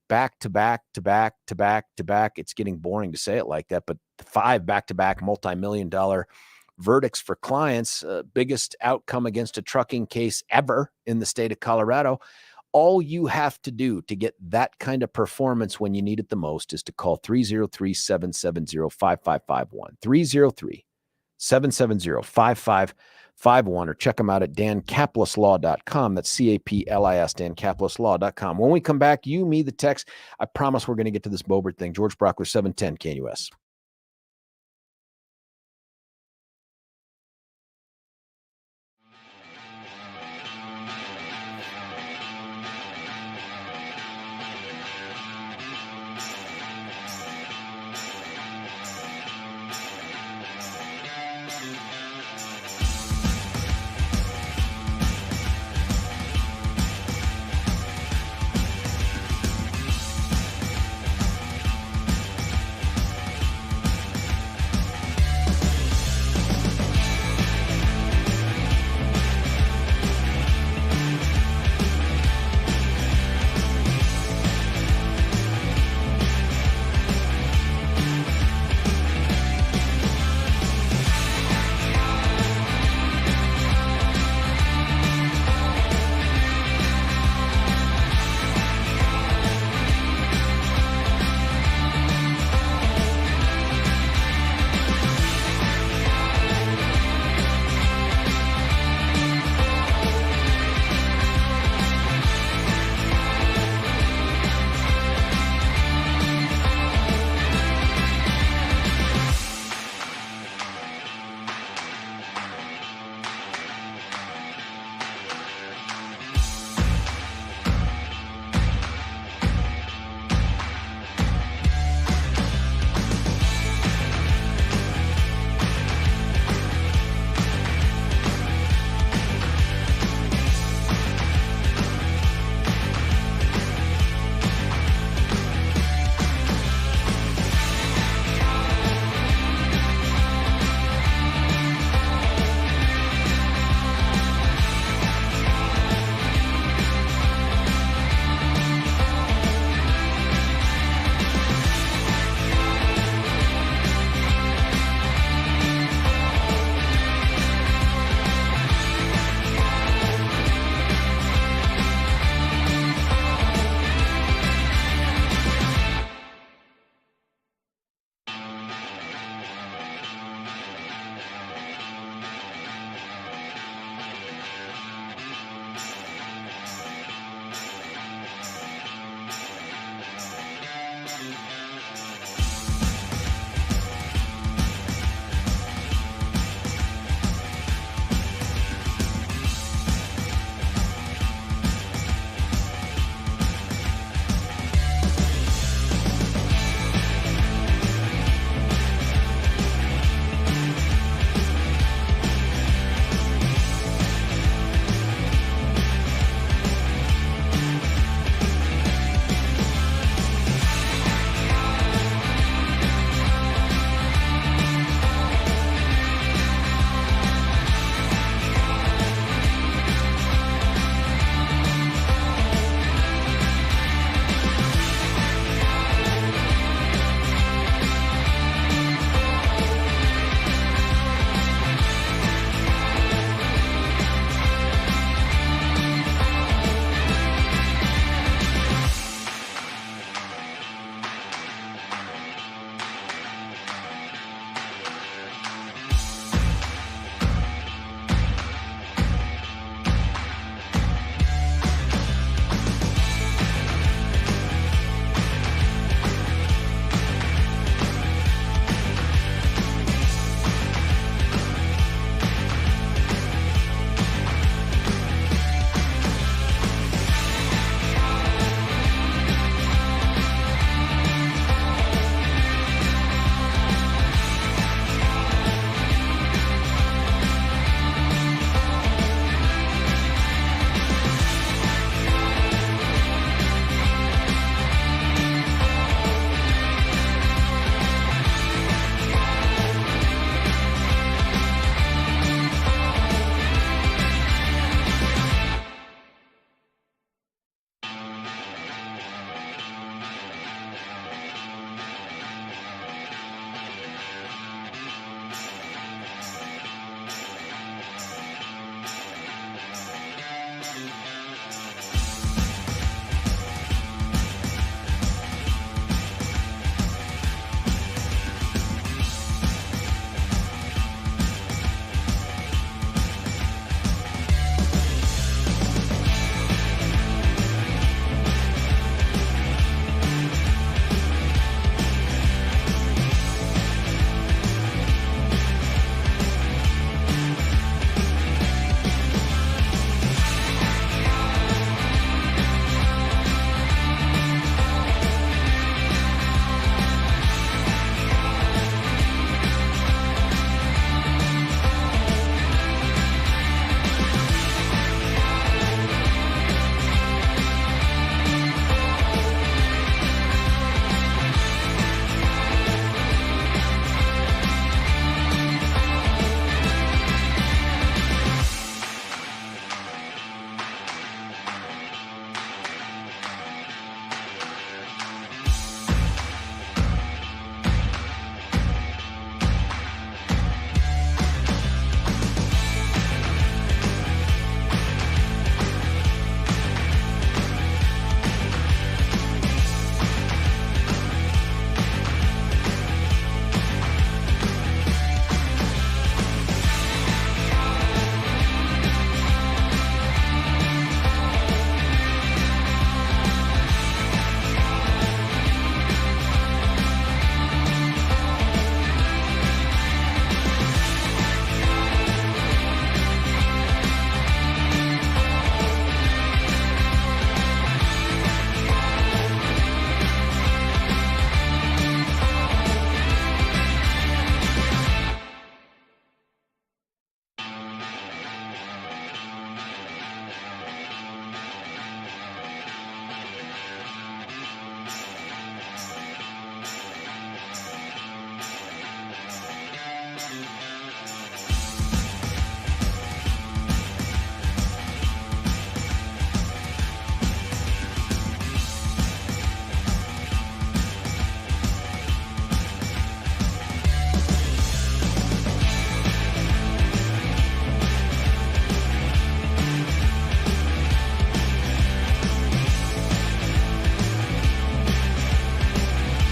back to back to back to back to back. It's getting boring to say it like that, but 5 back-to-back multi-million-dollar verdicts for clients, biggest outcome against a trucking case ever in the state of Colorado. All you have to do to get that kind of performance when you need it the most is to call 303-770-5551, 303-770-5551, or check them out at dancapluslaw.com. That's C-A-P-L-I-S, dancapluslaw.com. When we come back, you, me, the text, I promise we're going to get to this Bobert thing. George Brauchler, 710 KNUS.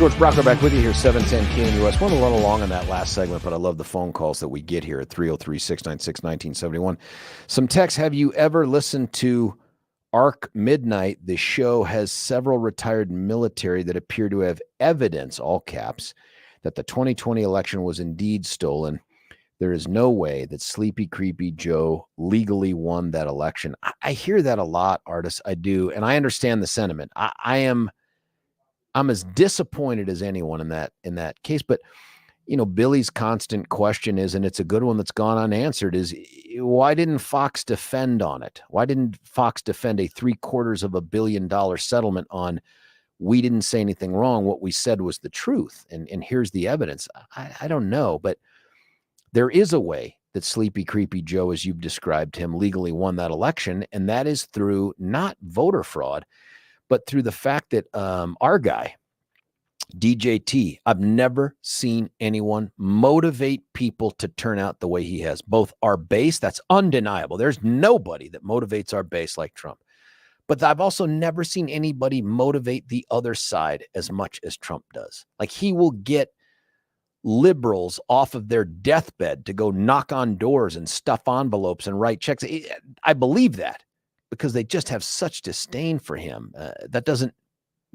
George Brauchler back with you here, 710 KNUS. Went a little long in that last segment, but I love the phone calls that we get here at 303-696-1971. Some text, have you ever listened to Arc Midnight? The show has several retired military that appear to have evidence, all caps, that the 2020 election was indeed stolen. There is no way that Sleepy Creepy Joe legally won that election. I hear that a lot, artists. I do, and I understand the sentiment. I'm as disappointed as anyone in that case. But, you know, Billy's constant question is, and it's a good one that's gone unanswered, is why didn't Fox defend on it? Why didn't Fox defend a $750 million settlement on, we didn't say anything wrong, what we said was the truth, and here's the evidence? I don't know, but there is a way that Sleepy Creepy Joe, as you've described him, legally won that election, and that is through not voter fraud, but through the fact that our guy, DJT, I've never seen anyone motivate people to turn out the way he has. Both our base, that's undeniable. There's nobody that motivates our base like Trump. But I've also never seen anybody motivate the other side as much as Trump does. Like, he will get liberals off of their deathbed to go knock on doors and stuff envelopes and write checks. I believe that, because they just have such disdain for him. That doesn't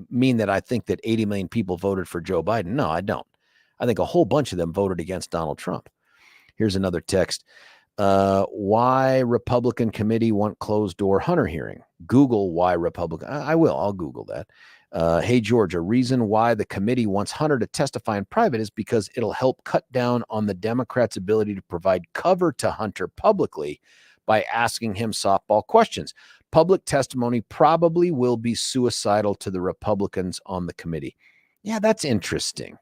mean that I think that 80 million people voted for Joe Biden. No, I don't. I think a whole bunch of them voted against Donald Trump. Here's another text. Why Republican committee want closed door Hunter hearing? Google why Republican. I will. I'll Google that. Hey, George, a reason why the committee wants Hunter to testify in private is because it'll help cut down on the Democrats' ability to provide cover to Hunter publicly by asking him softball questions. Public testimony probably will be suicidal to the Republicans on the committee. Yeah, that's interesting.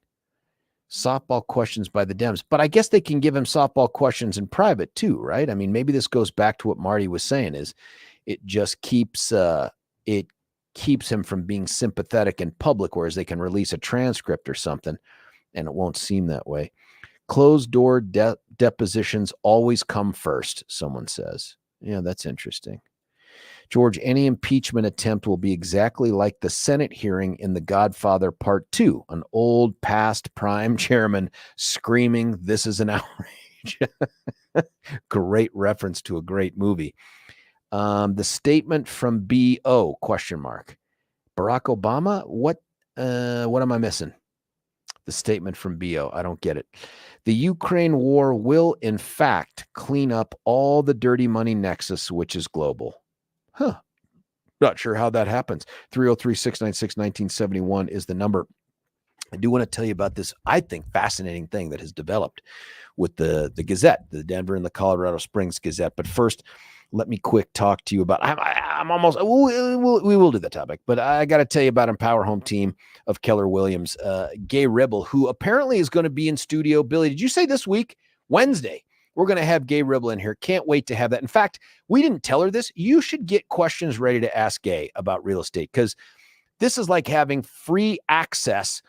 Softball questions by the Dems. But I guess they can give him softball questions in private too, right? I mean, maybe this goes back to what Marty was saying, is it just keeps him from being sympathetic in public, whereas they can release a transcript or something and it won't seem that way. Closed door depositions always come first, someone says. Yeah, that's interesting. George, any impeachment attempt will be exactly like the Senate hearing in The Godfather Part 2, an old past prime chairman screaming, "This is an outrage." Great reference to a great movie. The statement from B.O. ? Barack Obama? What am I missing? The statement from B.O. I don't get it. The Ukraine war will, in fact, clean up all the dirty money nexus, which is global. Huh. Not sure how that happens. 303-696-1971 is the number. I do want to tell you about this, I think, fascinating thing that has developed with the Gazette, the Denver and the Colorado Springs Gazette. But first, let me quick talk to you about, I'm almost, we will do the topic, but I got to tell you about Empower Home team of Keller Williams, Gay Ribble, who apparently is going to be in studio. Billy, did you say this week? Wednesday. We're going to have Gay Ribble in here. Can't wait to have that. In fact, we didn't tell her this. You should get questions ready to ask Gay about real estate, because this is like having free access,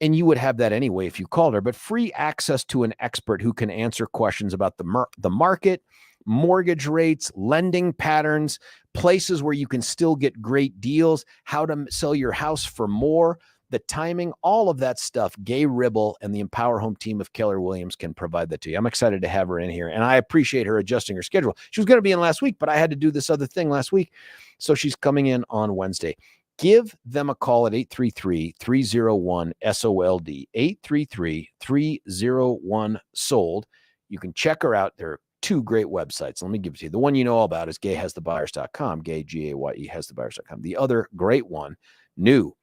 and you would have that anyway if you called her, but free access to an expert who can answer questions about the market, mortgage rates, lending patterns, places where you can still get great deals, how to sell your house for more, the timing, all of that stuff. Gay Ribble and the Empower Home team of Keller Williams can provide that to you. I'm excited to have her in here, and I appreciate her adjusting her schedule. She was going to be in last week, but I had to do this other thing last week, so she's coming in on Wednesday. Give them a call at 833-301-SOLD, 833-301-SOLD. You can check her out. There are two great websites. Let me give it to you. The one you know all about is gayhasthebuyers.com, gay, G-A-Y-E, hasthebuyers.com. The other great one, new,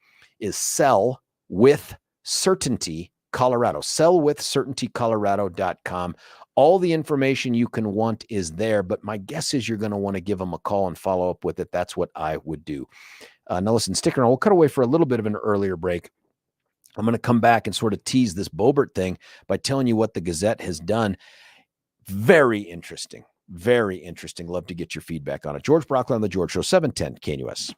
is Sell with Certainty Colorado. Sellwithcertaintycolorado.com. All the information you can want is there, but my guess is you're going to want to give them a call and follow up with it. That's what I would do. Now listen, stick around. We'll cut away for a little bit of an earlier break. I'm going to come back and sort of tease this Bobert thing by telling you what the Gazette has done. Very interesting. Very interesting. Love to get your feedback on it. George Brauchler on The George Show, 710 KNUS.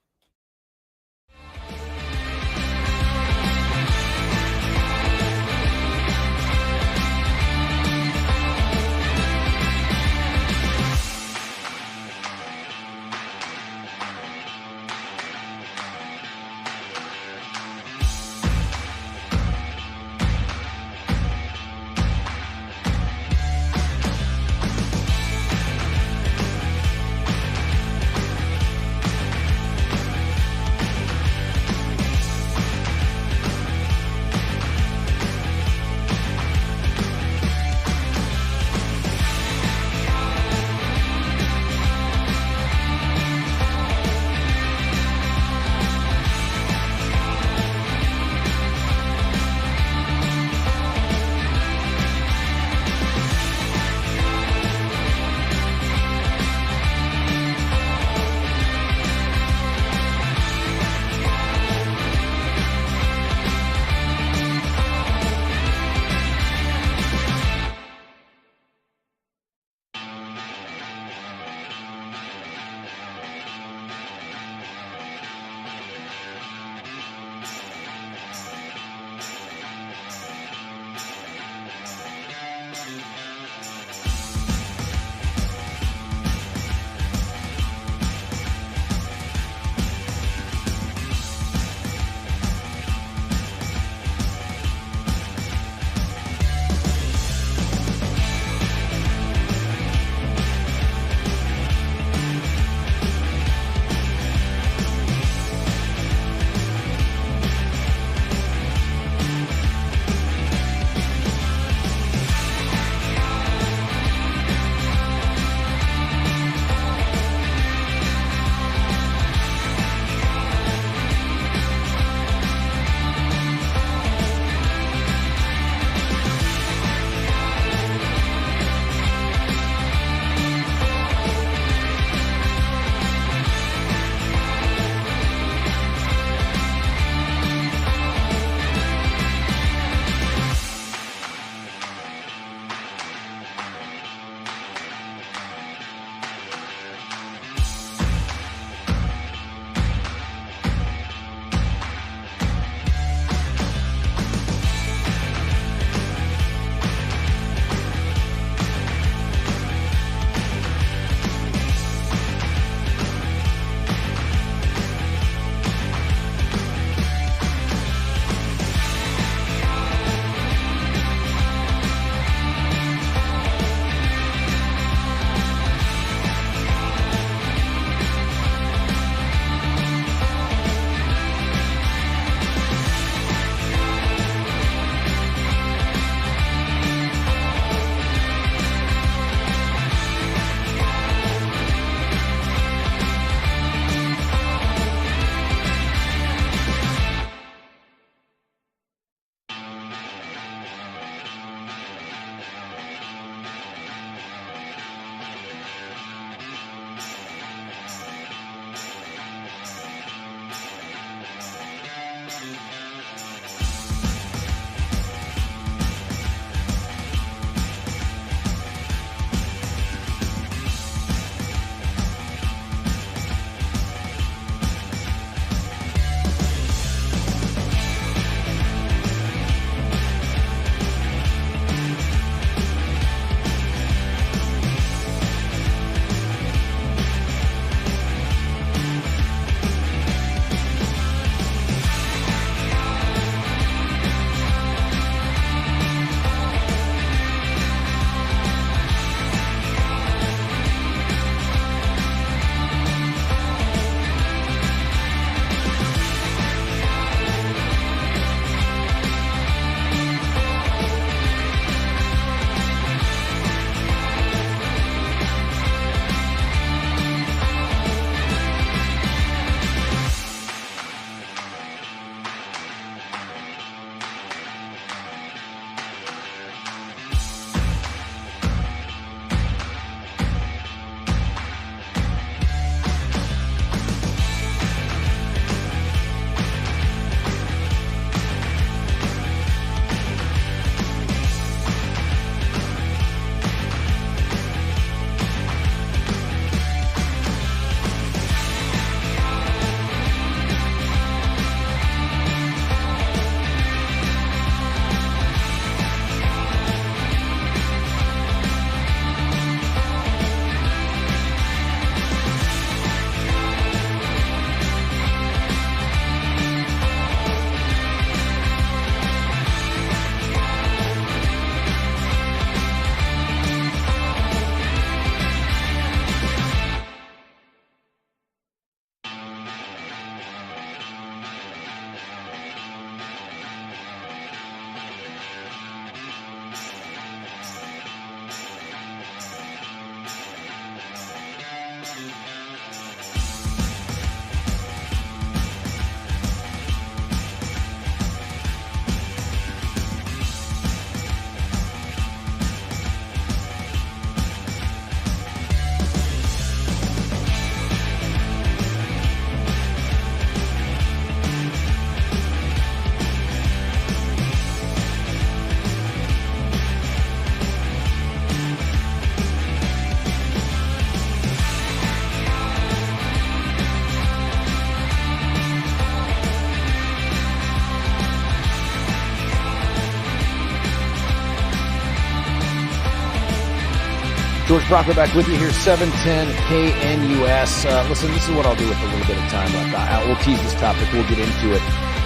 George Brauchler back with you here, 710 KNUS. Listen, this is what I'll do with a little bit of time left. We'll tease this topic. We'll get into it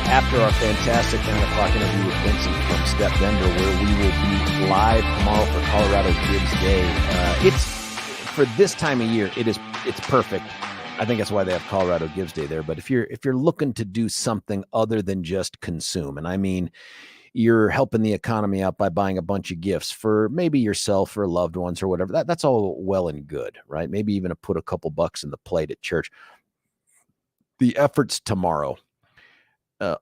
after our fantastic 9 o'clock interview with Vincent from Step Denver, where we will be live tomorrow for Colorado Gives Day. It's for this time of year. It's perfect. I think that's why they have Colorado Gives Day there. But if you're looking to do something other than just consume, and I mean, you're helping the economy out by buying a bunch of gifts for maybe yourself or loved ones or whatever. That's all well and good, right? Maybe even to put a couple bucks in the plate at church. The efforts tomorrow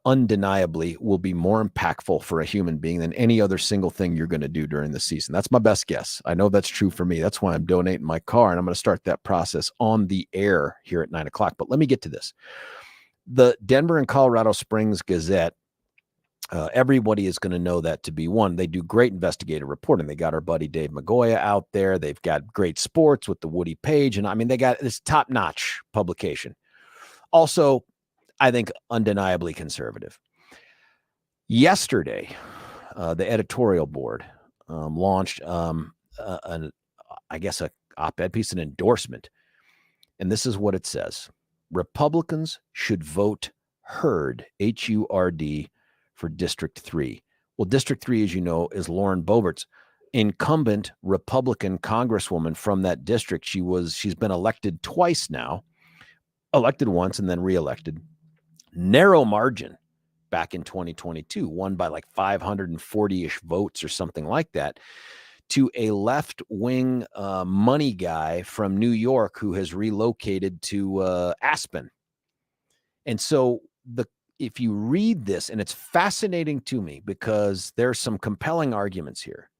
undeniably will be more impactful for a human being than any other single thing you're going to do during the season. That's my best guess. I know that's true for me. That's why I'm donating my car, and I'm going to start that process on the air here at 9 o'clock. But let me get to this. The Denver and Colorado Springs Gazette, everybody is going to know that to be one. They do great investigative reporting. They got our buddy Dave Magoya out there. They've got great sports with the Woody Page. And I mean, they got this top-notch publication. Also, I think undeniably conservative. Yesterday, the editorial board launched, an op-ed piece, an endorsement. And this is what it says. Republicans should vote Hurd, H-U-R-D, for District 3. Well, District 3, as you know, is Lauren Bobert's incumbent Republican congresswoman from that district. She's been elected twice now, elected once and then reelected. Narrow margin back in 2022, won by like 540-ish votes or something like that, to a left-wing money guy from New York who has relocated to Aspen. And so if you read this, and it's fascinating to me because there's some compelling arguments here,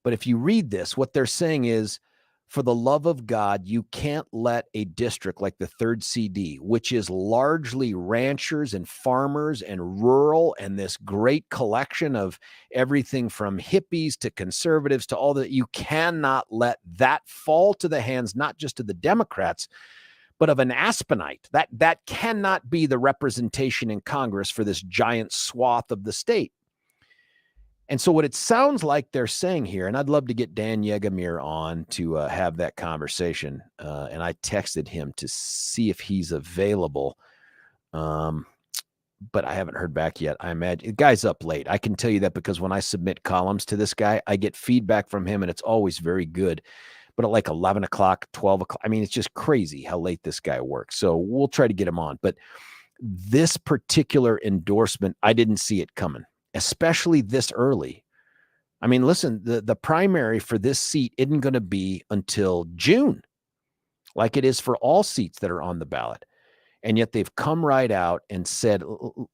but if you read this, what they're saying is, for the love of God, you can't let a district like the 3rd CD, which is largely ranchers and farmers and rural, and this great collection of everything from hippies to conservatives to all that, you cannot let that fall to the hands, not just of the Democrats, but of an Aspenite. That cannot be the representation in Congress for this giant swath of the state. And so what it sounds like they're saying here, and I'd love to get Dan Yegamir on to have that conversation, and I texted him to see if he's available, but I haven't heard back yet. I imagine the guy's up late. I can tell you that because when I submit columns to this guy, I get feedback from him, and it's always very good. But at like 11 o'clock, 12 o'clock, I mean, it's just crazy how late this guy works. So we'll try to get him on. But this particular endorsement, I didn't see it coming, especially this early. I mean, listen, the primary for this seat isn't going to be until June, like it is for all seats that are on the ballot. And yet they've come right out and said,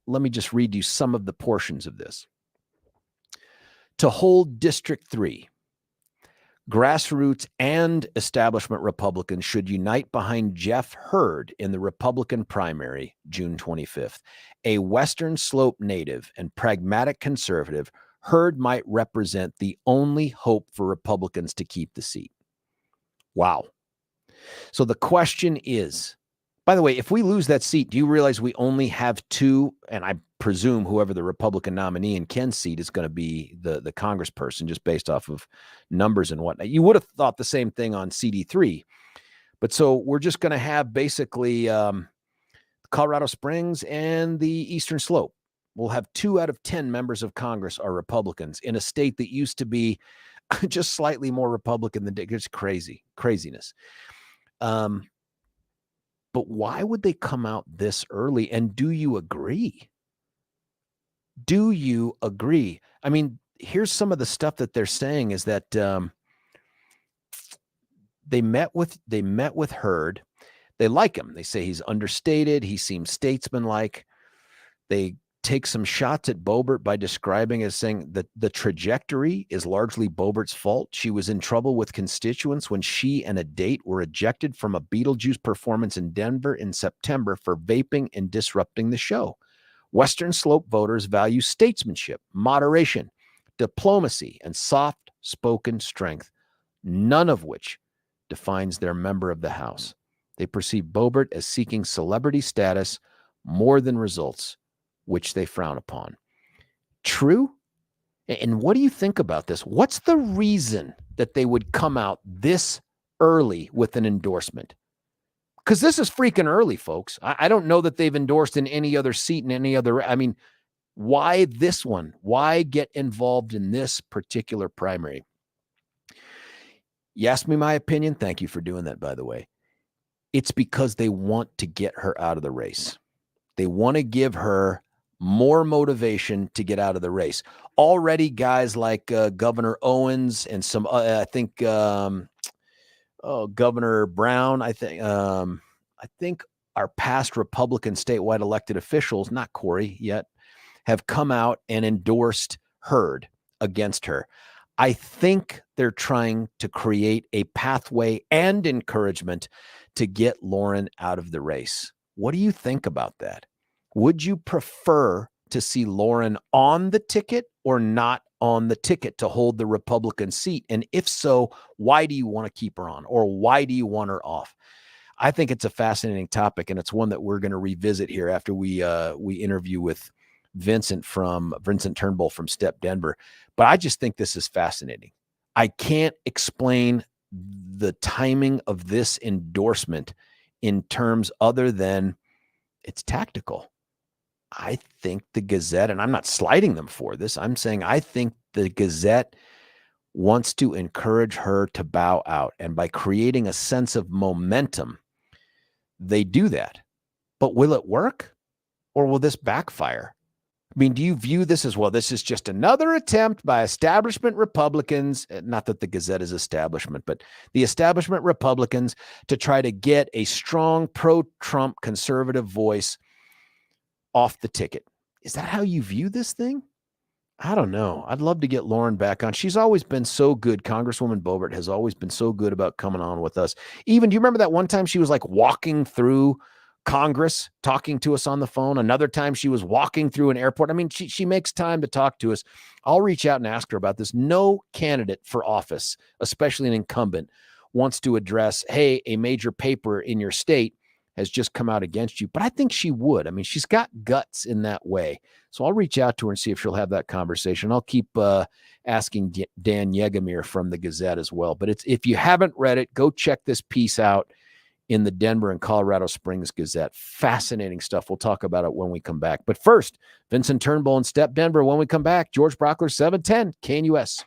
let me just read you some of the portions of this. To hold District 3, grassroots and establishment Republicans should unite behind Jeff Hurd in the Republican primary, June 25th. A Western Slope native and pragmatic conservative, Hurd might represent the only hope for Republicans to keep the seat. Wow. So the question is, by the way, if we lose that seat, do you realize we only have 2, and I presume whoever the Republican nominee in Ken's seat is going to be the congressperson, just based off of numbers and whatnot. You would have thought the same thing on CD3. But so we're just going to have basically Colorado Springs and the Eastern Slope. We'll have 2 out of 10 members of Congress are Republicans in a state that used to be just slightly more Republican than it's craziness. But why would they come out this early? And do you agree? Do you agree? I mean, here's some of the stuff that they're saying is that they met with Hurd. They like him. They say he's understated. He seems statesmanlike. They take some shots at Bobert by describing as saying that the trajectory is largely Bobert's fault. She was in trouble with constituents when she and a date were ejected from a Beetlejuice performance in Denver in September for vaping and disrupting the show. Western Slope voters value statesmanship, moderation, diplomacy, and soft-spoken strength, none of which defines their member of the House. They perceive Bobert as seeking celebrity status more than results, which they frown upon. True? And what do you think about this? What's the reason that they would come out this early with an endorsement. Because this is freaking early, folks. I don't know that they've endorsed in any other seat in any other. I mean, why this one? Why get involved in this particular primary? You asked me my opinion. Thank you for doing that, by the way. It's because they want to get her out of the race. They want to give her more motivation to get out of the race. Already, guys like Governor Owens and some, I think, Governor Brown, I think our past Republican statewide elected officials, not Corey yet, have come out and endorsed Hurd against her. I think they're trying to create a pathway and encouragement to get Lauren out of the race. What do you think about that? Would you prefer to see Lauren on the ticket or not on the ticket to hold the Republican seat? And if so, why do you want to keep her on, or why do you want her off? I think it's a fascinating topic, and it's one that we're going to revisit here after we interview with Vincent Turnbull from Step Denver. But I just think this is fascinating. I can't explain the timing of this endorsement in terms other than it's tactical. I think the Gazette, and I'm not slighting them for this, I'm saying I think the Gazette wants to encourage her to bow out. And by creating a sense of momentum, they do that. But will it work? Or will this backfire? I mean, do you view this as, well, this is just another attempt by establishment Republicans, not that the Gazette is establishment, but the establishment Republicans to try to get a strong pro-Trump conservative voice off the ticket? Is that how you view this thing? I don't know. I'd love to get Lauren back on. She's always been so good. Congresswoman Bobert has always been so good about coming on with us. Even, do you remember that one time she was like walking through Congress, talking to us on the phone? Another time she was walking through an airport. I mean, she makes time to talk to us. I'll reach out and ask her about this. No candidate for office, especially an incumbent, wants to address, hey, a major paper in your state has just come out against you. But I think she would. I mean, she's got guts in that way. So I'll reach out to her and see if she'll have that conversation. I'll keep asking Dan Yegamir from the Gazette as well. But if you haven't read it, go check this piece out in the Denver and Colorado Springs Gazette. Fascinating stuff. We'll talk about it when we come back. But first, Vincent Turnbull and Step Denver. When we come back, George Brauchler, 710 KNUS.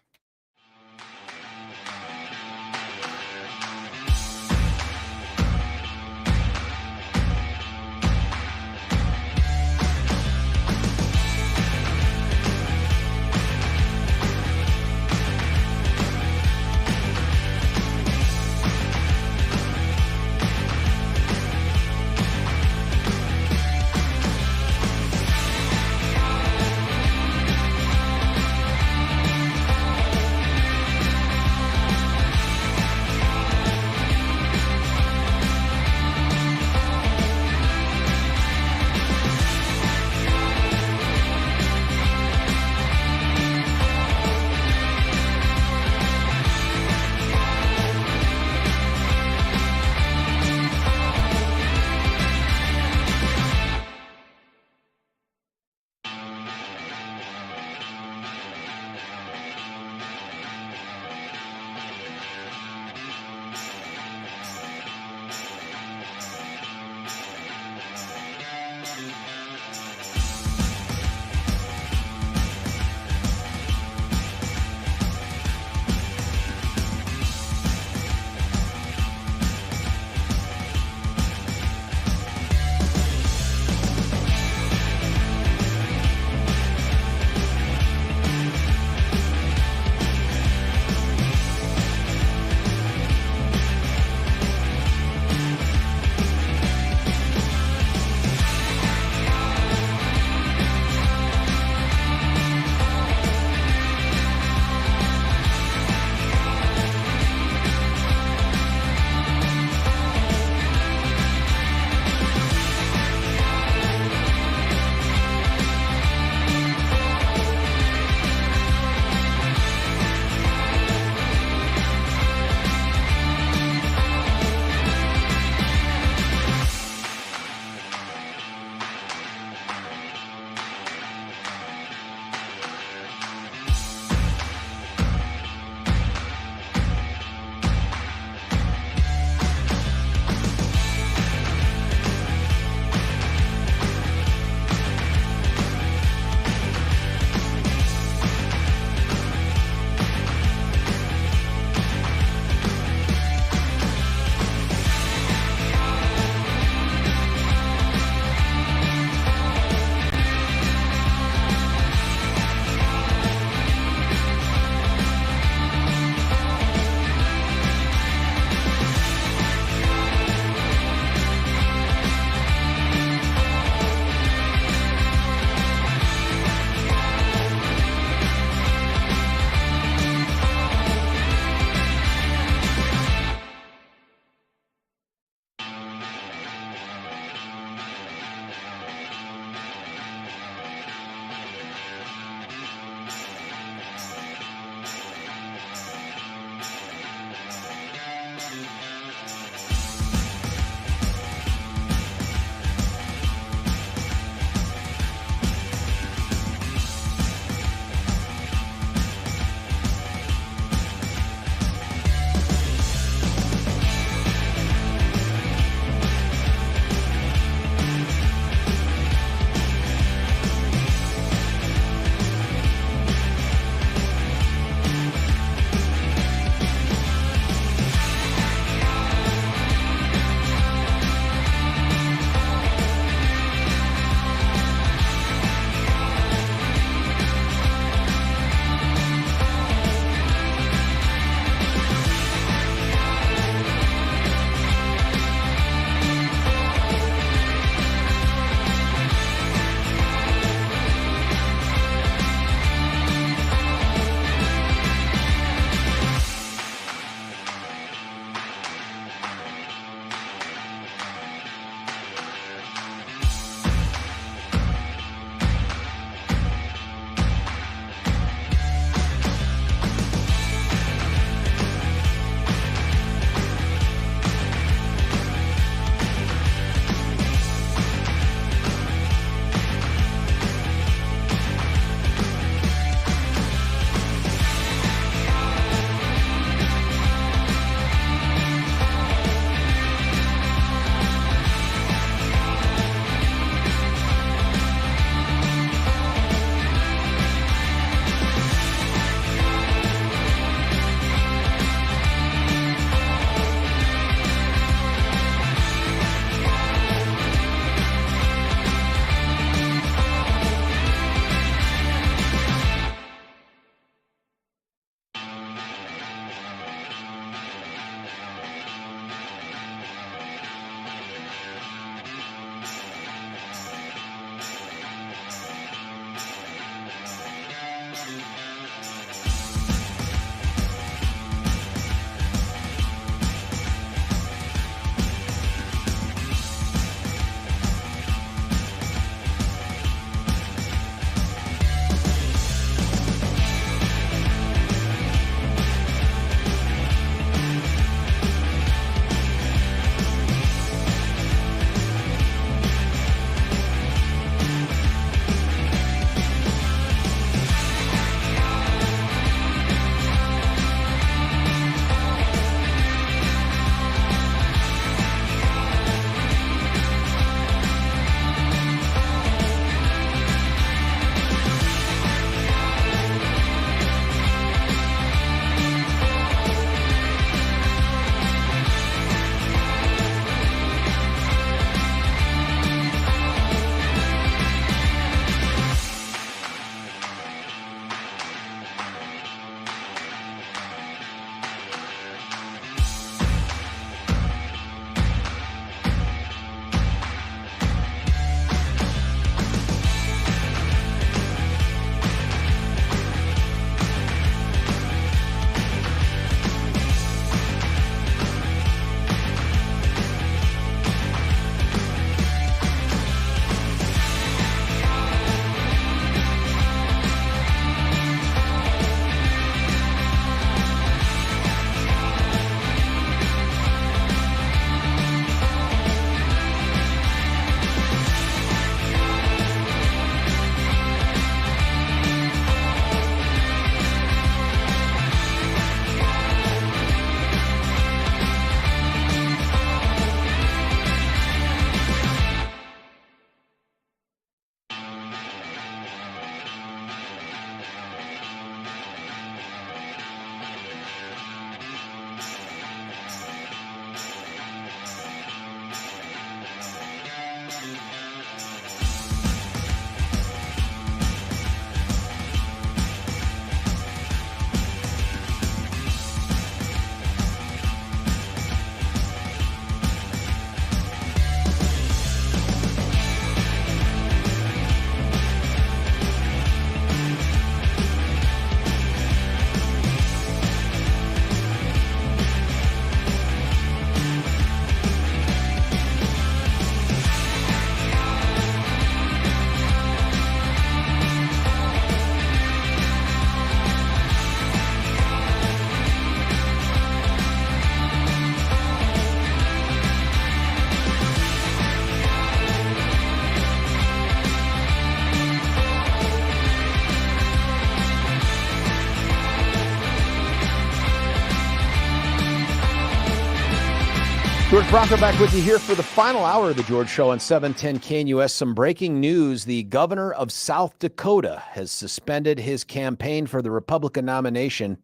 George Brauchler back with you here for the final hour of the George Show on 710 KNUS. Some breaking news. The governor of South Dakota has suspended his campaign for the Republican nomination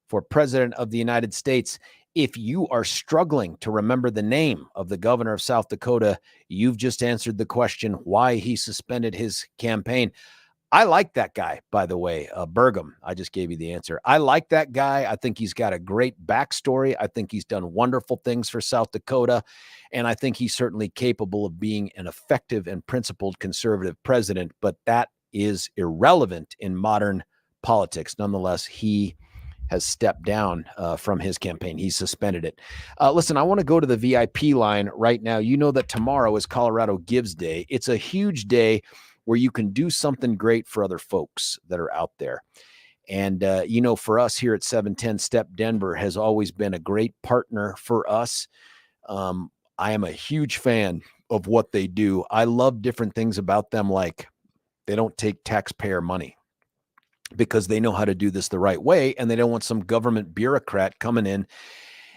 for president of the United States. If you are struggling to remember the name of the governor of South Dakota, you've just answered the question why he suspended his campaign. I like that guy, by the way, Burgum. I just gave you the answer. I like that guy. I think he's got a great backstory. I think he's done wonderful things for South Dakota, and I think he's certainly capable of being an effective and principled conservative president, but that is irrelevant in modern politics. Nonetheless, he has stepped down from his campaign. He suspended it. Listen, I want to go to the VIP line right now. You know that tomorrow is Colorado Gives Day. It's a huge day where you can do something great for other folks that are out there. And, for us here at 710, Step Denver has always been a great partner for us. I am a huge fan of what they do. I love different things about them, like they don't take taxpayer money because they know how to do this the right way, and they don't want some government bureaucrat coming in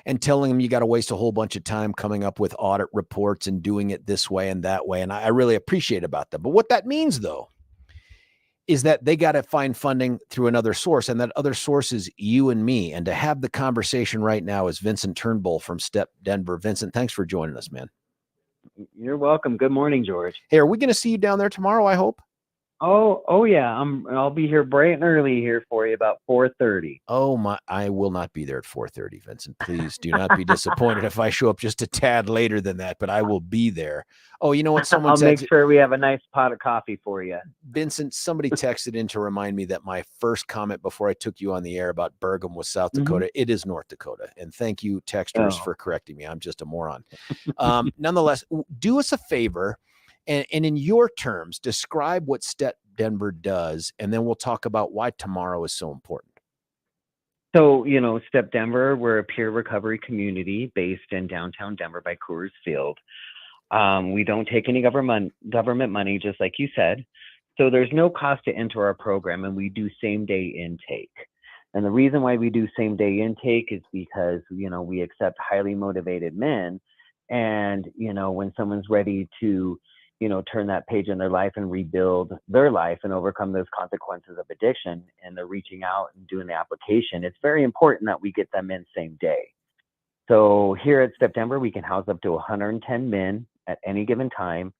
and telling them you got to waste a whole bunch of time coming up with audit reports and doing it this way and that way. And I really appreciate about that. But what that means, though, is that they got to find funding through another source, and that other source is you and me. And to have the conversation right now is Vincent Turnbull from Step Denver. Vincent, thanks for joining us, man. You're welcome. Good morning, George. Hey, are we going to see you down there tomorrow, I hope? Oh yeah. I'll be here bright and early here for you about 4:30. Oh my, I will not be there at 4:30, Vincent. Please do not be disappointed if I show up just a tad later than that, but I will be there. Oh, you know what? Someone I'll make sure we have a nice pot of coffee for you. Vincent, somebody texted in to remind me that my first comment before I took you on the air about Burgum was South Dakota. Mm-hmm. It is North Dakota. And thank you, texters, for correcting me. I'm just a moron. Nonetheless, do us a favor. And in your terms, describe what Step Denver does, and then we'll talk about why tomorrow is so important. So, Step Denver, we're a peer recovery community based in downtown Denver by Coors Field. We don't take any government money, just like you said. So there's no cost to enter our program, and we do same-day intake. And the reason why we do same-day intake is because, we accept highly motivated men. And, when someone's ready to turn that page in their life and rebuild their life and overcome those consequences of addiction, and they're reaching out and doing the application, it's very important that we get them in same day. So here at Step Denver, we can house up to 110 men at any given time,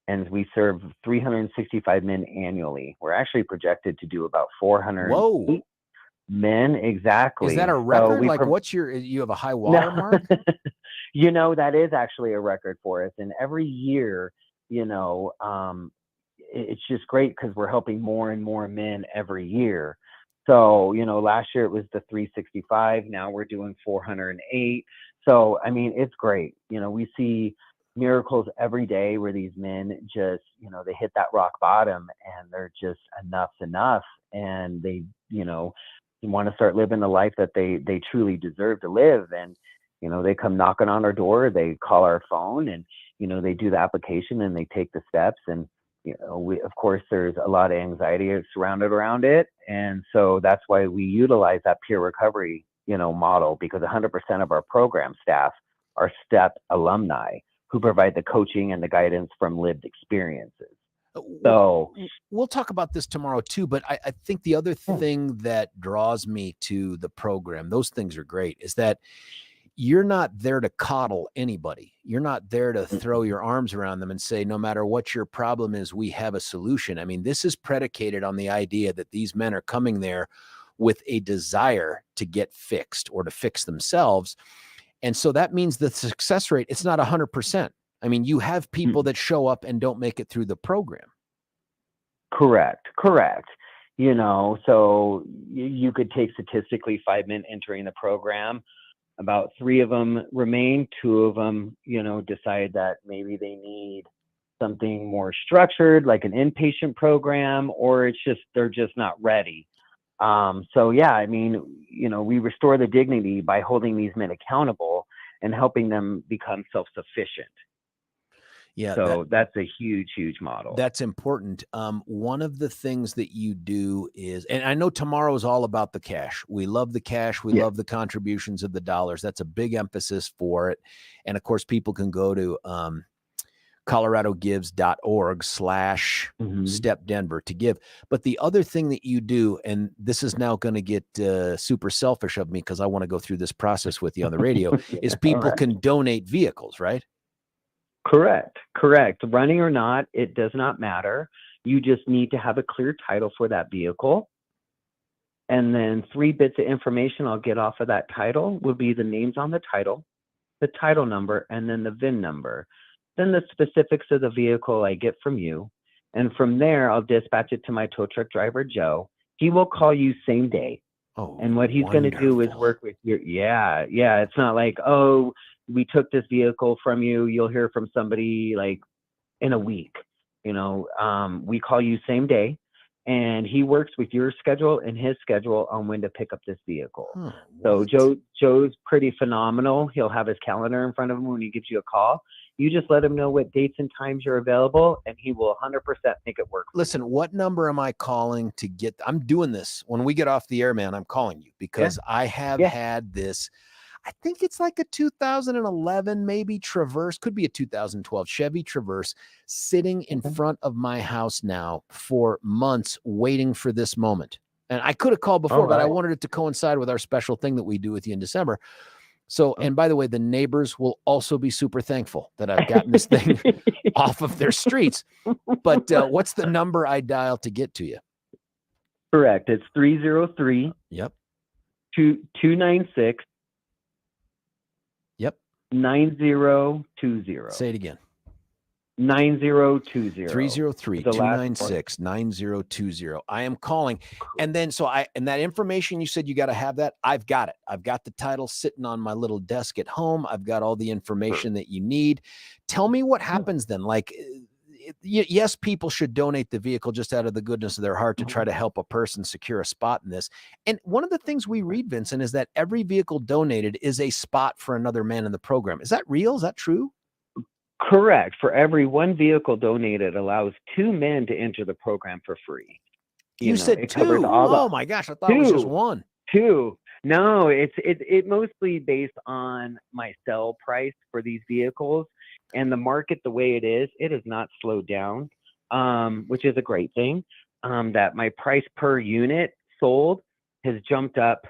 and we serve 365 men annually. We're actually projected to do about 400 men. Exactly. Is that a record? You have a high water mark? That is actually a record for us. And every year, it's just great because we're helping more and more men every year. So, last year it was the 365. Now we're doing 408. So, it's great. We see miracles every day where these men just, they hit that rock bottom and they're just enough's enough. And they, want to start living the life that they truly deserve to live. And, they come knocking on our door, they call our phone, and, they do the application and they take the steps. And, of course, there's a lot of anxiety surrounded around it. And so that's why we utilize that peer recovery, model, because 100% of our program staff are STEP alumni who provide the coaching and the guidance from lived experiences. So we'll talk about this tomorrow too, but I think the other thing that draws me to the program, those things are great, is that you're not there to coddle anybody. You're not there to throw your arms around them and say, no matter what your problem is, we have a solution. This is predicated on the idea that these men are coming there with a desire to get fixed or to fix themselves. And so that means the success rate, it's not 100%. You have people that show up and don't make it through the program. Correct. So you could take statistically 5 men entering the program. About 3 of them remain. 2 of them, decide that maybe they need something more structured, like an inpatient program, or they're just not ready. We restore the dignity by holding these men accountable and helping them become self-sufficient. Yeah. So that's a huge model. That's important. One of the things that you do is, and I know tomorrow is all about the cash. We love the cash. We love the contributions of the dollars. That's a big emphasis for it. And of course, people can go to coloradogives.org/stepdenver to give. But the other thing that you do, and this is now going to get super selfish of me because I want to go through this process with you on the radio, is people can donate vehicles, right? Correct. Running or not, it does not matter. You just need to have a clear title for that vehicle. And then 3 bits of information I'll get off of that title will be the names on the title number, and then the VIN number. Then the specifics of the vehicle I get from you. And from there, I'll dispatch it to my tow truck driver, Joe. He will call you same day. Oh, and what he's going to do is work with your, it's not like, oh, we took this vehicle from you. You'll hear from somebody like in a week. We call you same day, and he works with your schedule and his schedule on when to pick up this vehicle. So Joe's pretty phenomenal. He'll have his calendar in front of him when he gives you a call. You just let him know what dates and times you're available, and he will 100% make it work. Listen, what number am I calling to get? I'm doing this when we get off the air, man. I'm calling you because I have had this. I think it's like a 2011, maybe Traverse, could be a 2012 Chevy Traverse sitting in front of my house now for months waiting for this moment. And I could have called before, but I wanted it to coincide with our special thing that we do with you in December. So, and by the way, the neighbors will also be super thankful that I've gotten this thing off of their streets. But what's the number I dial to get to you? Correct. It's 303. Yep. 296. Yep. 9020. Say it again. 9020. 303-296-9020. I am calling. And then and that information you said you got to have that. I've got it. I've got the title sitting on my little desk at home. I've got all the information that you need. Tell me what happens then. Like, yes, people should donate the vehicle just out of the goodness of their heart to try to help a person secure a spot in this. And one of the things we read, Vincent, is that every vehicle donated is a spot for another man in the program. Is that real? Is that true? Correct. For every one vehicle donated allows 2 men to enter the program for free. You said 2. Oh my gosh. I thought it was just 1. 2. No, it mostly based on my sell price for these vehicles, and the market, the way it is not slowed down, which is a great thing. That my price per unit sold has jumped up.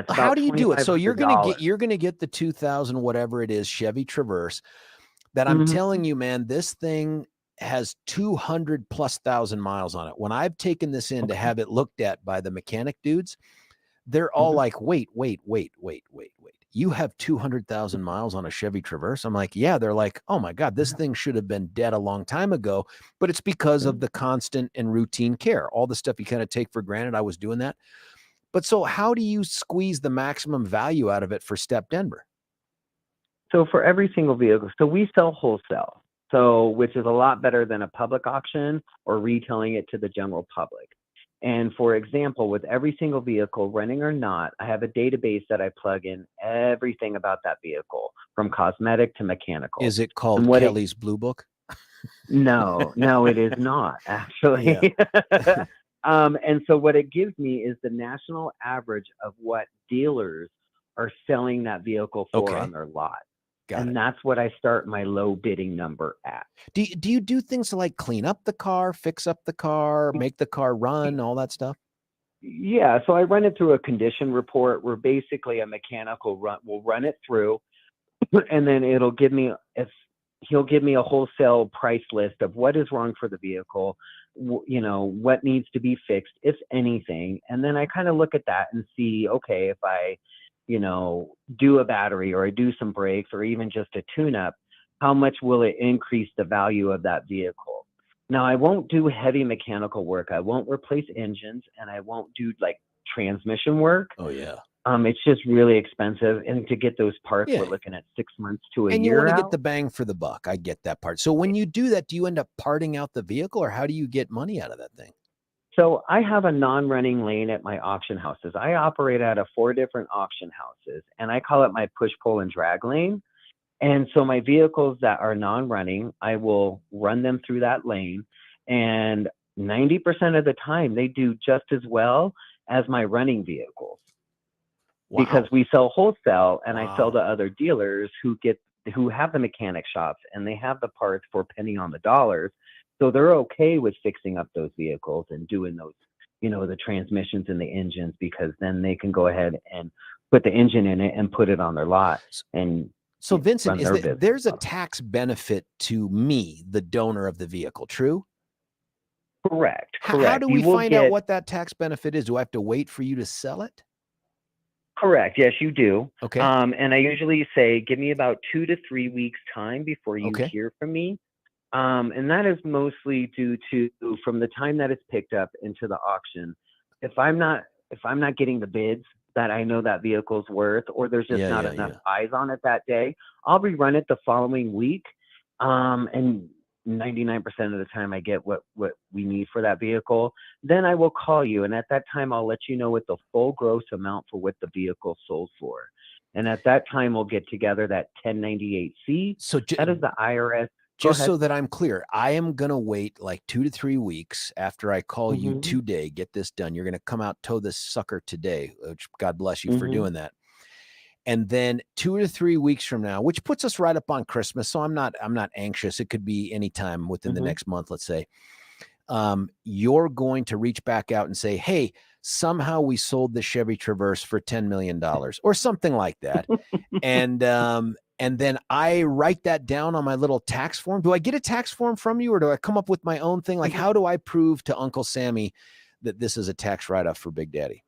How do you do it? So you're gonna get the 2000 whatever it is Chevy Traverse that I'm telling you, man, this thing has 200,000+ miles on it. When I've taken this in to have it looked at by the mechanic dudes, they're all like, wait. You have 200,000 miles on a Chevy Traverse? I'm like, yeah. They're like, oh my God, this thing should have been dead a long time ago, but it's because of the constant and routine care, all the stuff you kind of take for granted. I was doing that. But so how do you squeeze the maximum value out of it for Step Denver? So for every single vehicle, so we sell wholesale, which is a lot better than a public auction or retailing it to the general public. And for example, with every single vehicle, running or not, I have a database that I plug in everything about that vehicle, from cosmetic to mechanical. Is it called Kelly's Blue Book? No, it is not, actually. Yeah. And so what it gives me is the national average of what dealers are selling that vehicle for on their lot. That's what I start my low bidding number at. Do you do things to like clean up the car, fix up the car, make the car run, all that stuff? Yeah. So I run it through a condition report where basically a mechanical will run it through, and then he'll give me a wholesale price list of what is wrong for the vehicle, what needs to be fixed, if anything. And then I kind of look at that and see, okay, if I, do a battery or I do some brakes or even just a tune-up, how much will it increase the value of that vehicle? Now, I won't do heavy mechanical work. I won't replace engines, and I won't do like transmission work. Oh yeah. It's just really expensive, and to get those parts, we're looking at 6 months to a year. And you want to get the bang for the buck. I get that part. So when you do that, do you end up parting out the vehicle, or how do you get money out of that thing? So I have a non-running lane at my auction houses. I operate out of 4 different auction houses, and I call it my push, pull, and drag lane. And so my vehicles that are non-running, I will run them through that lane, and 90% of the time they do just as well as my running vehicles. Wow. Because we sell wholesale, and Wow. I sell to other dealers who have the mechanic shops, and they have the parts for a penny on the dollars. So they're okay with fixing up those vehicles and doing those, the transmissions and the engines, because then they can go ahead and put the engine in it and put it on their lot. And so Vincent, run their there's a business. tax benefit to me, the donor of the vehicle, true? Correct. How do we You will find out get- what that tax benefit is? Do I have to wait for you to sell it? Correct. Yes, you do. Okay. And I usually say, give me about 2 to 3 weeks time before you Okay. hear from me. And that is mostly due to from the time that it's picked up into the auction. If I'm not getting the bids that I know that vehicle's worth, or there's just not enough eyes on it that day, I'll rerun it the following week. And 99% of the time I get what we need for that vehicle. Then I will call you, and at that time I'll let you know what the full gross amount for what the vehicle sold for. And at that time we'll get together that 1098C. So that is the IRS. Just so that I'm clear, I am going to wait like 2 to 3 weeks after I call you today, get this done. You're going to come out, tow this sucker today, which God bless you for doing that. And then 2 to 3 weeks from now, which puts us right up on Christmas. So I'm not anxious. It could be any time within the next month, let's say. You're going to reach back out and say, hey, somehow we sold the Chevy Traverse for $10 million or something like that. And then I write that down on my little tax form. Do I get a tax form from you, or do I come up with my own thing? Like, how do I prove to Uncle Sammy that this is a tax write-off for Big Daddy?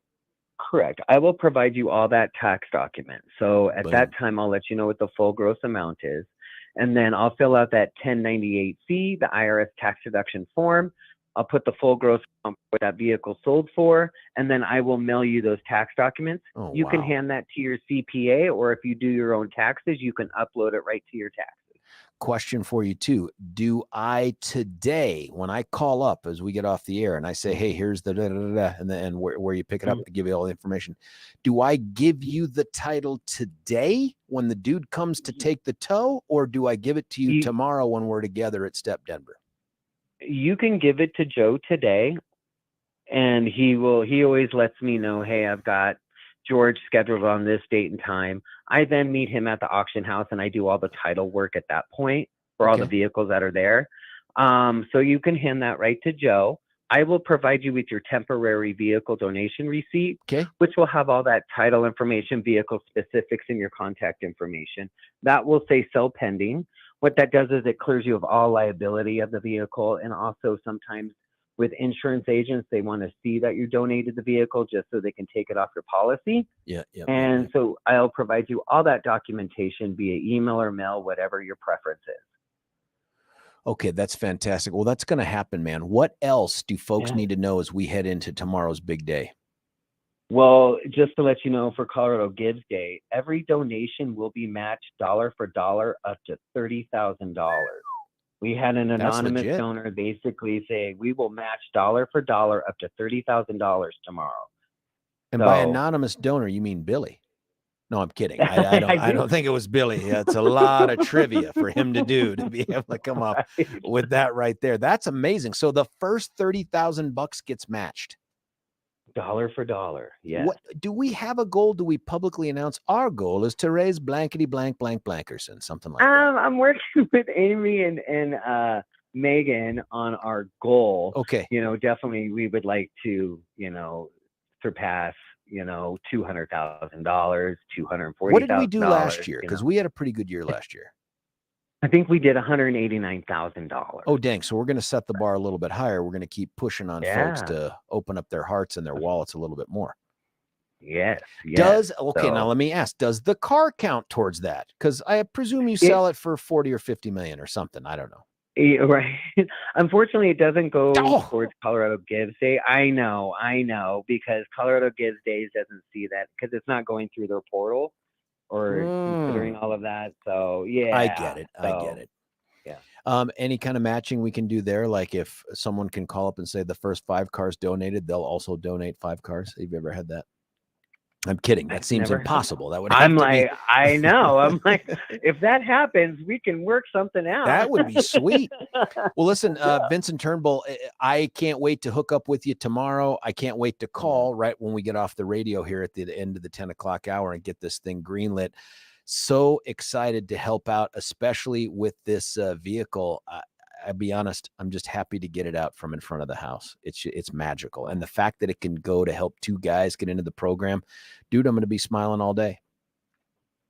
Correct. I will provide you all that tax document. So at that time, I'll let you know what the full gross amount is. And then I'll fill out that 1098C, the IRS tax deduction form. I'll put the full gross amount what that vehicle sold for, and then I will mail you those tax documents. You can hand that to your CPA, or if you do your own taxes, you can upload it right to your taxes. Question for you too. Do I today, when I call up as we get off the air and I say, hey, here's the and where you pick it up, give you all the information, do I give you the title today when the dude comes to take the tow, or do I give it to you tomorrow when we're together at Step Denver? You can give it to Joe today, and he always lets me know, hey, I've got George scheduled on this date and time. I then meet him at the auction house, and I do all the title work at that point for all the vehicles that are there. So you can hand that right to Joe. I will provide you with your temporary vehicle donation receipt, which will have all that title information, vehicle specifics, and your contact information. That will say sell pending. What that does is it clears you of all liability of the vehicle. And also sometimes with insurance agents, they want to see that you donated the vehicle just so they can take it off your policy. And so I'll provide you all that documentation via email or mail, whatever your preference is. Okay, that's fantastic. Well, that's going to happen, man. What else do folks need to know as we head into tomorrow's big day? Well, just to let you know, for Colorado Gives Day, every donation will be matched dollar for dollar up to $30,000. We had an anonymous donor basically say, we will match dollar for dollar up to $30,000 tomorrow. And by anonymous donor, you mean Billy? No, I'm kidding. I don't think it was Billy. It's a lot of trivia for him to do to be able to come up with that right there. That's amazing. So the first $30,000 gets matched. Dollar for dollar. Yeah. Do we have a goal? Do we publicly announce our goal is to raise blankety blank blank blankerson, something like that? I'm working with Amy and Megan on our goal. Okay. Definitely we would like to, surpass, $200,000, $240,000. What did we do last year? Because we had a pretty good year last year. I think we did $189,000. Oh, dang. So we're going to set the bar a little bit higher. We're going to keep pushing on folks to open up their hearts and their wallets a little bit more. Yes. Now let me ask, does the car count towards that? Because I presume you sell it for 40 or 50 million or something. I don't know. Right. Unfortunately, it doesn't go towards Colorado Gives Day. I know, because Colorado Gives Day doesn't see that because it's not going through their portal or considering all of that. So, yeah. I get it. Yeah. Any kind of matching we can do there? Like if someone can call up and say the first 5 cars donated, they'll also donate 5 cars. Have you ever had that? I'm kidding. That seems Never impossible. That would. I'm like, I know. I'm like, if that happens, we can work something out. That would be sweet. Well, listen, Vincent Turnbull, I can't wait to hook up with you tomorrow. I can't wait to call right when we get off the radio here at the end of the 10 o'clock hour and get this thing greenlit. So excited to help out, especially with this vehicle. I'll be honest, I'm just happy to get it out from in front of the house. It's magical. And the fact that it can go to help two guys get into the program, dude, I'm going to be smiling all day.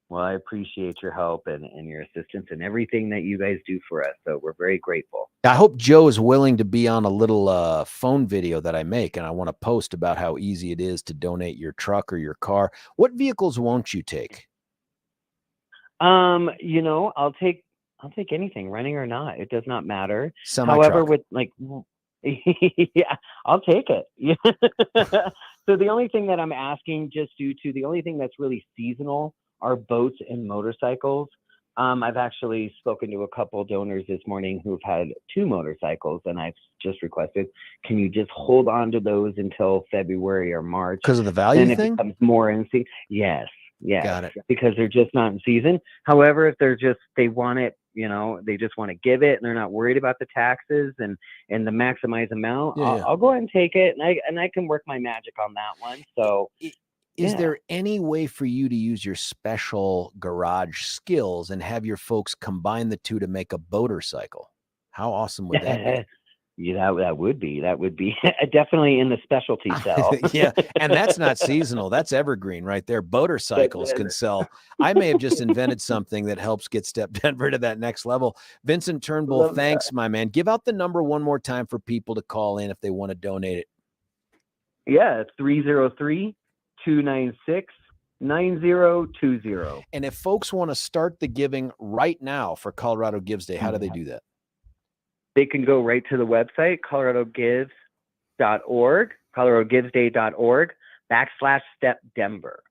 Well, I appreciate your help and your assistance and everything that you guys do for us. So we're very grateful. I hope Joe is willing to be on a little phone video that I make, and I want to post about how easy it is to donate your truck or your car. What vehicles won't you take? I'll take anything, running or not. It does not matter. Semi-truck. However, yeah, I'll take it. So the only thing that I'm asking, just due to the only thing that's really seasonal, are boats and motorcycles. I've actually spoken to a couple donors this morning who've had 2 motorcycles, and I've just requested, can you just hold on to those until February or March? Because of the value then thing? It becomes more in season. Yes. Got it. Because they're just not in season. However, if they want it, they just want to give it, and they're not worried about the taxes and the maximized amount, I'll go ahead and take it, and I can work my magic on that one. So is there any way for you to use your special garage skills and have your folks combine the two to make a motorcycle? How awesome would that be? Yeah, that would be definitely in the specialty cell. Yeah, and that's not seasonal. That's evergreen right there. Motorcycles can sell. I may have just invented something that helps get Step Denver to that next level. Vincent Turnbull, thanks, my man. Give out the number one more time for people to call in if they want to donate it. Yeah, it's 303-296-9020. And if folks want to start the giving right now for Colorado Gives Day, how do they do that? They can go right to the website, coloradogives.org, coloradogivesday.org/Step Denver.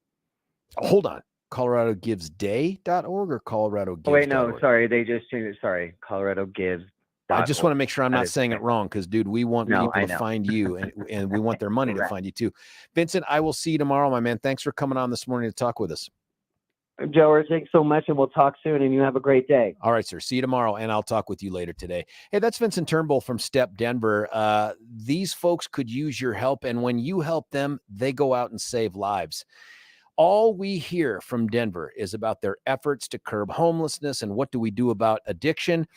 Hold on. ColoradoGivesDay.org or Colorado Gives? Oh, wait, no, sorry. They just changed it. Sorry. Colorado Gives. I just want to make sure I'm not saying it wrong because, dude, we want people to find you and we want their money to find you too. Vincent, I will see you tomorrow, my man. Thanks for coming on this morning to talk with us. Joe, thanks so much, and we'll talk soon, and you have a great day. All right, sir. See you tomorrow, and I'll talk with you later today. Hey, that's Vincent Turnbull from Step Denver. These folks could use your help, and when you help them, they go out and save lives. All we hear from Denver is about their efforts to curb homelessness and what do we do about addiction.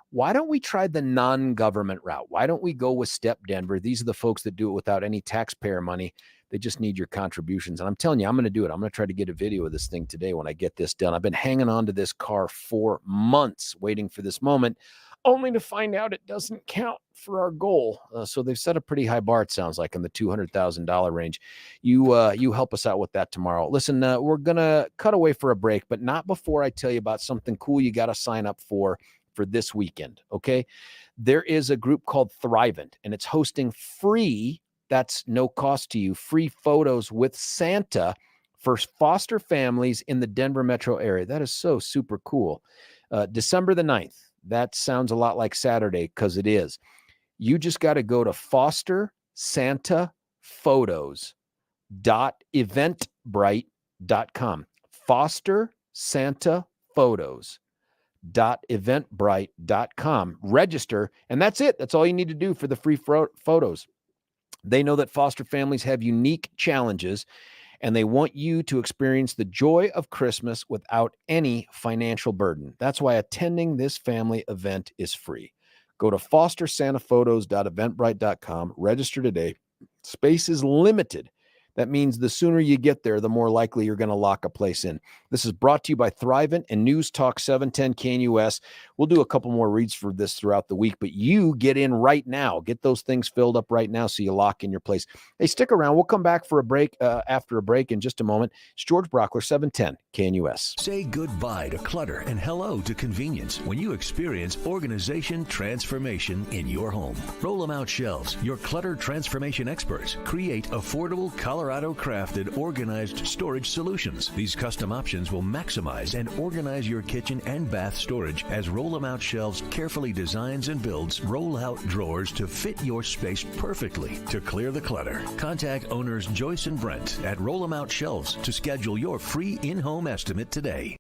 Why don't we try the non-government route? Why don't we go with Step Denver? These are the folks that do it without any taxpayer money. They just need your contributions. And I'm telling you, I'm going to do it. I'm going to try to get a video of this thing today when I get this done. I've been hanging on to this car for months, waiting for this moment, only to find out it doesn't count for our goal. So they've set a pretty high bar, it sounds like, in the $200,000 range. You help us out with that tomorrow. Listen, we're going to cut away for a break, but not before I tell you about something cool you got to sign up for this weekend, okay? There is a group called Thrivent, and it's hosting free, that's no cost to you, free photos with Santa for foster families in the Denver metro area. That is so super cool. December the 9th. That sounds a lot like Saturday because it is. You just got to go to fostersantaPhotos.eventbrite.com. fostersantaPhotos.eventbrite.com. Register, and that's it. That's all you need to do for the free photos. They know that foster families have unique challenges, and they want you to experience the joy of Christmas without any financial burden. That's why attending this family event is free. Go to fostersantaPhotos.eventbrite.com. Register today. Space is limited. That means the sooner you get there, the more likely you're going to lock a place in. This is brought to you by Thrivent and News Talk 710 KNUS. We'll do a couple more reads for this throughout the week, but you get in right now. Get those things filled up right now so you lock in your place. Hey, stick around. We'll come back for a break after a break in just a moment. It's George Brauchler, 710 KNUS. Say goodbye to clutter and hello to convenience when you experience organization transformation in your home. Roll them out shelves. Your clutter transformation experts create affordable Colorado Colorado-crafted organized storage solutions. These custom options will maximize and organize your kitchen and bath storage as Roll 'em Out Shelves carefully designs and builds roll-out drawers to fit your space perfectly to clear the clutter. Contact owners Joyce and Brent at Roll 'em Out Shelves to schedule your free in-home estimate today.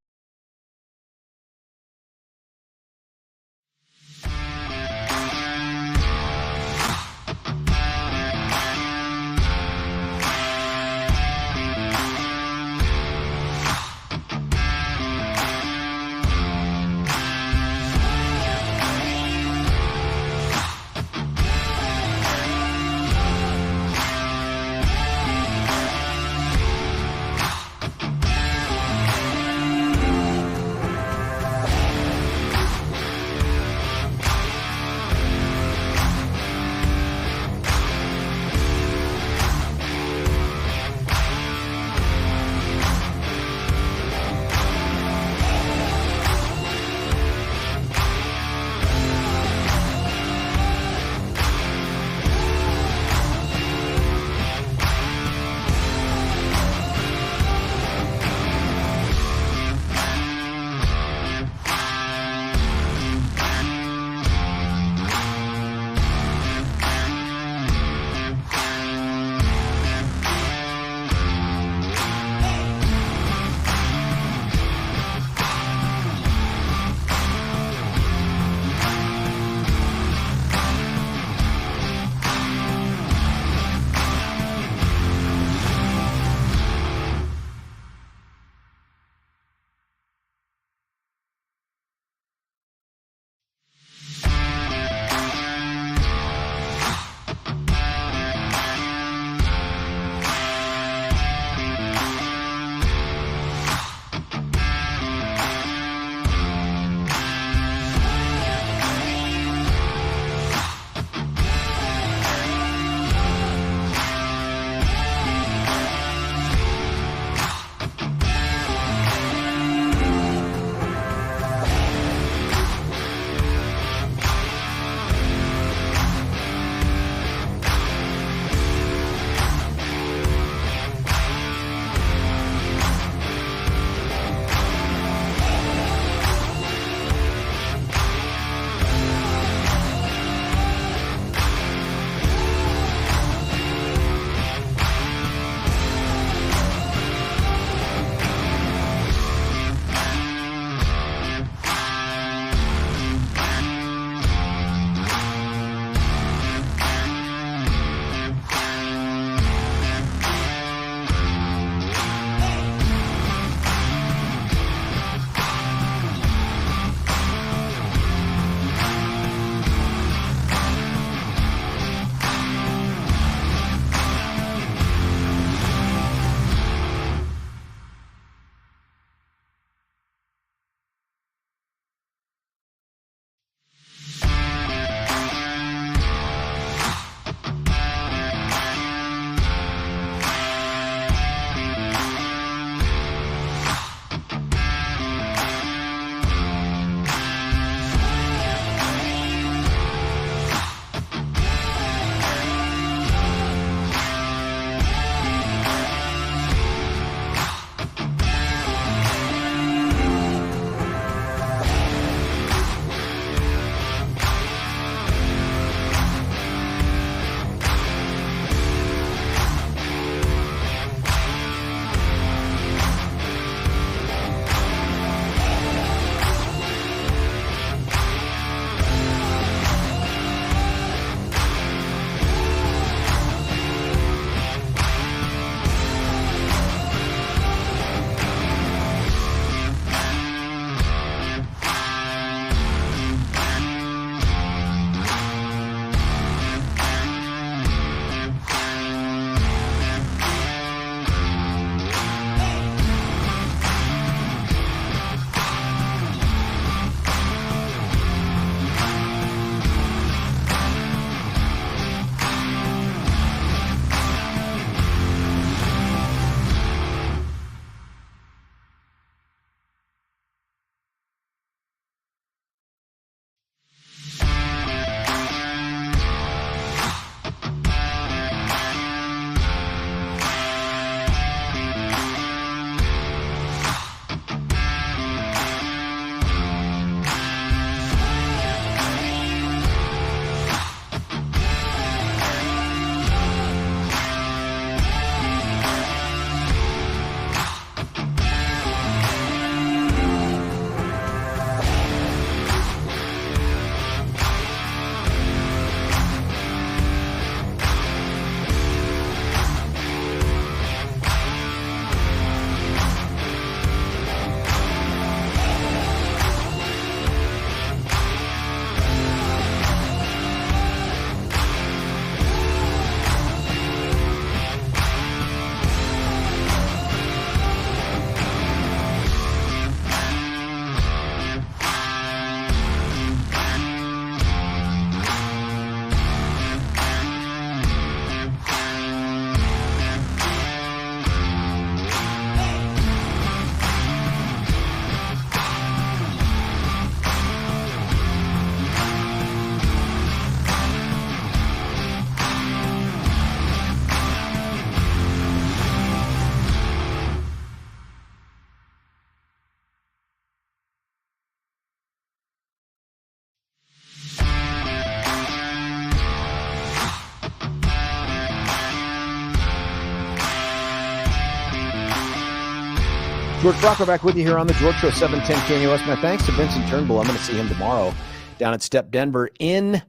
George Brauchler back with you here on the George Show, 710 KNUS. My thanks to Vincent Turnbull. I'm going to see him tomorrow down at Step Denver in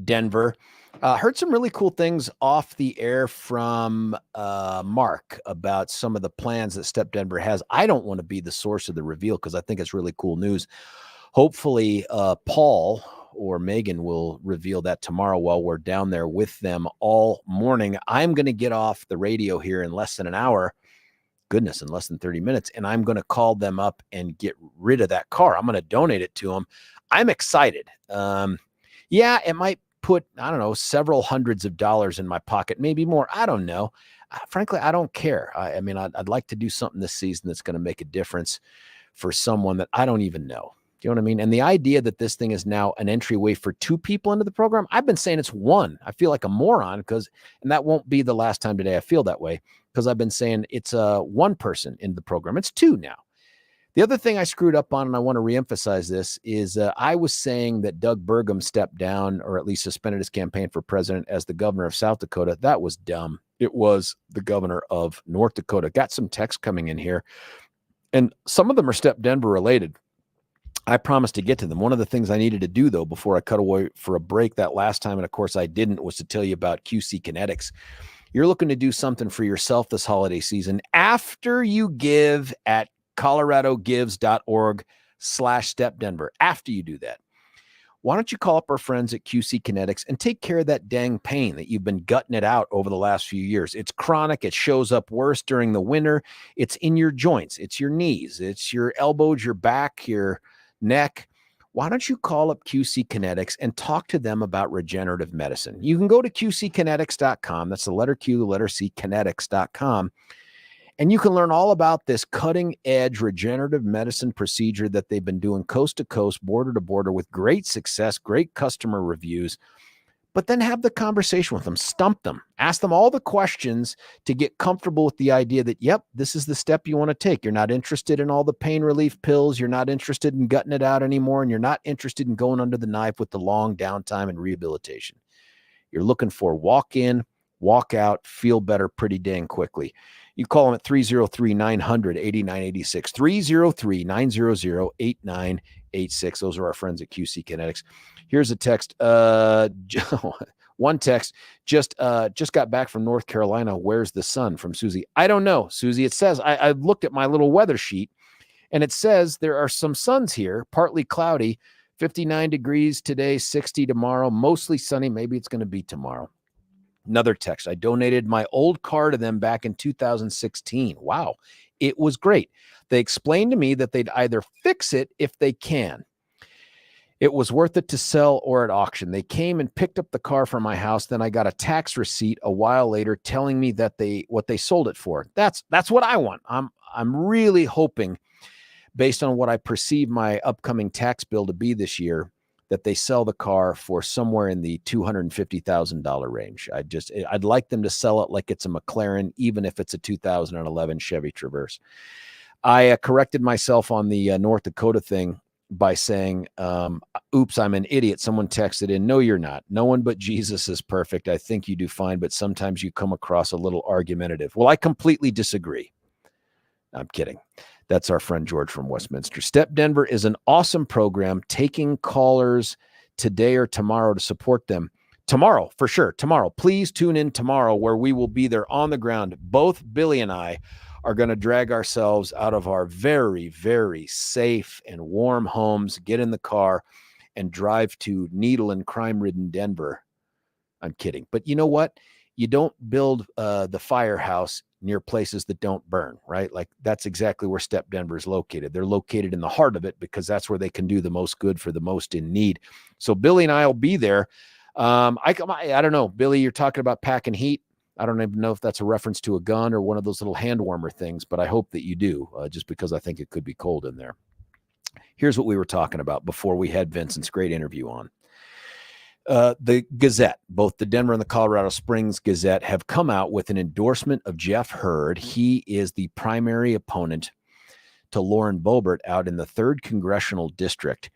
Denver. Heard some really cool things off the air from Mark about some of the plans that Step Denver has. I don't want to be the source of the reveal because I think it's really cool news. Hopefully, Paul or Megan will reveal that tomorrow while we're down there with them all morning. I'm going to get off the radio here in less than an hour. Goodness, in less than 30 minutes. And I'm going to call them up and get rid of that car. I'm going to donate it to them. I'm excited. Yeah, it might put, I don't know, several hundreds of dollars in my pocket, maybe more. I don't know. Frankly, I don't care. I mean, I'd like to do something this season that's going to make a difference for someone that I don't even know. Do you know what I mean? And the idea that this thing is now an entryway for 2 people into the program, I've been saying it's 1. I feel like a moron and that won't be the last time today I feel that way, because I've been saying it's 1 person in the program. It's 2 now. The other thing I screwed up on, and I want to reemphasize this, is I was saying that Doug Burgum stepped down or at least suspended his campaign for president as the governor of South Dakota. That was dumb. It was the governor of North Dakota. Got some texts coming in here, and some of them are Step Denver related. I promised to get to them. One of the things I needed to do, though, before I cut away for a break that last time, and of course I didn't, was to tell you about QC Kinetics. You're looking to do something for yourself this holiday season after you give at coloradogives.org/stepdenver. After you do that, why don't you call up our friends at QC Kinetics and take care of that dang pain that you've been gutting it out over the last few years. It's chronic. It shows up worse during the winter. It's in your joints. It's your knees. It's your elbows, your back, your neck. Why don't you call up QC Kinetics and talk to them about regenerative medicine? You can go to qckinetics.com. That's the letter Q, the letter C, kinetics.com. And you can learn all about this cutting-edge regenerative medicine procedure that they've been doing coast to coast, border to border with great success, great customer reviews. But then have the conversation with them, stump them, ask them all the questions to get comfortable with the idea that, yep, this is the step you want to take. You're not interested in all the pain relief pills. You're not interested in gutting it out anymore. And you're not interested in going under the knife with the long downtime and rehabilitation. You're looking for walk in, walk out, feel better pretty dang quickly. You call them at 303-900-8986, 303-900-8986. Those are our friends at QC Kinetics. Here's a text. One text, just got back from North Carolina. Where's the sun? From Susie. I don't know, Susie. It says, I looked at my little weather sheet, and it says there are some suns here, partly cloudy, 59 degrees today, 60 tomorrow, mostly sunny. Maybe it's going to be tomorrow. Another text. I donated my old car to them back in 2016. Wow. It was great. They explained to me that they'd either fix it if they can. It was worth it to sell or at auction. They came and picked up the car from my house. Then I got a tax receipt a while later telling me that what they sold it for. That's what I want. I'm really hoping, based on what I perceive my upcoming tax bill to be this year, that they sell the car for somewhere in the $250,000 range. I'd like them to sell it like it's a McLaren, even if it's a 2011 Chevy Traverse. I corrected myself on the North Dakota thing by saying, oops, I'm an idiot. Someone texted in, no, you're not. No one but Jesus is perfect. I think you do fine, but sometimes you come across a little argumentative. Well, I completely disagree. I'm kidding. That's our friend George from Westminster. Step Denver is an awesome program, taking callers today or tomorrow to support them. Tomorrow, for sure. Tomorrow. Please tune in tomorrow, where we will be there on the ground. Both Billy and I are going to drag ourselves out of our very, very safe and warm homes, get in the car, and drive to needle and crime-ridden Denver. I'm kidding. But you know what? You don't build the firehouse near places that don't burn, right? Like, that's exactly where Step Denver is located. They're located in the heart of it because that's where they can do the most good for the most in need. So Billy and I will be there. I don't know, Billy, you're talking about packing heat. I don't even know if that's a reference to a gun or one of those little hand warmer things, but I hope that you do, just because I think it could be cold in there. Here's what we were talking about before we had Vincent's great interview on. The Gazette, both the Denver and the Colorado Springs Gazette, have come out with an endorsement of Jeff Hurd. He is the primary opponent to Lauren Bobert out in the 3rd Congressional District.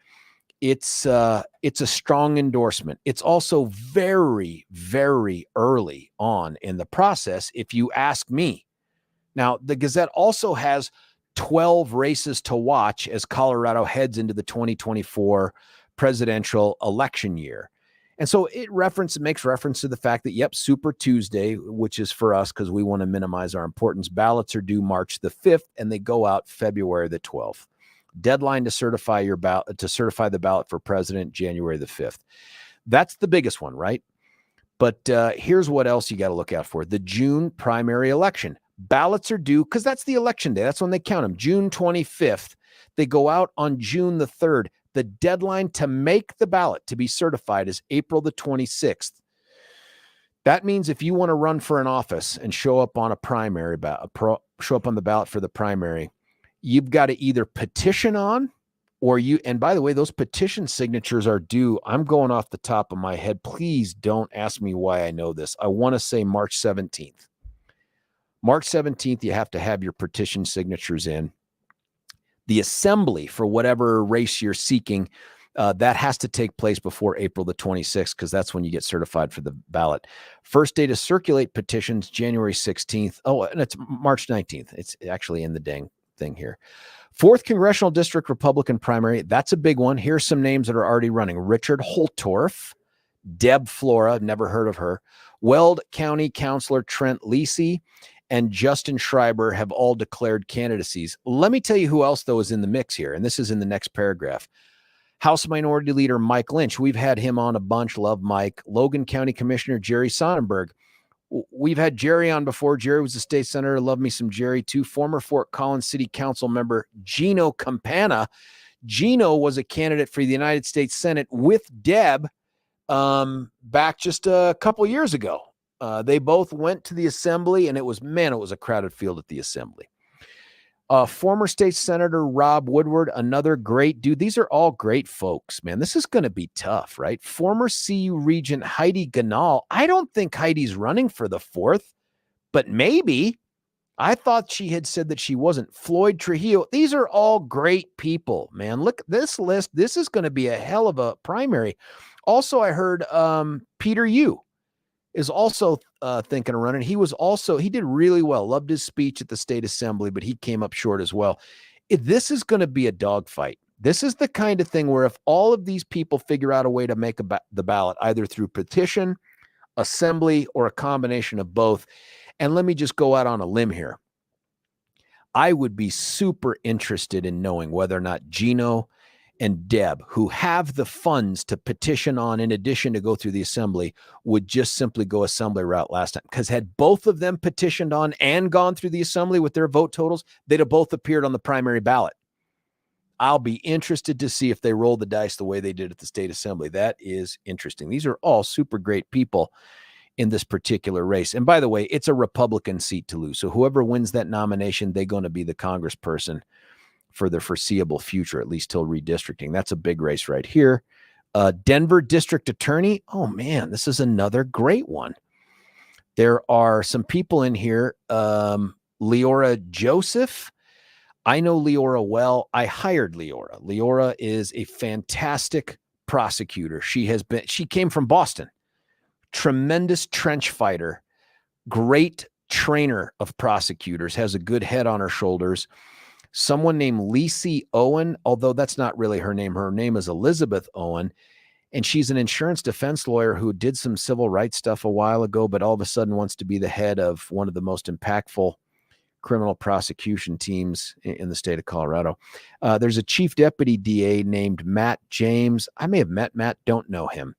It's a strong endorsement. It's also very, very early on in the process, if you ask me. Now, the Gazette also has 12 races to watch as Colorado heads into the 2024 presidential election year. And so it makes reference to the fact that, yep, Super Tuesday, which is for us because we want to minimize our importance, ballots are due March the 5th and they go out February the 12th. Deadline to certify the ballot for president, January the 5th. That's the biggest one, right? But here's what else you got to look out for. The June primary election. Ballots are due because that's the election day. That's when they count them. June 25th. They go out on June the 3rd. The deadline to make the ballot to be certified is April the 26th. That means if you want to run for an office and show up on a primary show up on the ballot for the primary, you've got to either petition on and by the way, those petition signatures are due. I'm going off the top of my head. Please don't ask me why I know this. I want to say March 17th. March 17th, you have to have your petition signatures in. The assembly for whatever race you're seeking, that has to take place before April the 26th because that's when you get certified for the ballot. First day to circulate petitions, January 16th. Oh, and it's March 19th. It's actually in the dang thing here. 4th Congressional District Republican primary. That's a big one. Here's some names that are already running. Richard Holtorf, Deb Flora, never heard of her. Weld County Councilor Trent Lisi, and Justin Schreiber have all declared candidacies. Let me tell you who else, though, is in the mix here, and this is in the next paragraph. House Minority Leader Mike Lynch. We've had him on a bunch. Love Mike. Logan County Commissioner Jerry Sonnenberg. We've had Jerry on before. Jerry was a state senator. Love me some Jerry, too. Former Fort Collins City Council member Gino Campana. Gino was a candidate for the United States Senate with Deb back just a couple years ago. They both went to the assembly, and it was a crowded field at the assembly. Former state senator Rob Woodward, another great dude. These are all great folks, man. This is going to be tough, right? Former CU Regent Heidi Ganal. I don't think Heidi's running for the 4th, but maybe. I thought she had said that she wasn't. Floyd Trujillo. These are all great people, man. Look at this list. This is going to be a hell of a primary. Also, I heard Peter Yu is also thinking of running. He did really well. Loved his speech at the state assembly, but he came up short as well. This is going to be a dogfight. This is the kind of thing where if all of these people figure out a way to make the ballot, either through petition, assembly, or a combination of both, and let me just go out on a limb here. I would be super interested in knowing whether or not Gino and Deb, who have the funds to petition on in addition to go through the assembly, would just simply go assembly route last time. Because had both of them petitioned on and gone through the assembly with their vote totals, they'd have both appeared on the primary ballot. I'll be interested to see if they roll the dice the way they did at the state assembly. That is interesting. These are all super great people in this particular race. And by the way, it's a Republican seat to lose. So whoever wins that nomination, they're going to be the congressperson for the foreseeable future, at least till redistricting. That's a big race right here. Denver District Attorney. Oh man, this is another great one. There are some people in here. Leora Joseph. I know Leora well. I hired Leora. Leora is a fantastic prosecutor. She came from Boston. Tremendous trench fighter. Great trainer of prosecutors. Has a good head on her shoulders. Someone named Lacey Owen, although that's not really her name. Her name is Elizabeth Owen, and she's an insurance defense lawyer who did some civil rights stuff a while ago, but all of a sudden wants to be the head of one of the most impactful criminal prosecution teams in the state of Colorado. There's a chief deputy DA named Matt James. I may have met Matt, don't know him.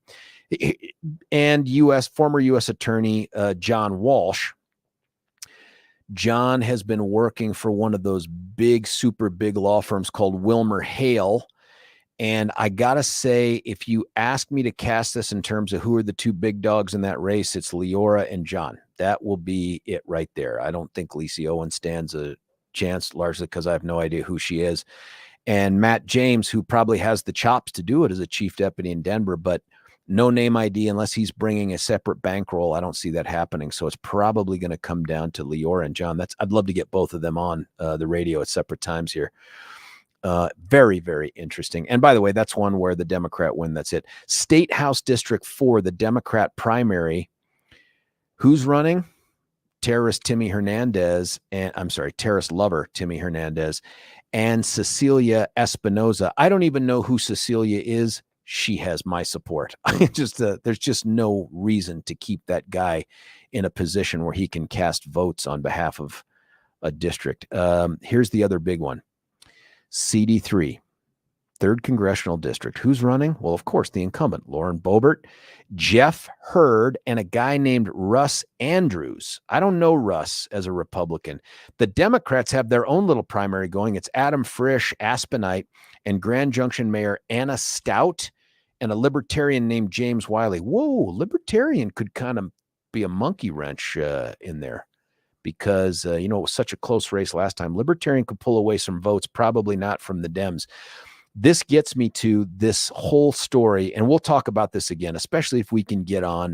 And former U.S. Attorney John Walsh. John has been working for one of those super big law firms called Wilmer Hale. And I got to say, if you ask me to cast this in terms of who are the two big dogs in that race, it's Leora and John. That will be it right there. I don't think Lacey Owen stands a chance, largely because I have no idea who she is. And Matt James, who probably has the chops to do it as a chief deputy in Denver, but no name ID unless he's bringing a separate bankroll. I don't see that happening. So it's probably going to come down to Leora and John. I'd love to get both of them on the radio at separate times here. Very, very interesting. And by the way, that's one where the Democrat win. That's it. State House District 4, the Democrat primary. Who's running? terrorist lover Timmy Hernandez, and Cecilia Espinoza. I don't even know who Cecilia is. She has my support. There's just no reason to keep that guy in a position where he can cast votes on behalf of a district. Here's the other big one. CD3, 3rd Congressional District. Who's running? Well, of course, the incumbent, Lauren Bobert, Jeff Hurd, and a guy named Russ Andrews. I don't know Russ as a Republican. The Democrats have their own little primary going. It's Adam Frisch, Aspenite, and Grand Junction Mayor Anna Stout, and a Libertarian named James Wiley. Whoa, Libertarian could kind of be a monkey wrench in there, because, it was such a close race last time. Libertarian could pull away some votes, probably not from the Dems. This gets me to this whole story, and we'll talk about this again, especially if we can get on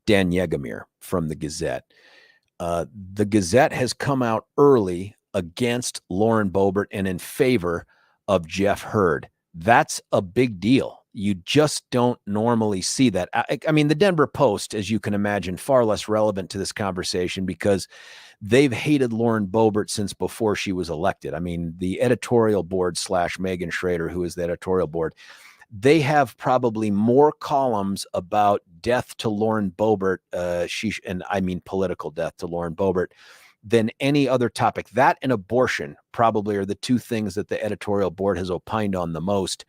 Dan Yegamir from the Gazette. The Gazette has come out early against Lauren Bobert and in favor of Jeff Hurd. That's a big deal. You just don't normally see that. I mean, the Denver Post, as you can imagine, far less relevant to this conversation because they've hated Lauren Bobert since before she was elected. I mean, the editorial board / Megan Schrader, who is the editorial board, they have probably more columns about death to Lauren Bobert, and I mean political death to Lauren Bobert, than any other topic. That and abortion probably are the two things that the editorial board has opined on the most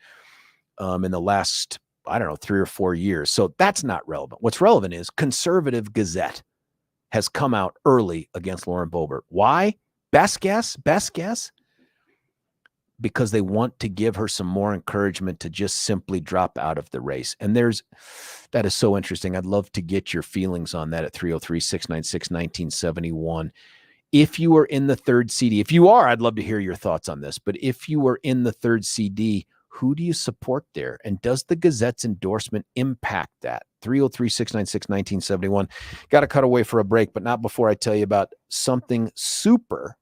in the last, 3 or 4 years. So that's not relevant. What's relevant is Conservative Gazette has come out early against Lauren Bobert. Why? Best guess? Because they want to give her some more encouragement to just simply drop out of the race. And that is so interesting. I'd love to get your feelings on that at 303-696-1971. If you are in the 3rd CD, if you are, I'd love to hear your thoughts on this. But if you are in the 3rd CD, who do you support there? And does the Gazette's endorsement impact that? 303-696-1971. Got to cut away for a break, but not before I tell you about something super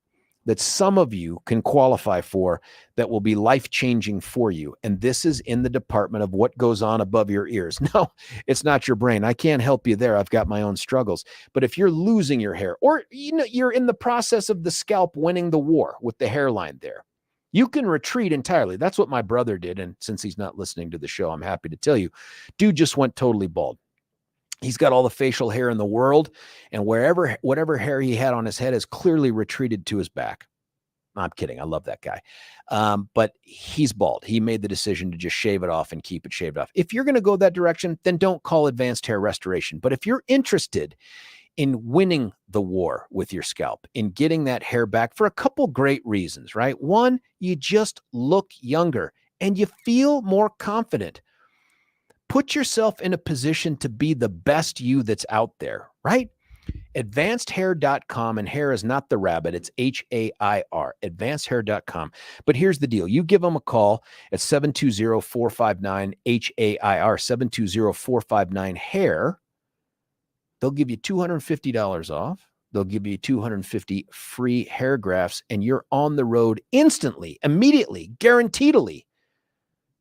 that some of you can qualify for that will be life-changing for you. And this is in the department of what goes on above your ears. No, it's not your brain. I can't help you there. I've got my own struggles. But if you're losing your hair, or you're in the process of the scalp winning the war with the hairline there, you can retreat entirely. That's what my brother did. And since he's not listening to the show, I'm happy to tell you, dude just went totally bald. He's got all the facial hair in the world, and whatever hair he had on his head has clearly retreated to his back. I'm kidding. I love that guy. But he's bald. He made the decision to just shave it off and keep it shaved off. If you're going to go that direction, then don't call advanced hair restoration. But if you're interested in winning the war with your scalp, in getting that hair back for a couple great reasons, right? One, you just look younger and you feel more confident. Put yourself in a position to be the best you that's out there, right? Advancedhair.com, and hair is not the rabbit, it's HAIR, advancedhair.com. But here's the deal. You give them a call at 720-459-HAIR, 720-459-HAIR. They'll give you $250 off. They'll give you 250 free hair grafts, and you're on the road instantly, immediately, guaranteedly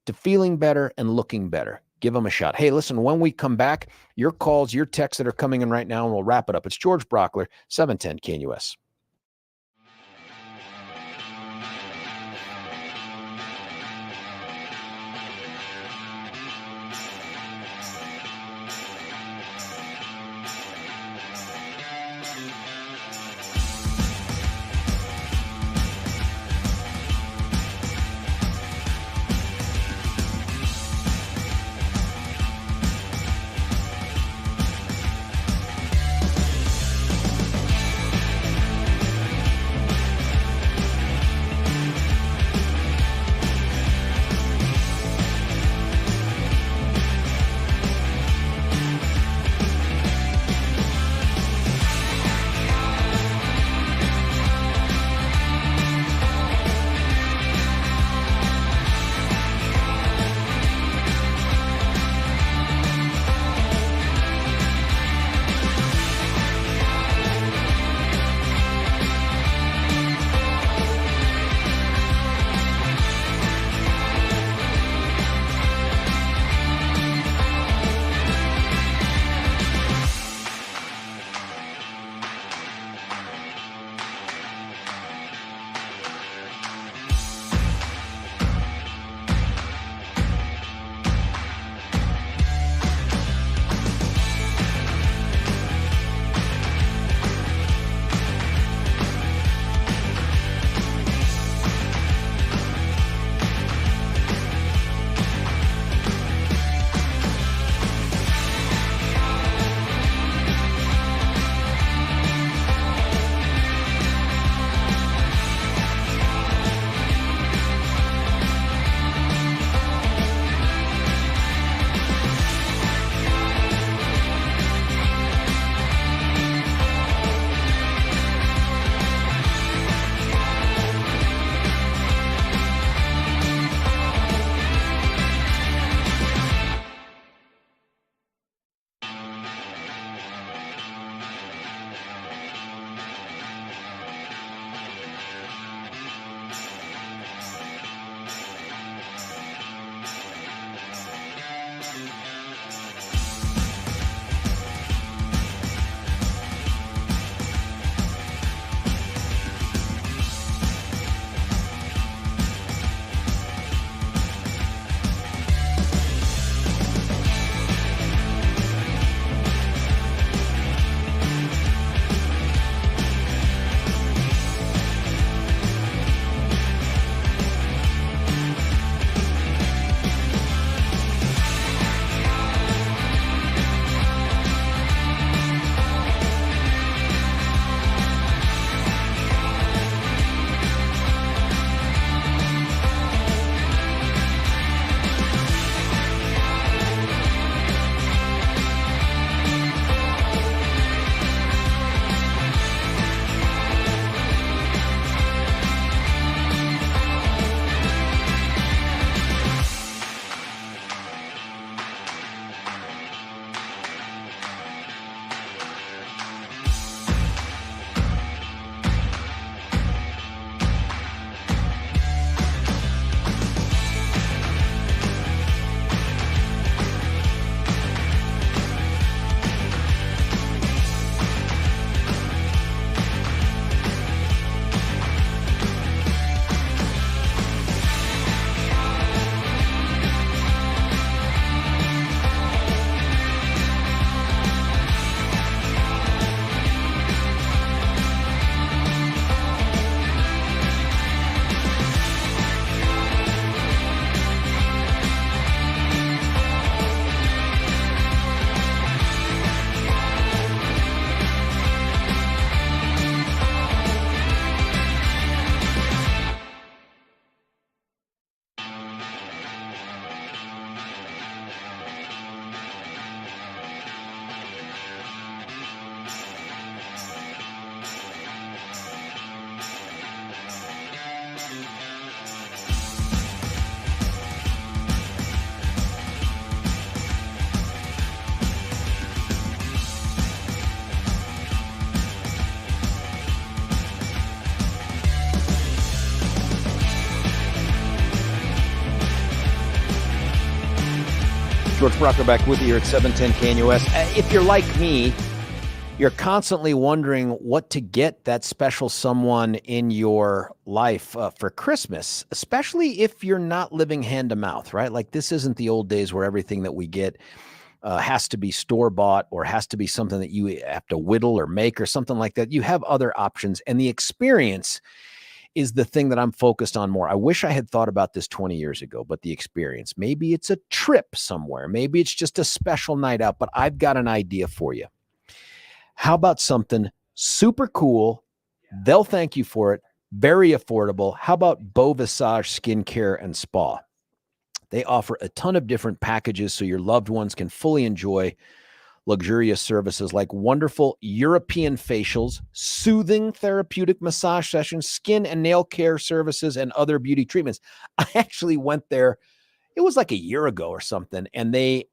to feeling better and looking better. Give them a shot. Hey, listen, when we come back, your calls, your texts that are coming in right now, and we'll wrap it up. It's George Brauchler, 710 KNUS. George Brauchler back with you here at 710 KNUS. If you're like me, you're constantly wondering what to get that special someone in your life for Christmas, especially if you're not living hand to mouth, right? Like this isn't the old days where everything that we get has to be store-bought or has to be something that you have to whittle or make or something like that. You have other options, and the experience is the thing that I'm focused on more. I wish I had thought about this 20 years ago, but the experience, maybe it's a trip somewhere. Maybe it's just a special night out, but I've got an idea for you. How about something super cool? They'll thank you for it. Very affordable. How about Beau Visage Skincare and Spa? They offer a ton of different packages so your loved ones can fully enjoy luxurious services like wonderful European facials, soothing therapeutic massage sessions, skin and nail care services, and other beauty treatments. I actually went there, it was like a year ago or something, and they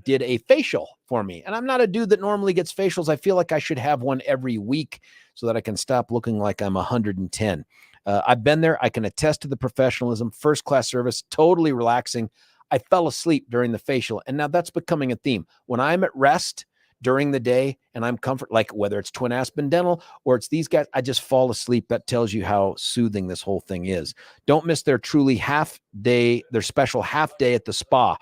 did a facial for me. And I'm not a dude that normally gets facials. I feel like I should have one every week so that I can stop looking like I'm 110. I've been there. I can attest to the professionalism, first-class service, totally relaxing. I fell asleep during the facial, and now that's becoming a theme. When I'm at rest during the day and I'm like whether it's Twin Aspen Dental or it's these guys, I just fall asleep. That tells you how soothing this whole thing is. Don't miss their truly their special half day at the spa.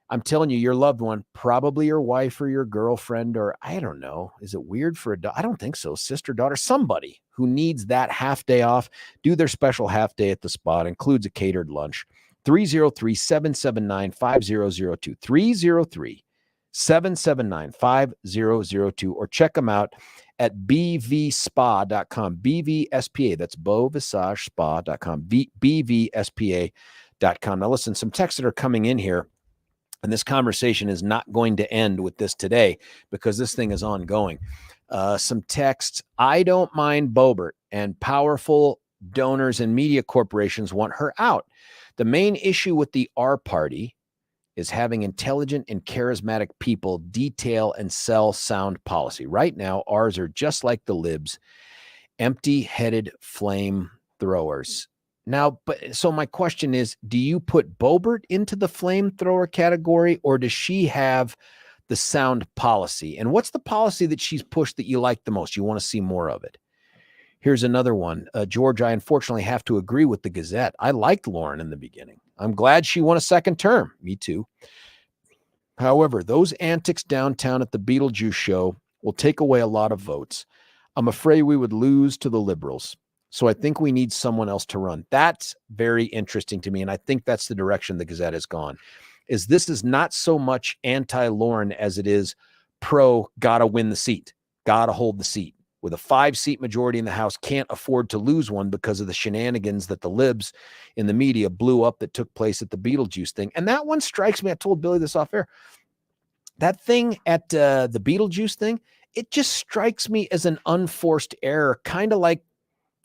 I'm telling you, your loved one, probably your wife or your girlfriend, or I don't know. Is it weird for I don't think so. Sister, daughter, somebody who needs that half day off, do their special half day at the spa. It includes a catered lunch. 303-779-5002. 303-779-5002. Or check them out at bvspa.com. BVSPA. That's beauvisagespa.com. BVSPA.com. Now listen, some texts that are coming in here. And this conversation is not going to end with this today because this thing is ongoing. Some texts. I don't mind Bobert, and powerful donors and media corporations want her out. The main issue with the R party is having intelligent and charismatic people detail and sell sound policy. Right now, ours are just like the libs, empty-headed flame throwers. Now, so my question is, do you put Bobert into the flamethrower category, or does she have the sound policy? And what's the policy that she's pushed that you like the most? You want to see more of it? Here's another one. George, I unfortunately have to agree with the Gazette. I liked Lauren in the beginning. I'm glad she won a second term. Me too. However, those antics downtown at the Beetlejuice show will take away a lot of votes. I'm afraid we would lose to the liberals. So I think we need someone else to run. That's very interesting to me. And I think that's the direction the Gazette has gone. This is not so much anti-Lauren as it is pro gotta win the seat, gotta hold the seat. With a 5-seat majority in the House, can't afford to lose one because of the shenanigans that the libs in the media blew up that took place at the Beetlejuice thing. And that one strikes me. I told Billy this off air. That thing at the Beetlejuice thing, it just strikes me as an unforced error, kind of like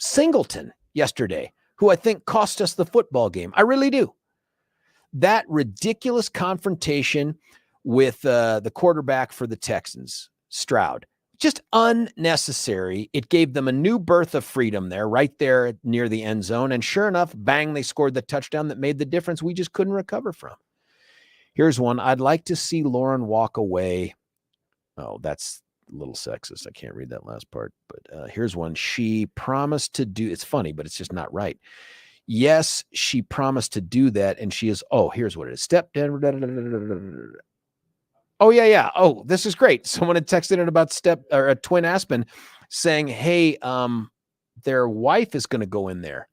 Singleton yesterday, who I think cost us the football game. I really do. That ridiculous confrontation with the quarterback for the Texans, Stroud, just unnecessary. It gave them a new birth of freedom there, right there near the end zone. And sure enough, bang, they scored the touchdown that made the difference we just couldn't recover from. Here's one. I'd like to see Lauren walk away. Oh, that's a little sexist. I can't read that last part, but here's one. She promised to do, it's funny, but it's just not right. Yes, she promised to do that, and she is, oh, here's what it is. Step down. Oh, yeah. Oh, this is great. Someone had texted in about Twin Aspen saying, hey, their wife is going to go in there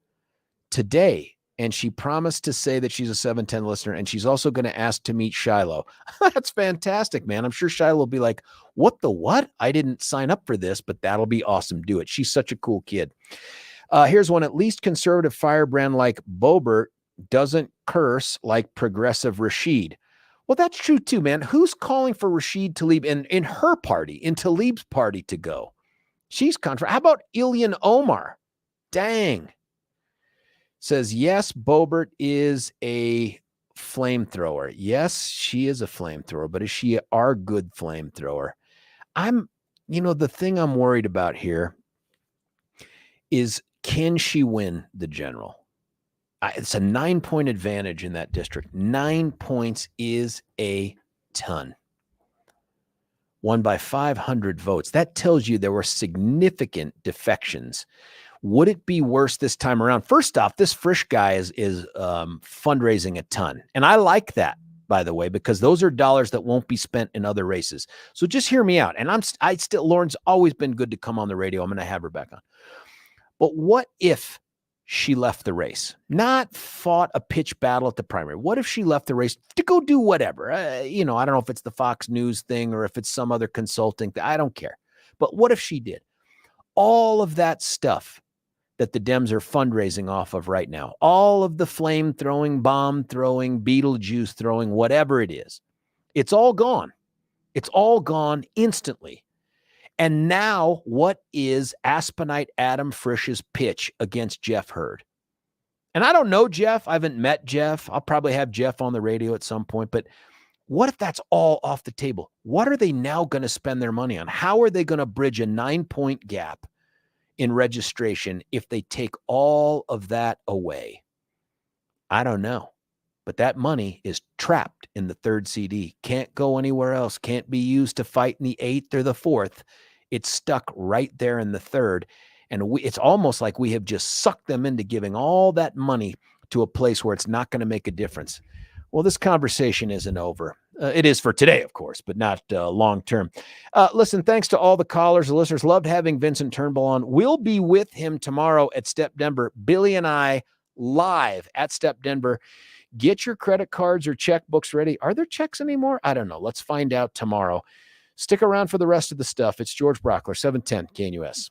today, and she promised to say that she's a 710 listener, and she's also going to ask to meet Shiloh. That's fantastic, man. I'm sure Shiloh will be like, what? I didn't sign up for this, but that'll be awesome. Do it. She's such a cool kid. Here's one. At least conservative firebrand like Bobert doesn't curse like progressive Rashid. Well, that's true too, man. Who's calling for Rashid Tlaib in her party, in Tlaib's party to go? She's contra. How about Ilhan Omar? Dang. Says, yes, Bobert is a flamethrower. Yes, she is a flamethrower, but is she our good flamethrower? The thing I'm worried about here is, can she win the general? It's a 9-point advantage in that district. 9 points is a ton. Won by 500 votes. That tells you there were significant defections. Would it be worse this time around? First off, this Frisch guy is fundraising a ton. And I like that, by the way, because those are dollars that won't be spent in other races. So just hear me out. And Lauren's always been good to come on the radio. I'm going to have her back on. But what if she left the race, not fought a pitch battle at the primary? What if she left the race to go do whatever? I don't know if it's the Fox News thing or if it's some other consulting thing. I don't care. But what if she did? All of that stuff that the Dems are fundraising off of right now, all of the flame throwing, bomb throwing, Beetlejuice throwing, whatever it is, it's all gone. It's all gone instantly. And now what is Aspenite Adam Frisch's pitch against Jeff Hurd? And I don't know Jeff. I haven't met Jeff. I'll probably have Jeff on the radio at some point. But what if that's all off the table? What are they now going to spend their money on? How are they going to bridge a 9-point gap in registration if they take all of that away? I don't know. But that money is trapped in the 3rd CD. Can't go anywhere else. Can't be used to fight in the 8th or the 4th. It's stuck right there in the 3rd. And it's almost like we have just sucked them into giving all that money to a place where it's not going to make a difference. Well, this conversation isn't over. It is for today, of course, but not long term. Listen, thanks to all the callers, the listeners. Loved having Vincent Turnbull on. We'll be with him tomorrow at Step Denver. Billy and I live at Step Denver. Get your credit cards or checkbooks ready. Are there checks anymore? I don't know. Let's find out tomorrow. Stick around for the rest of the stuff. It's George Brauchler, 710 KNUS.